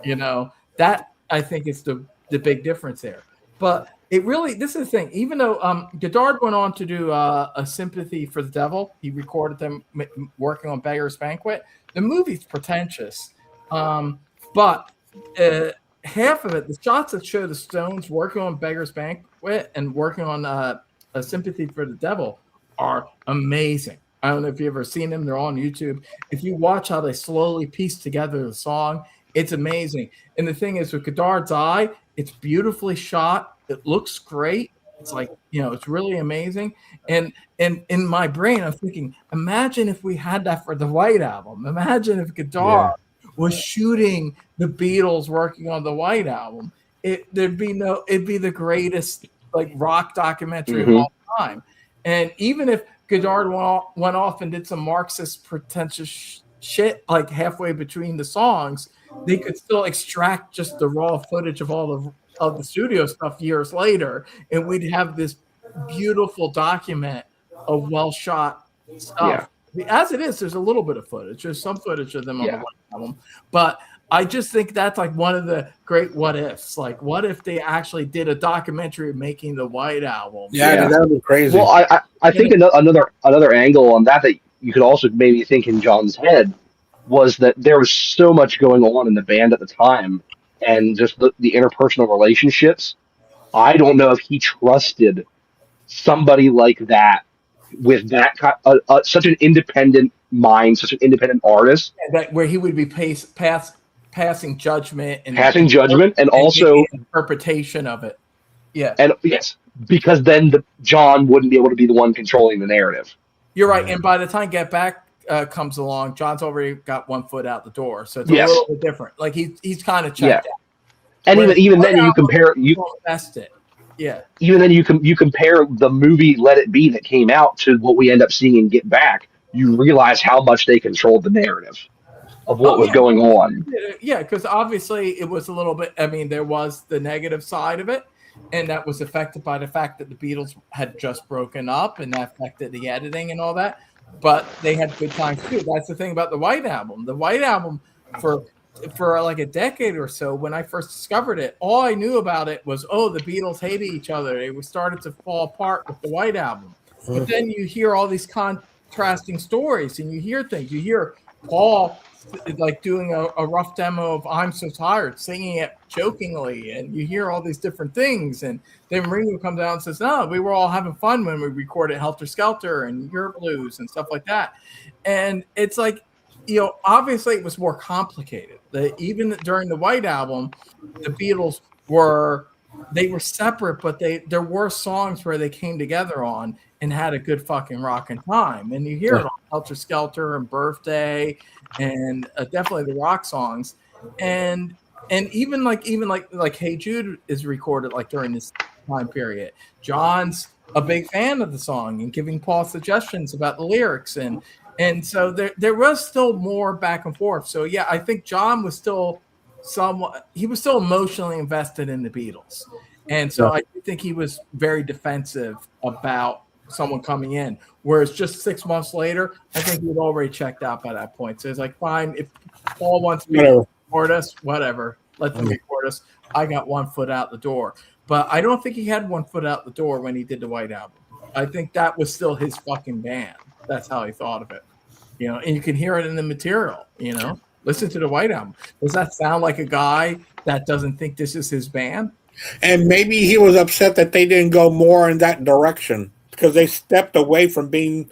You know, that I think is the big difference there. But it really, this is the thing, even though Godard went on to do a Sympathy for the Devil, he recorded them working on Beggar's Banquet. The movie's pretentious, but half of it, the shots that show the Stones working on Beggar's Banquet and working on a Sympathy for the Devil are amazing. I don't know if you've ever seen them. They're all on YouTube. If you watch how they slowly piece together the song, it's amazing. And the thing is, with Godard's Eye, it's beautifully shot. It looks great. It's like, you know, it's really amazing. And in my brain, I'm thinking, imagine if we had that for the White Album. Imagine if Godard was shooting the Beatles working on the White Album. It'd be the greatest like rock documentary of all time. And even if Godard went off and did some Marxist pretentious shit like halfway between the songs, they could still extract just the raw footage of all of the studio stuff years later, and we'd have this beautiful document of well shot stuff. As it is, there's a little bit of footage. There's some footage of them on the White Album, but I just think that's like one of the great what ifs. Like, what if they actually did a documentary of making the White Album? Yeah. That would be crazy. Well, I think another angle on that you could also maybe think in John's head was that there was so much going on in the band at the time, and just the interpersonal relationships. I don't know if he trusted somebody like that with that such an independent mind, such an independent artist, that where he would be passing judgment and also interpretation of it. Yeah, and yes, because then John wouldn't be able to be the one controlling the narrative. You're right, and by the time Get Back comes along, John's already got 1 foot out the door, so it's a little bit different. Like he's kind of checked out. And even then, you compare Even then, you compare the movie Let It Be that came out to what we end up seeing in Get Back. You realize how much they controlled the narrative of what was going on. Yeah, because obviously it was a little bit. I mean, there was the negative side of it, and that was affected by the fact that the Beatles had just broken up, and that affected the editing and all that. But they had good times too. That's the thing about the White Album. The White Album for like a decade or so, when I first discovered it, all I knew about it was, the Beatles hated each other. They started to fall apart with the White Album. But then you hear all these contrasting stories, and you hear things. You hear Paul like doing a rough demo of I'm So Tired, singing it jokingly, and you hear all these different things. And then Ringo comes out and says, no, we were all having fun when we recorded Helter Skelter and Your Blues and stuff like that. And it's like, obviously it was more complicated. Even during the White Album, the Beatles were separate, but there were songs where they came together on and had a good fucking rockin' time. And you hear it on Helter Skelter and Birthday and definitely the rock songs. And even like Hey Jude is recorded like during this time period. John's a big fan of the song and giving Paul suggestions about the lyrics, and so there was still more back and forth. So yeah, I think John was still emotionally invested in the Beatles. And so I think he was very defensive about someone coming in. Whereas just 6 months later, I think he had already checked out by that point. So it's like, fine, if Paul wants me to record us, whatever, let them record us. I got 1 foot out the door. But I don't think he had 1 foot out the door when he did the White Album. I think that was still his fucking band. That's how he thought of it. And you can hear it in the material, Listen to the White Album. Does that sound like a guy that doesn't think this is his band? And maybe he was upset that they didn't go more in that direction because they stepped away from being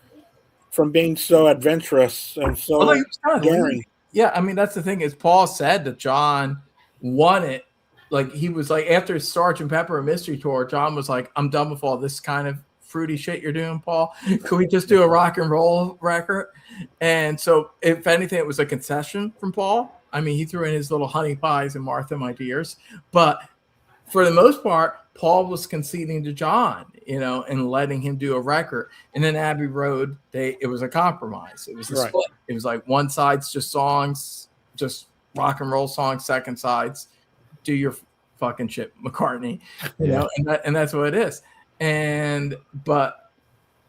so adventurous and so daring. Yeah, I mean, that's the thing is Paul said that John won it. Like he was like after Sgt. Pepper and Mystery Tour, John was like, I'm done with all this kind of fruity shit you're doing, Paul. Could we just do a rock and roll record? And so if anything, it was a concession from Paul. I mean, he threw in his little honey pies and Martha, my dears. But for the most part, Paul was conceding to John, and letting him do a record. And then Abbey Road, it was a compromise. It was a split. It was like one side's just songs, just rock and roll songs. Second side's do your fucking shit, McCartney. And that's what it is.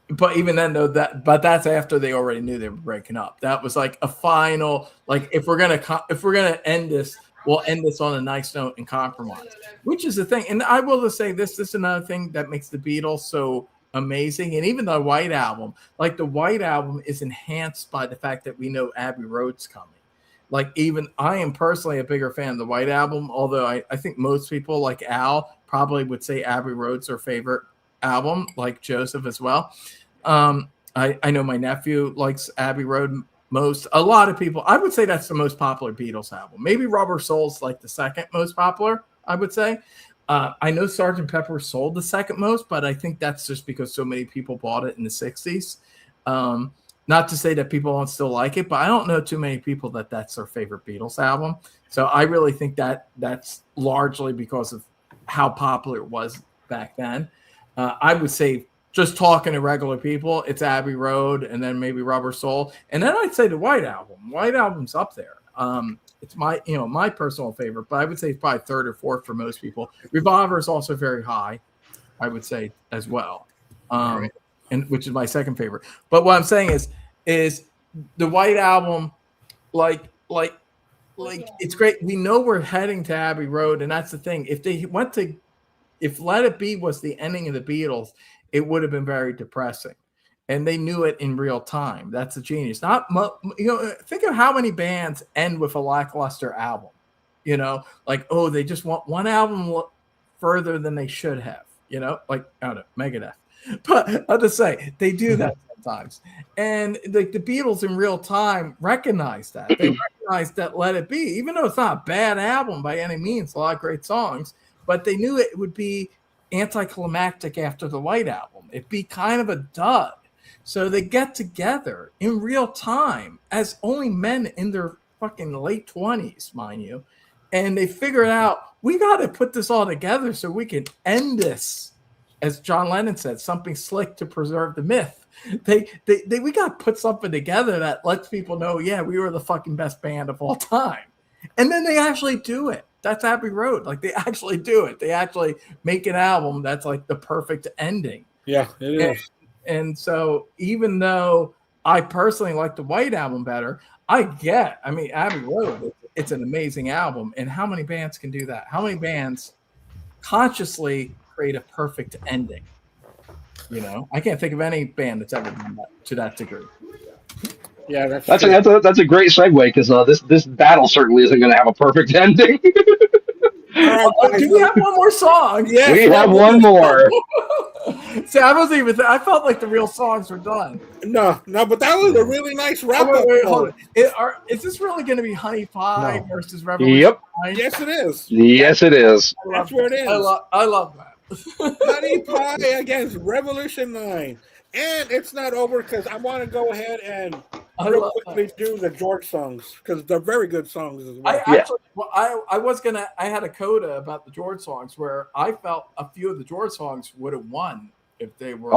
But even then, though, that's after they already knew they were breaking up. That was like a final. Like if we're gonna end this, we'll end this on a nice note and compromise, which is the thing. And I will just say this is another thing that makes the Beatles so amazing. And even the White Album, like the White Album is enhanced by the fact that we know Abbey Road's coming. Like even I am personally a bigger fan of the White Album, although I think most people like Al probably would say Abbey Road's their favorite album, like Joseph as well. I know my nephew likes Abbey Road most. A lot of people, I would say that's the most popular Beatles album. Maybe Rubber Soul's like the second most popular, I would say. I know Sgt. Pepper sold the second most, but I think that's just because so many people bought it in the 60s. Not to say that people don't still like it, but I don't know too many people that's their favorite Beatles album. So I really think that's largely because of how popular it was back then. I would say just talking to regular people, it's Abbey Road and then maybe Rubber Soul. And then I'd say the White Album. White Album's up there. It's my personal favorite, but I would say it's probably third or fourth for most people. Revolver is also very high, I would say as well. And which is my second favorite. But what I'm saying is the White Album, like it's great. We know we're heading to Abbey Road, and that's the thing. If Let It Be was the ending of the Beatles, it would have been very depressing. And they knew it in real time. That's a genius. Think of how many bands end with a lackluster album. Like, oh, they just want one album further than they should have. Like, I don't know, Megadeth. But I'll just say they do that sometimes. And like the Beatles in real time recognize that. They recognize that Let It Be, even though it's not a bad album by any means, a lot of great songs, but they knew it would be anticlimactic after the White Album. It'd be kind of a dud. So they get together in real time as only men in their fucking late 20s, mind you. And they figure out, we got to put this all together so we can end this. As John Lennon said, something slick to preserve the myth. We got to put something together that lets people know, yeah, we were the fucking best band of all time. And then they actually do it. That's Abbey Road. Like they actually do it. They actually make an album that's like the perfect ending. Yeah, it is. And so even though I personally like the White Album better, Abbey Road, it's an amazing album. And how many bands can do that? How many bands consciously create a perfect ending? I can't think of any band that's ever done that to that degree. Yeah, that's a great segue because this battle certainly isn't going to have a perfect ending. Do we have one more song? Yes, we have one more. See, I felt like the real songs were done. No, but that was a really nice wrap up. Hold on. Is this really going to be Honey Pie versus Revolution? Yep. 9? Yes, it is. Yes, it is. That's where it is. I love that. Honey Pie against Revolution 9. And it's not over because I want to go ahead and real quickly do the George songs because they're very good songs as well. I had a coda about the George songs where I felt a few of the George songs would have won if they were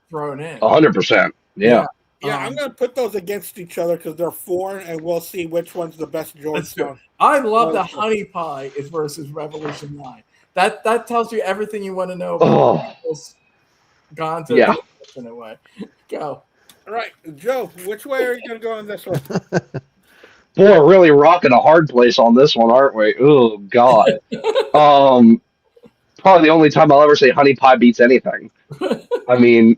thrown in. 100%. Yeah. Yeah, I'm going to put those against each other because they're four, and we'll see which one's the best George song. I love that Honey Pie is versus Revolution 9. That tells you everything you want to know about gone to in a way. Go. All right, Joe, which way are you going to go on this one? Boy, we're really rocking a hard place on this one, aren't we? Oh, God. Probably the only time I'll ever say Honey Pie beats anything. I mean,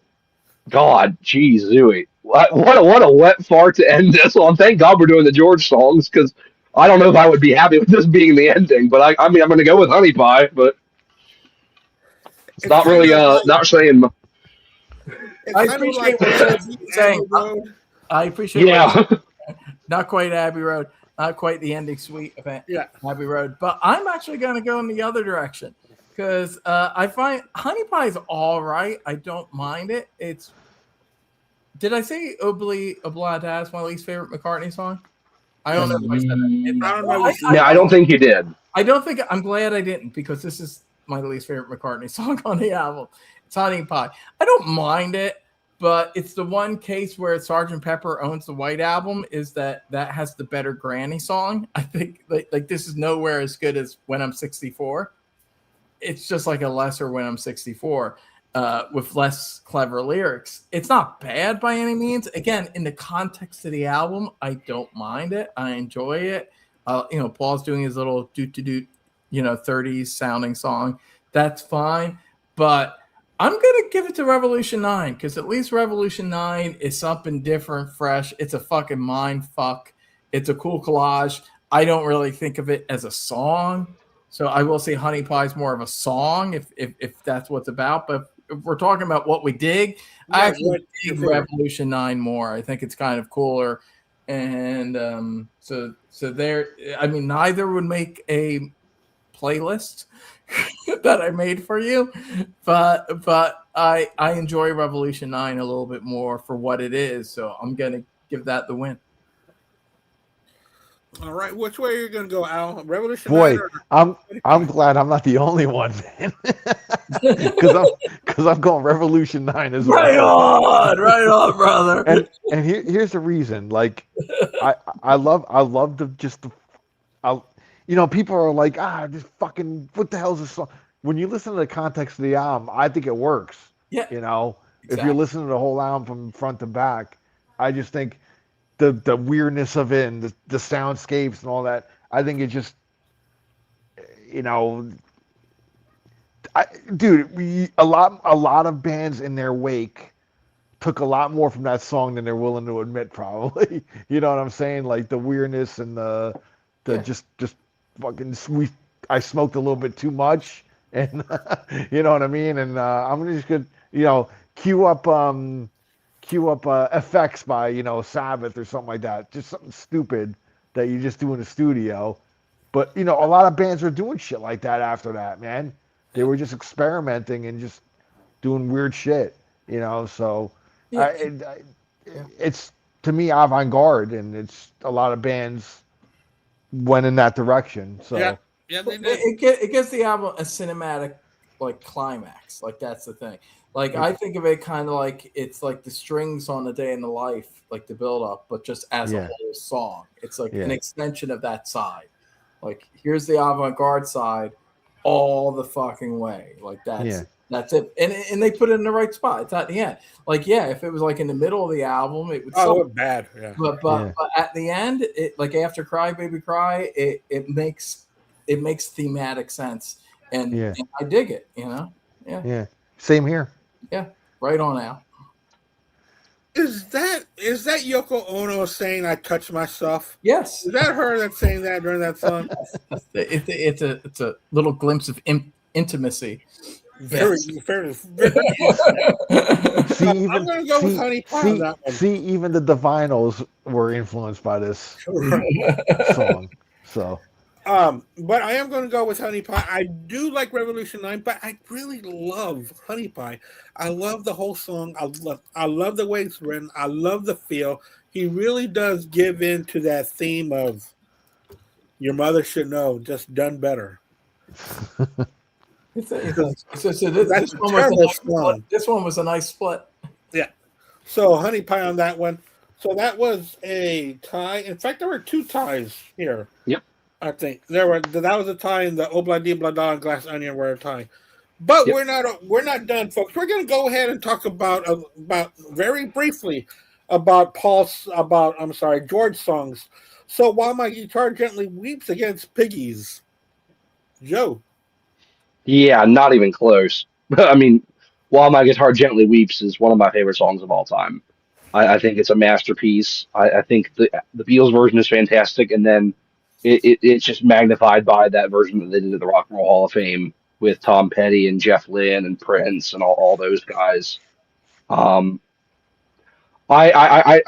God, geez, Zooey. What a wet fart to end this on. Thank God we're doing the George songs, because I don't know if I would be happy with this being the ending, but I mean, I'm going to go with Honey Pie, but it's not really, not saying... I appreciate what you're saying. I appreciate not quite Abbey Road, not quite the ending suite of Abbey Road. But I'm actually going to go in the other direction because I find Honey Pie is all right. I don't mind it. It's. Did I say Obli Oblada is my least favorite McCartney song? I don't know if I said that. I don't know. No, I don't think you did. I don't think. I'm glad I didn't because this is my least favorite McCartney song on the album. It's Honey Pie. I don't mind it, but it's the one case where Sgt. Pepper owns the White Album is that has the better Granny song. I think like this is nowhere as good as When I'm 64. It's just like a lesser When I'm 64 with less clever lyrics. It's not bad by any means. Again, in the context of the album, I don't mind it. I enjoy it. Paul's doing his little doot, 30s sounding song. That's fine. But I'm going to give it to Revolution 9 because at least Revolution 9 is something different, fresh. It's a fucking mind fuck. It's a cool collage. I don't really think of it as a song. So I will say Honey Pie is more of a song if that's what's about. But if we're talking about what we dig, I actually dig Revolution 9 more. I think it's kind of cooler. And so there, I mean, neither would make a playlist that I made for you, but I enjoy Revolution 9 a little bit more for what it is. So I'm gonna give that the win. All right, which way are you gonna go, Al? Revolution 9 Boy, or I'm glad I'm not the only one, man. Because I'm going Revolution 9 as well. Right on, brother. And here's the reason. Like, I love people are like, this fucking, what the hell is this song? When you listen to the context of the album, I think it works. Yeah. If Exactly. you're listening to the whole album from front to back, I just think the weirdness of it and the soundscapes and all that, I think it just, a lot of bands in their wake took a lot more from that song than they're willing to admit, probably. You know what I'm saying? Like the weirdness and the just fucking sweet. I smoked a little bit too much, and you know what I mean. And I'm just gonna, cue up effects by Sabbath or something like that. Just something stupid that you just do in the studio. But a lot of bands were doing shit like that after that, man. They were just experimenting and just doing weird shit, So it's, to me, avant-garde, and it's a lot of bands went in that direction. So yeah, they did. It gives the album a cinematic climax. Like that's the thing. Like I think of it kind of like it's like the strings on A Day in the Life, like the build up, but just as a whole song. It's like an extension of that side. Like here's the avant-garde side all the fucking way. Like that's it. And they put it in the right spot. It's at the end. Like, if it was like in the middle of the album, it would look bad. Yeah. But at the end, it like after Cry Baby Cry, it makes thematic sense. And I dig it, Yeah. Same here. Yeah. Right on out. Is that Yoko Ono saying "I touch myself"? Yes. Is that her that's saying that during that song? It's a little glimpse of intimacy. Very. See, even, I'm gonna go with Honey Pie on that one. See, even the Divinyls were influenced by this song. So. But I am going to go with Honey Pie. I do like Revolution 9, but I really love Honey Pie. I love the whole song. I love the way it's written. I love the feel. He really does give in to that theme of your mother should know, just done better. This one was a nice split. Yeah. So Honey Pie on that one. So that was a tie. In fact, there were two ties here. Yep. I think that was a tie, and the Obladi Blada and Glass Onion were a tie. But we're not done, folks. We're going to go ahead and talk about very briefly about George songs. So While My Guitar Gently Weeps against Piggies. Joe. Yeah, not even close. I mean, While My Guitar Gently Weeps is one of my favorite songs of all time. I think it's a masterpiece. I think the Beatles version is fantastic, and then it's just magnified by that version that they did at the Rock and Roll Hall of Fame with Tom Petty and Jeff Lynne and Prince and all those guys. I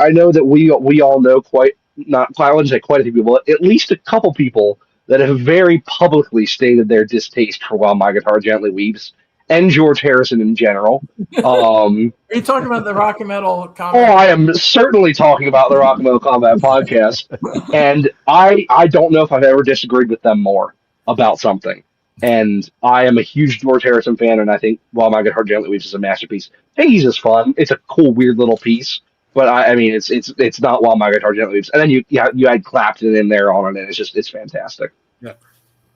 know that we all know quite I wouldn't say quite a few people, at least a couple people that have very publicly stated their distaste for While My Guitar Gently Weeps and George Harrison in general. Are you talking about the rock and metal Oh, combat? I am certainly talking about the Rock and Metal Combat podcast, and I don't know if I've ever disagreed with them more about something. And I am a huge George Harrison fan, and I think While My Guitar Gently Weeps is a masterpiece. Piggies is fun; it's a cool, weird little piece, but I mean, it's not While My Guitar Gently Weeps. And then you add Clapton in there on it, and it's fantastic. Yeah.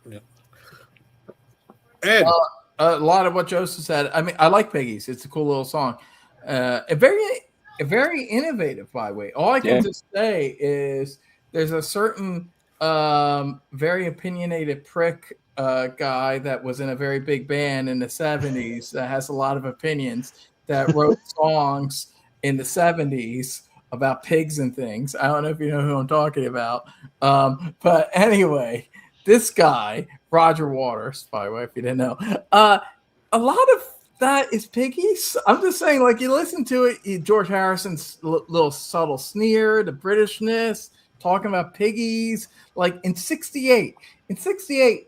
Yeah. Ed. A lot of what Joseph said. I mean, I like Piggies. It's a cool little song. A very innovative, by the way. All I can just say is there's a certain very opinionated prick guy that was in a very big band in the 70s that has a lot of opinions that wrote songs in the 70s about pigs and things. I don't know if you know who I'm talking about. But anyway, this guy, Roger Waters, by the way, if you didn't know, a lot of that is Piggies. I'm just saying, like, you listen to it, George Harrison's little subtle sneer, the Britishness, talking about Piggies. Like in 68,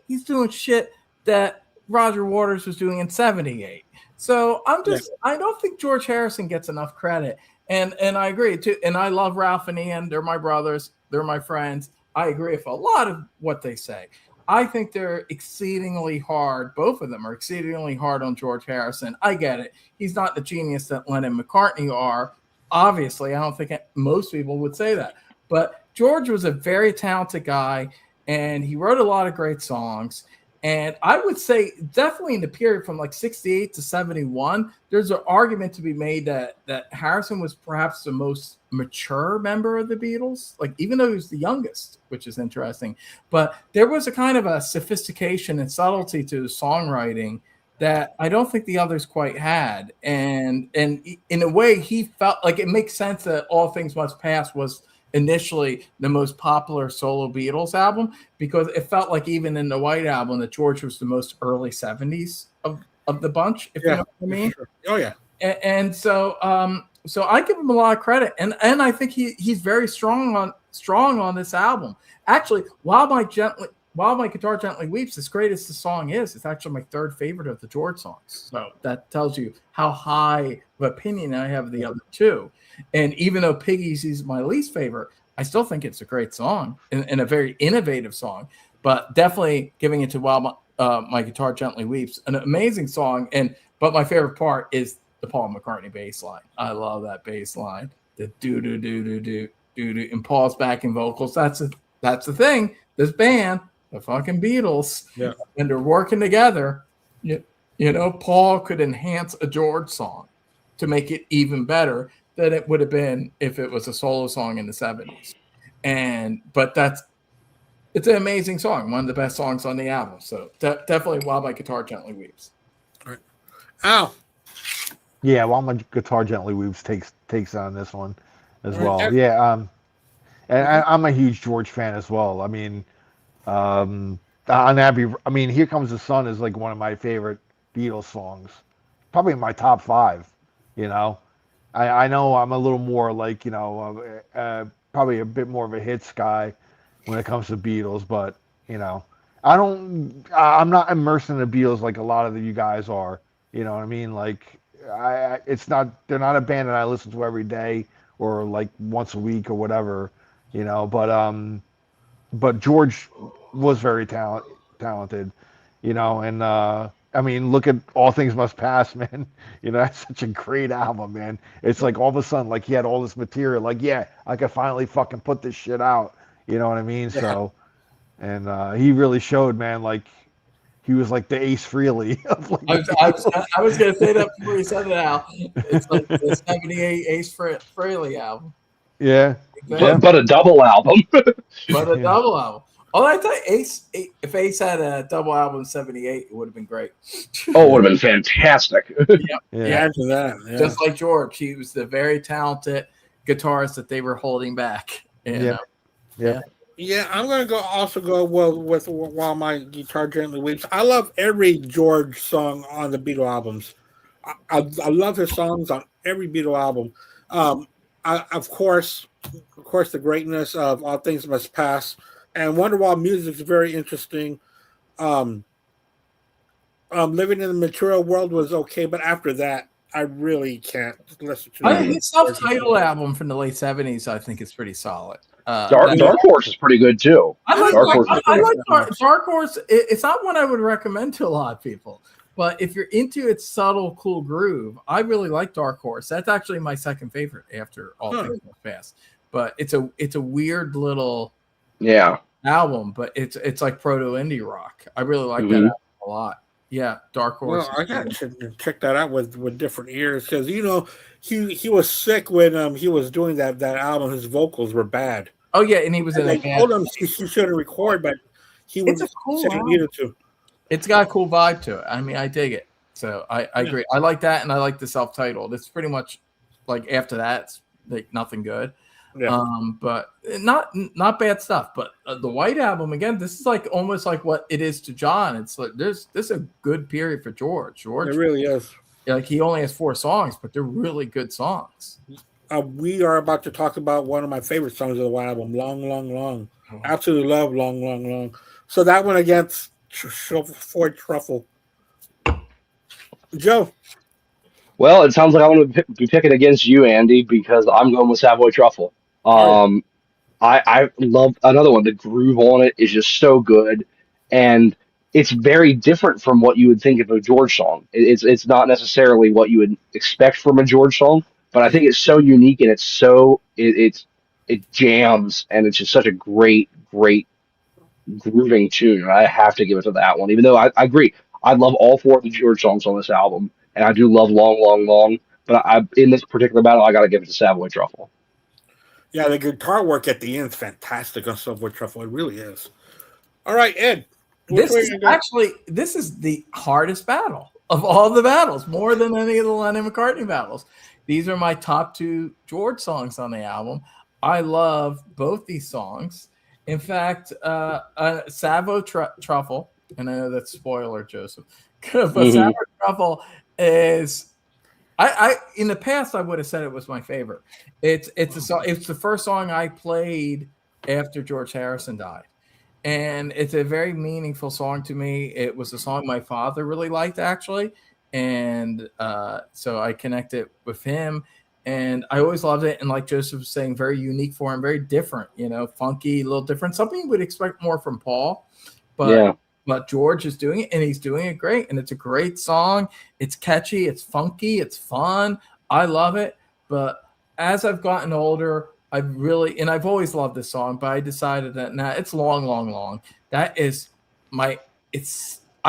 he's doing shit that Roger Waters was doing in 78. So I don't think George Harrison gets enough credit. And I agree too. And I love Ralph and Ian. They're my brothers. They're my friends. I agree with a lot of what they say. I think they're exceedingly hard. Both of them are exceedingly hard on George Harrison. I get it. He's not the genius that Lennon and McCartney are. Obviously, I don't think most people would say that. But George was a very talented guy, and he wrote a lot of great songs. And I would say definitely in the period from like 68 to 71, there's an argument to be made that Harrison was perhaps the most mature member of the Beatles, like even though he was the youngest, which is interesting. But there was a kind of a sophistication and subtlety to the songwriting that I don't think the others quite had. And in a way, he felt like it makes sense that All Things Must Pass was initially the most popular solo Beatles album, because it felt like even in the White Album that George was the most early 70s of the bunch, if you know what I mean. Sure. Oh yeah. And so I give him a lot of credit, and I think he's very strong on this album. Actually, While My Guitar Gently Weeps, as great as the song is, it's actually my third favorite of the George songs. So that tells you how high of opinion I have of the other two. And even though Piggies is my least favorite, I still think it's a great song and a very innovative song. But definitely giving it to While My Guitar Gently Weeps, an amazing song. But my favorite part is the Paul McCartney bass line. I love that bass line. The do do do do do do do, and Paul's backing vocals. That's the thing. This band, the fucking Beatles, when they're working together, you know, Paul could enhance a George song to make it even better than it would have been if it was a solo song in the 70s. But it's an amazing song, one of the best songs on the album. So definitely While My Guitar Gently Weeps. All right. Al. Yeah, While My Guitar Gently Weeps takes on this one as well. Yeah, and I'm a huge George fan as well. I mean, on Abbey, I mean, Here Comes the Sun is like one of my favorite Beatles songs, probably in my top 5. You know, I know I'm a little more like, you know, probably a bit more of a hits guy when it comes to Beatles, but you know, I'm not immersed in the Beatles like a lot of you guys are. You know what I mean? Like, they're not a band that I listen to every day or like once a week or whatever, you know. But George was very talented, you know, and I mean, look at All Things Must Pass, man. You know, that's such a great album, man. It's like all of a sudden, like he had all this material, like, yeah, I could finally fucking put this shit out. You know what I mean? Yeah. So, and he really showed, man, like he was like the Ace Frehley of like. I was gonna say that before you said it, Al. It's like the '78 Ace Frehley album. Yeah, but a double album. Double album. Oh, I thought if Ace had a double album in '78, it would have been great. Oh, it would have been fantastic. Yeah. After that, just like George, he was the very talented guitarist that they were holding back. And, yeah, I'm gonna go with While My Guitar Gently Weeps. I love every George song on the Beatles albums. I love his songs on every Beatles album. Of course, course, the greatness of All Things Must Pass, and Wonderwall music is very interesting. Um, Living in the Material World was okay, but after that, I really can't listen to that. The self-titled album from the late '70s, I think, is pretty solid. Dark Horse is pretty good too. Dark Horse is I pretty like good. Dark Horse. It's not one I would recommend to a lot of people, but if you're into its subtle, cool groove, I really like Dark Horse. That's actually my second favorite after All Things Must Pass. But it's a weird little album, but it's like proto indie rock. I really like that album a lot. Yeah, Dark Horse. Well, I got to check that out with different ears because he was sick when he was doing that album. His vocals were bad. Oh yeah, and he was in a band. Told him he shouldn't record, but he was cool he needed to. It's got a cool vibe to it. I mean, I dig it. So I agree. I like that, and I like the self-titled. It's pretty much like after that, it's like nothing good. Yeah. But not bad stuff. But the White Album again, this is like almost like what it is to John. It's like this is a good period for George. It really is. Like he only has 4 songs, but they're really good songs. We are about to talk about one of my favorite songs of the White Album, Long, Long, Long. Absolutely love Long, Long, Long. So that one against Ford Truffle. Joe. Well, it sounds like I'm going to be picking against you, Andy, because I'm going with Savoy Truffle. I love another one. The groove on it is just so good, and it's very different from what you would think of a George song. It's not necessarily what you would expect from a George song, but I think it's so unique and it jams, and it's just such a great grooving tune. I have to give it to that one, even though I agree. I love all 4 of the George songs on this album, and I do love Long, Long, Long. But in this particular battle, I got to give it to Savoy Truffle. Yeah, the guitar work at the end is fantastic on Savoy Truffle. It really is. All right, Ed. This is the hardest battle of all the battles, more than any of the Lennon McCartney battles. These are my top 2 George songs on the album. I love both these songs. In fact, Savoy Truffle, and I know that's spoiler, Joseph, but Savoy Truffle is. I in the past I would have said it was my favorite. It's the first song I played after George Harrison died, and it's a very meaningful song to me. It was a song my father really liked actually, and so I connected with him, and I always loved it. And like Joseph was saying, very unique for him, very different, funky, a little different. Something you would expect more from Paul, but. But George is doing it, and he's doing it great. And it's a great song. It's catchy. It's funky. It's fun. I love it. But as I've gotten older, I've always loved this song, but I decided that it's Long, Long, Long. That is I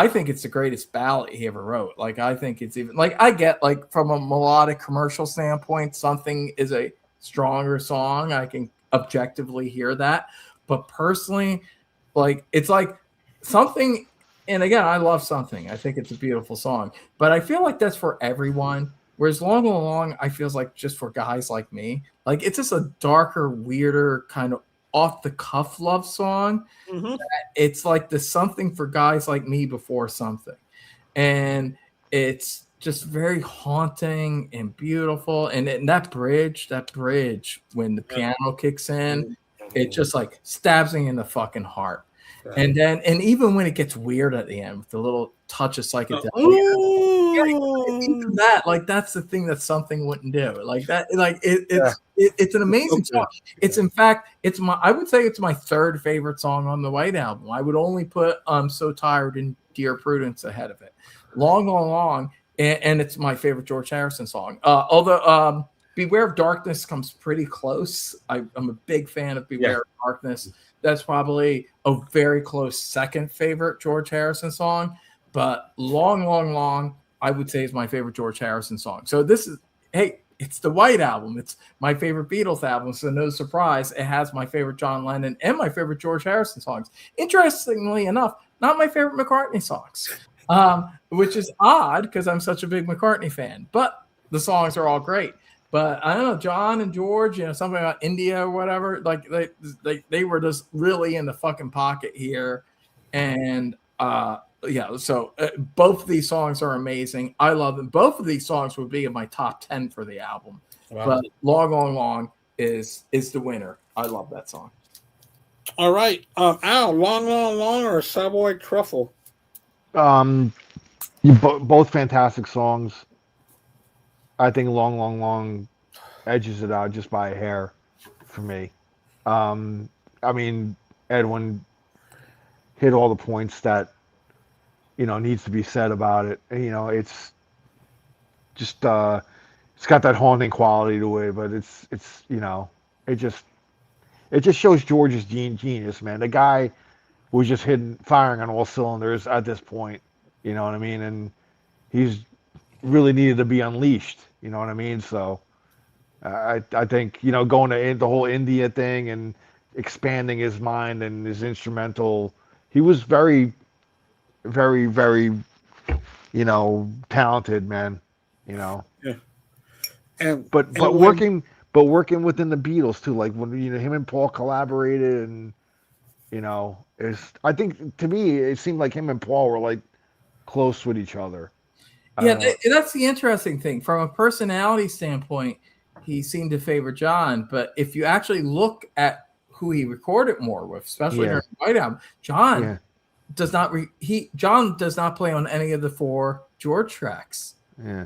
think it's the greatest ballad he ever wrote. Like, I think it's even, like, I get, like, from a melodic commercial standpoint, something is a stronger song. I can objectively hear that. But personally, like, it's like, Something, and again, I love Something. I think it's a beautiful song, but I feel like that's for everyone. Whereas Long, Long, Long, I feel like just for guys like me. Like, it's just a darker, weirder, kind of off-the-cuff love song. Mm-hmm. It's like the Something for guys like me before Something. And it's just very haunting and beautiful. And that bridge, when the piano kicks in, it just like stabs me in the fucking heart. And even when it gets weird at the end with the little touch of psychedelic, that's the thing that Something wouldn't do. Like that, like it's an amazing song. It's in fact, I would say it's my 3rd favorite song on the White Album. I would only put I'm So Tired and Dear Prudence ahead of it. Long, Long, Long, and it's my favorite George Harrison song. Although Beware of Darkness comes pretty close. I'm a big fan of Beware of Darkness. That's probably a very close second favorite George Harrison song. But Long, Long, Long, I would say is my favorite George Harrison song. So it's the White Album. It's my favorite Beatles album. So no surprise, it has my favorite John Lennon and my favorite George Harrison songs. Interestingly enough, not my favorite McCartney songs, which is odd because I'm such a big McCartney fan. But the songs are all great. But I don't know, John and George, something about India or whatever, like they were just really in the fucking pocket here. And so both of these songs are amazing. I love them. Both of these songs would be in my top 10 for the album. Wow. But Long, Long, Long is the winner. I love that song. All right. Al, Long, Long, Long or Savoy Truffle? Both fantastic songs. I think Long, Long, Long edges it out just by a hair for me. I mean, Edwin hit all the points that needs to be said about it. It's just it's got that haunting quality to it, but it's it just shows George's genius, man. The guy was just firing on all cylinders at this point. You know what I mean? And he's really needed to be unleashed. You know what I mean? So I think going to the whole India thing and expanding his mind and his instrumental, he was very, very, very talented, man. Yeah. But working within the Beatles too, like when him and Paul collaborated, and I think to me it seemed like him and Paul were like close with each other. Yeah, that's the interesting thing. From a personality standpoint, he seemed to favor John, but if you actually look at who he recorded more with, especially during the White Album, John does not John does not play on any of the 4 George tracks. Yeah.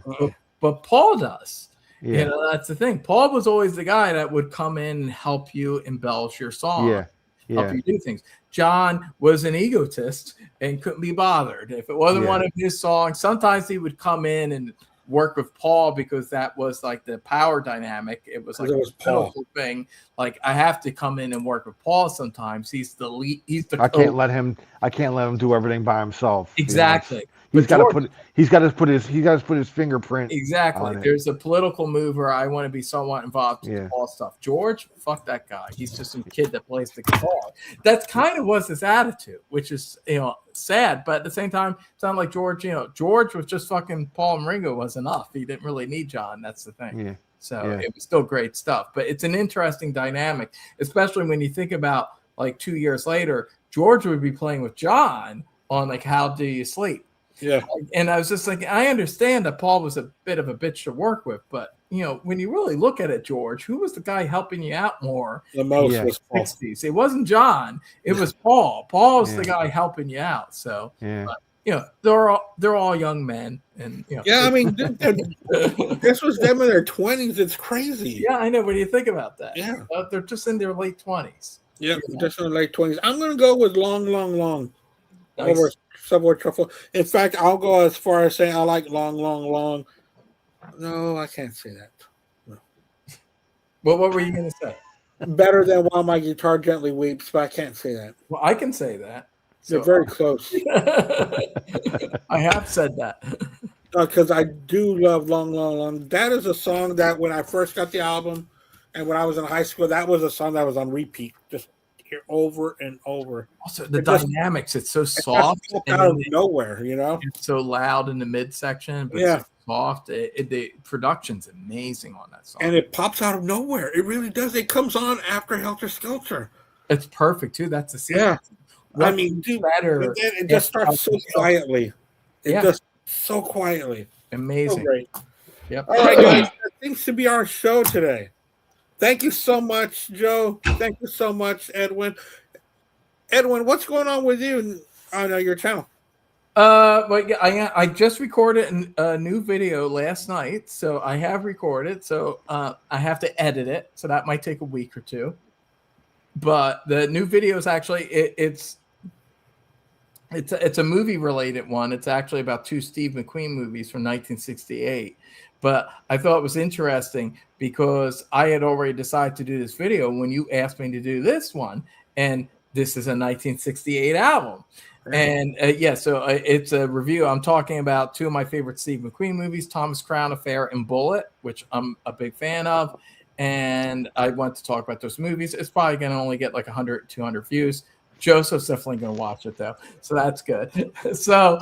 But Paul does. Yeah. That's the thing. Paul was always the guy that would come in and help you embellish your song. Help you do things. John was an egotist and couldn't be bothered. If it wasn't one of his songs, sometimes he would come in and work with Paul because that was like the power dynamic. It was like a pitiful thing. Like, I have to come in and work with Paul sometimes. He's the lead. He's the. I can't let him do everything by himself. Exactly. He's got to put his fingerprint. Exactly. There's a political mover. I want to be somewhat involved with all stuff. George, fuck that guy. He's just some kid that plays the guitar. That's kind of was his attitude, which is sad, but at the same time, it sounded like George. George was just fucking Paul and Ringo was enough. He didn't really need John. That's the thing. Yeah. So it was still great stuff. But it's an interesting dynamic, especially when you think about like 2 years later, George would be playing with John on like How Do You Sleep? Yeah. And I was just like, I understand that Paul was a bit of a bitch to work with, but when you really look at it, George, who was the guy helping you out more? The most was Paul. 60s. It wasn't John. It was Paul. Paul was the guy helping you out. So, they're all young men, and I mean, this was them in their 20s. It's crazy. Yeah, I know. When you think about that, they're just in their late 20s. Yeah, just in their late 20s. I'm gonna go with Long, Long, Long over Savoy Truffle. In fact, I'll go as far as saying I like Long, Long, Long. No, I can't say that. No. Well, what were you gonna say? Better than While My Guitar Gently Weeps, but I can't say that. Well, I can say that. They're very close. I have said that. Because I do love Long, Long, Long. That is a song that when I first got the album and when I was in high school, that was a song that was on repeat. Just hear over and over. Also, the dynamics, it's so soft. Out of nowhere, It's so loud in the midsection, but it's soft. The production's amazing on that song. And it pops out of nowhere. It really does. It comes on after Helter Skelter. It's perfect, too. That's the scene. Yeah. I mean, dude, it just starts so quietly. It just so quietly. Amazing. So great. Yep. All right, guys. That seems to be our show today. Thank you so much, Joe. Thank you so much, Edwin. Edwin, what's going on with you on your channel? But I just recorded a new video last night, so I have recorded. So I have to edit it, so that might take a week or two. But the new video is actually it's a movie related one. It's actually about 2 Steve McQueen movies from 1968. But I thought it was interesting because I had already decided to do this video when you asked me to do this one, and this is a 1968 album. And so it's a review. I'm talking about 2 of my favorite Steve McQueen movies, Thomas Crown Affair and Bullet, which I'm a big fan of. And I want to talk about those movies. It's probably going to only get like 100, 200 views. Joseph's definitely going to watch it, though. So that's good. So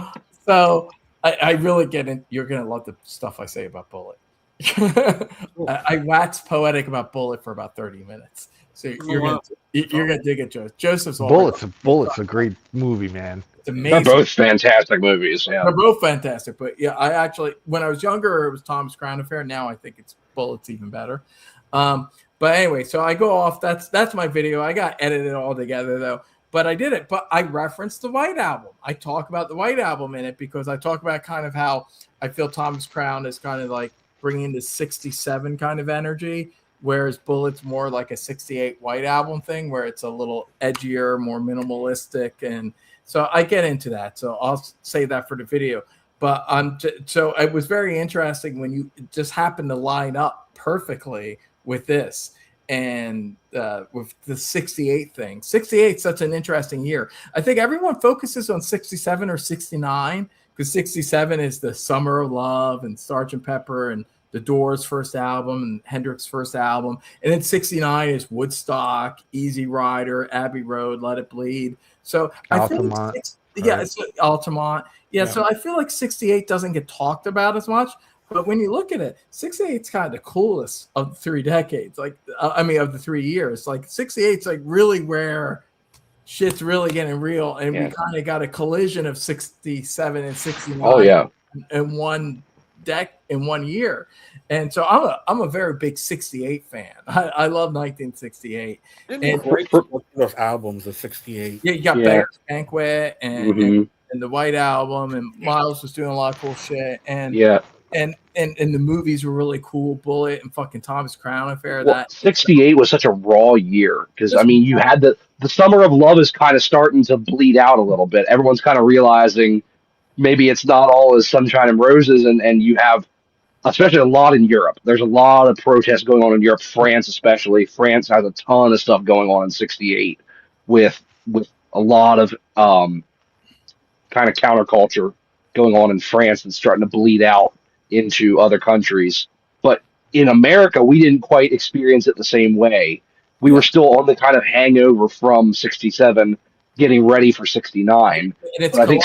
I really get it. You're going to love the stuff I say about Bullet. I wax poetic about Bullet for about 30 minutes. So you're going to dig it, Joseph. Joseph's all Bullet's a great movie, man. It's amazing. They're both fantastic movies. Yeah. They're both fantastic. But yeah, I actually, when I was younger, it was Thomas Crown Affair. Now I think it's Bullet's even better. But anyway, so I go off. That's my video. I got edited all together though. But I did it. But I referenced the White Album. I talk about the White Album in it because I talk about kind of how I feel Thomas Crown is kind of like bringing the 67 kind of energy, whereas Bullet's more like a 68 White Album thing where it's a little edgier, more minimalistic. And so I get into that. So I'll say that for the video. But so it was very interesting when you just happened to line up perfectly with this. And with the 68 thing. 68 is such an interesting year. I think everyone focuses on 67 or 69 because 67 is the Summer of Love and Sgt. Pepper and the Doors' first album and Hendrix's first album. And then 69 is Woodstock, Easy Rider, Abbey Road, Let It Bleed. So Altamont. I think it's Altamont. Yeah, so I feel like 68 doesn't get talked about as much. But when you look at it, 68 is kind of the coolest of the 3 decades. Like, of the 3 years. Like 68 is like really where shit's really getting real, and we kind of got a collision of 67 and 69. Oh yeah, in one year. And so I'm a very big 68 fan. I love 1968. And great those albums of 68. Yeah, you got Bear's Banquet and the White Album, and Miles was doing a lot of cool shit. And And the movies were really cool. Bullet and fucking Thomas Crown Affair. Well, 68 was such a raw year because, I mean, you had the Summer of Love is kind of starting to bleed out a little bit. Everyone's kind of realizing maybe it's not all as sunshine and roses, and you have, especially a lot in Europe. There's a lot of protests going on in Europe, France especially. France has a ton of stuff going on in 68 with a lot of kind of counterculture going on in France and starting to bleed out into other countries. But in America, we didn't quite experience it the same way. We were still on the kind of hangover from 67, getting ready for 69. And I think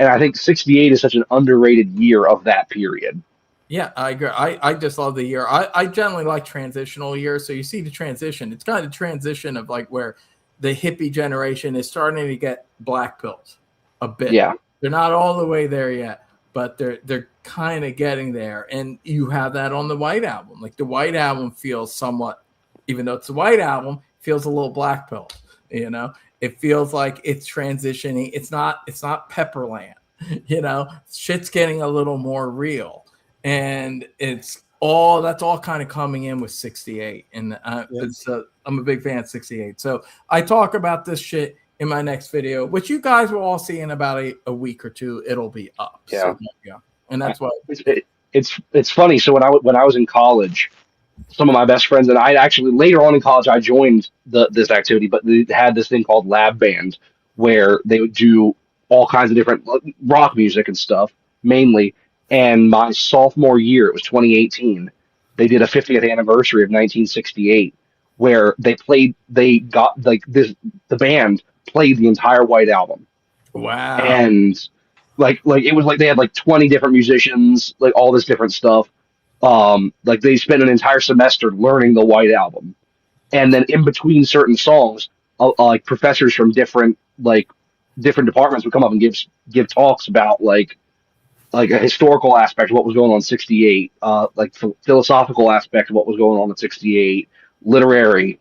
and I think 68 is such an underrated year of that period. Yeah, I agree. I just love the year. I generally like transitional years. So you see the transition. It's kind of the transition of like where the hippie generation is starting to get black pills a bit. Yeah. They're not all the way there yet, but they're kind of getting there. And you have that on the White Album. Like the White Album feels somewhat, even though it's the White Album, feels a little black pill, you know? It feels like it's transitioning. It's not Pepperland, you know? Shit's getting a little more real. And that's all kind of coming in with 68. And I'm a big fan of 68. So I talk about this shit in my next video, which you guys will all see in about a week or two. It'll be up. Yeah. So, and that's what it's funny. So when I was in college, some of my best friends and I actually later on in college I joined this activity, but they had this thing called lab band where they would do all kinds of different rock music and stuff mainly. And my sophomore year, it was 2018, they did a 50th anniversary of 1968 where the band played the entire White Album. Wow. And like it was like they had like 20 different musicians, like all this different stuff. Like they spent an entire semester learning the White Album. And then in between certain songs, like professors from different departments would come up and give talks about like a historical aspect of what was going on in 68, philosophical aspect of what was going on in 68, literary,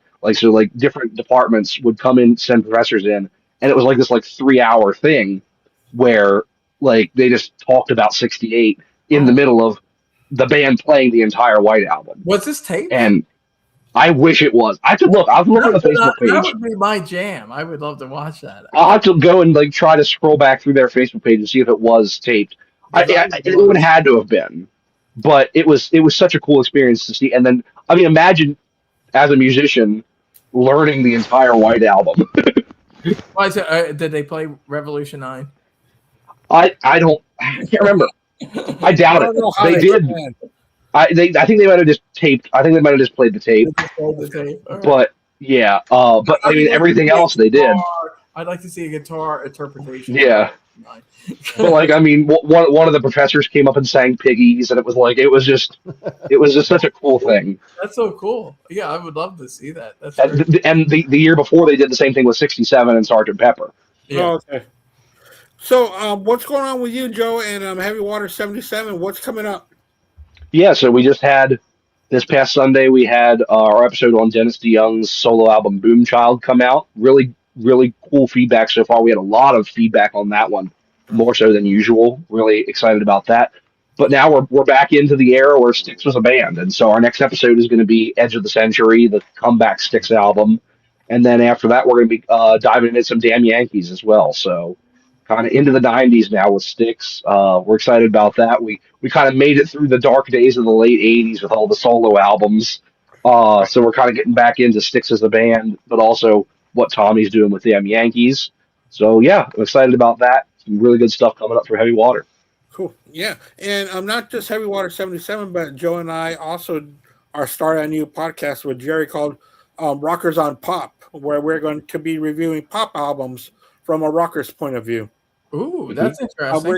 different departments would come in, send professors in, and it was like this 3-hour thing where they just talked about 68 in the middle of the band playing the entire White Album. Was this tape? And I wish it was. I could look. I'll look on the Facebook page. That would be my jam. I would love to watch that. I'll have to go and try to scroll back through their Facebook page and see if it was taped. It would have had to have been, but it was such a cool experience to see. And then, I mean, imagine as a musician learning the entire White Album. Why is it, did they play Revolution 9? I can't remember. I doubt it. They did. I think they might have just taped. I think they might have just played the tape. Right. But yeah, but I mean everything else they did. I'd like to see a guitar interpretation. Yeah. But I mean, one of the professors came up and sang Piggies, and it was just such a cool thing. That's so cool. Yeah, I would love to see that. That's and the year before they did the same thing with 67 and Sgt. Pepper. Yeah. Oh, okay. So, what's going on with you, Joe, and Heavy Water 77? What's coming up? Yeah, so we just had this past Sunday. We had our episode on Dennis DeYoung's solo album "Boomchild" come out. Really, really cool feedback so far. We had a lot of feedback on that one, more so than usual. Really excited about that. But now we're back into the era where Styx was a band, and so our next episode is going to be Edge of the Century, the comeback Styx album, and then after that we're going to be diving into some Damn Yankees as well. So kind of into the 90s now with Styx. We're excited about that. We kind of made it through the dark days of the late 80s with all the solo albums. So we're kind of getting back into Styx as a band, but also what Tommy's doing with them Yankees. So yeah, I'm excited about that. Some really good stuff coming up for Heavy Water. Cool. Yeah. And I'm not just Heavy Water 77, but Joe and I also are starting a new podcast with Jerry called Rockers on Pop, where we're going to be reviewing pop albums from a rocker's point of view. Ooh, that's interesting.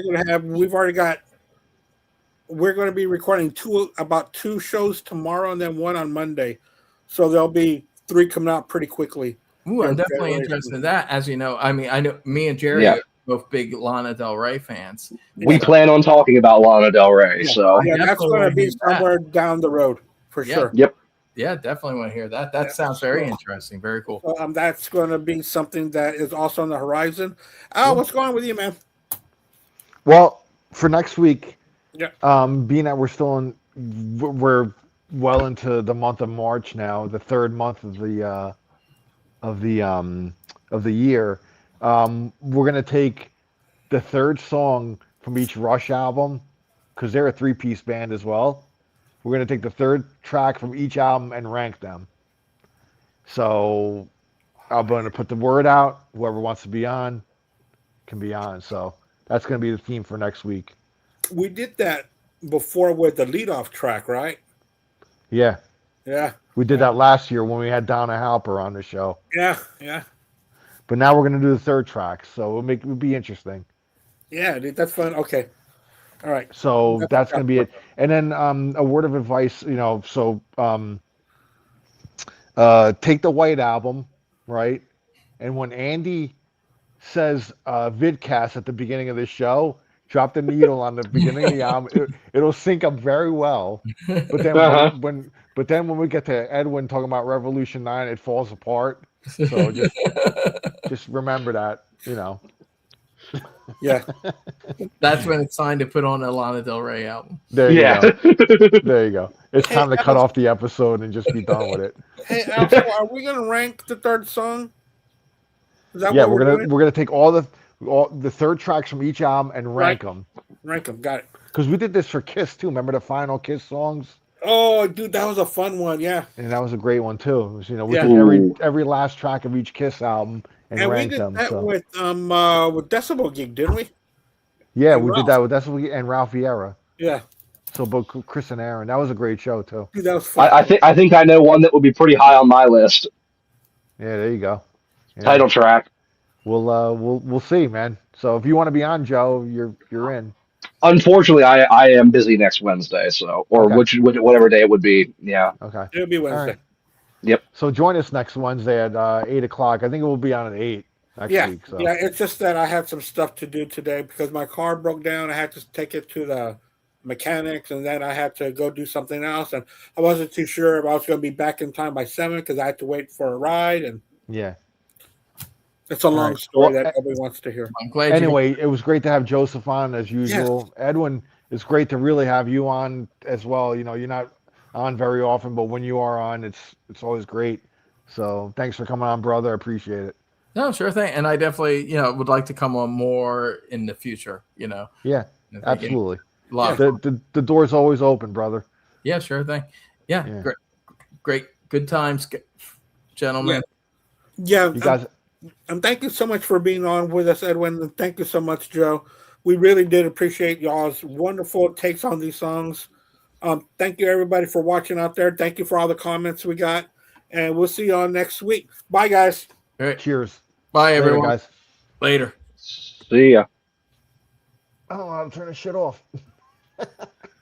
We're going to be recording about two shows tomorrow and then one on Monday. So there'll be 3 coming out pretty quickly. Ooh, I'm definitely interested in that. As you know, I mean, I know me and Jerry are both big Lana Del Rey fans. We plan on talking about Lana Del Rey. So yeah, that's going to be somewhere down the road for sure. Yep. Yeah, definitely want to hear that. That sounds very interesting. Very cool. So, that's going to be something that is also on the horizon. Al, what's going on with you, man? Well, for next week, Yeah. Being that we're well into the month of March now, the third month of the year, we're gonna take the third song from each Rush album because they're a 3-piece band as well. We're gonna take the third track from each album and rank them. So I'm gonna put the word out. Whoever wants to be on can be on. So that's gonna be the theme for next week. We did that before with the leadoff track, right? Yeah. Yeah. We did that last year when we had Donna Halper on the show. Yeah. But now we're going to do the third track, so it'll be interesting. Yeah, dude, that's fun. Okay. All right. So that's going to be it. And then a word of advice, take the White Album, right? And when Andy says vidcast at the beginning of the show, drop the needle on the beginning of the album. It'll sync up very well. But then when we get to Edwin talking about Revolution 9, it falls apart. So just remember that, Yeah. That's when it's time to put on a Lana Del Rey album. There you go. There you go. It's time to cut off the episode and just be done with it. Hey, Alpha, are we gonna rank the third song? Is that we're gonna take all the third tracks from each album and rank them. Rank them. Got it. Because we did this for Kiss too. Remember the final Kiss songs? Oh, dude, that was a fun one. Yeah. And that was a great one too. It was, we took every last track of each Kiss album and ranked them. We did that with Decibel Geek, didn't we? Yeah, we did that with Decibel Geek and Ralph Vieira. Yeah. So both Chris and Aaron. That was a great show too. Dude, that was fun. I think I know one that would be pretty high on my list. Yeah, there you go. Yeah. Title track. We'll see, man. So if you want to be on, Joe, you're in. Unfortunately, I am busy next Wednesday, so whatever day it would be. Yeah. Okay. It'll be Wednesday. Right. Yep. So join us next Wednesday at 8:00. I think it will be on at 8 next week. So. Yeah, it's just that I had some stuff to do today because my car broke down. I had to take it to the mechanics, and then I had to go do something else. And I wasn't too sure if I was going to be back in time by 7 because I had to wait for a ride. And yeah. It's a long story that nobody wants to hear. I'm glad. Anyway, it was great to have Joseph on as usual. Yes. Edwin, it's great to really have you on as well. You're not on very often, but when you are on, it's always great. So thanks for coming on, brother. I appreciate it. No, sure thing. And I definitely, would like to come on more in the future. Yeah, absolutely. The door's always open, brother. Yeah, sure thing. Yeah. Great. Good times, gentlemen. Yeah. You guys. And thank you so much for being on with us, Edwin. And thank you so much, Joe. We really did appreciate y'all's wonderful takes on these songs. Thank you, everybody, for watching out there. Thank you for all the comments we got. And we'll see you all next week. Bye, guys. All right. Cheers. Bye, everyone. Later, guys. Later. See ya. I don't know how to turn this shit off.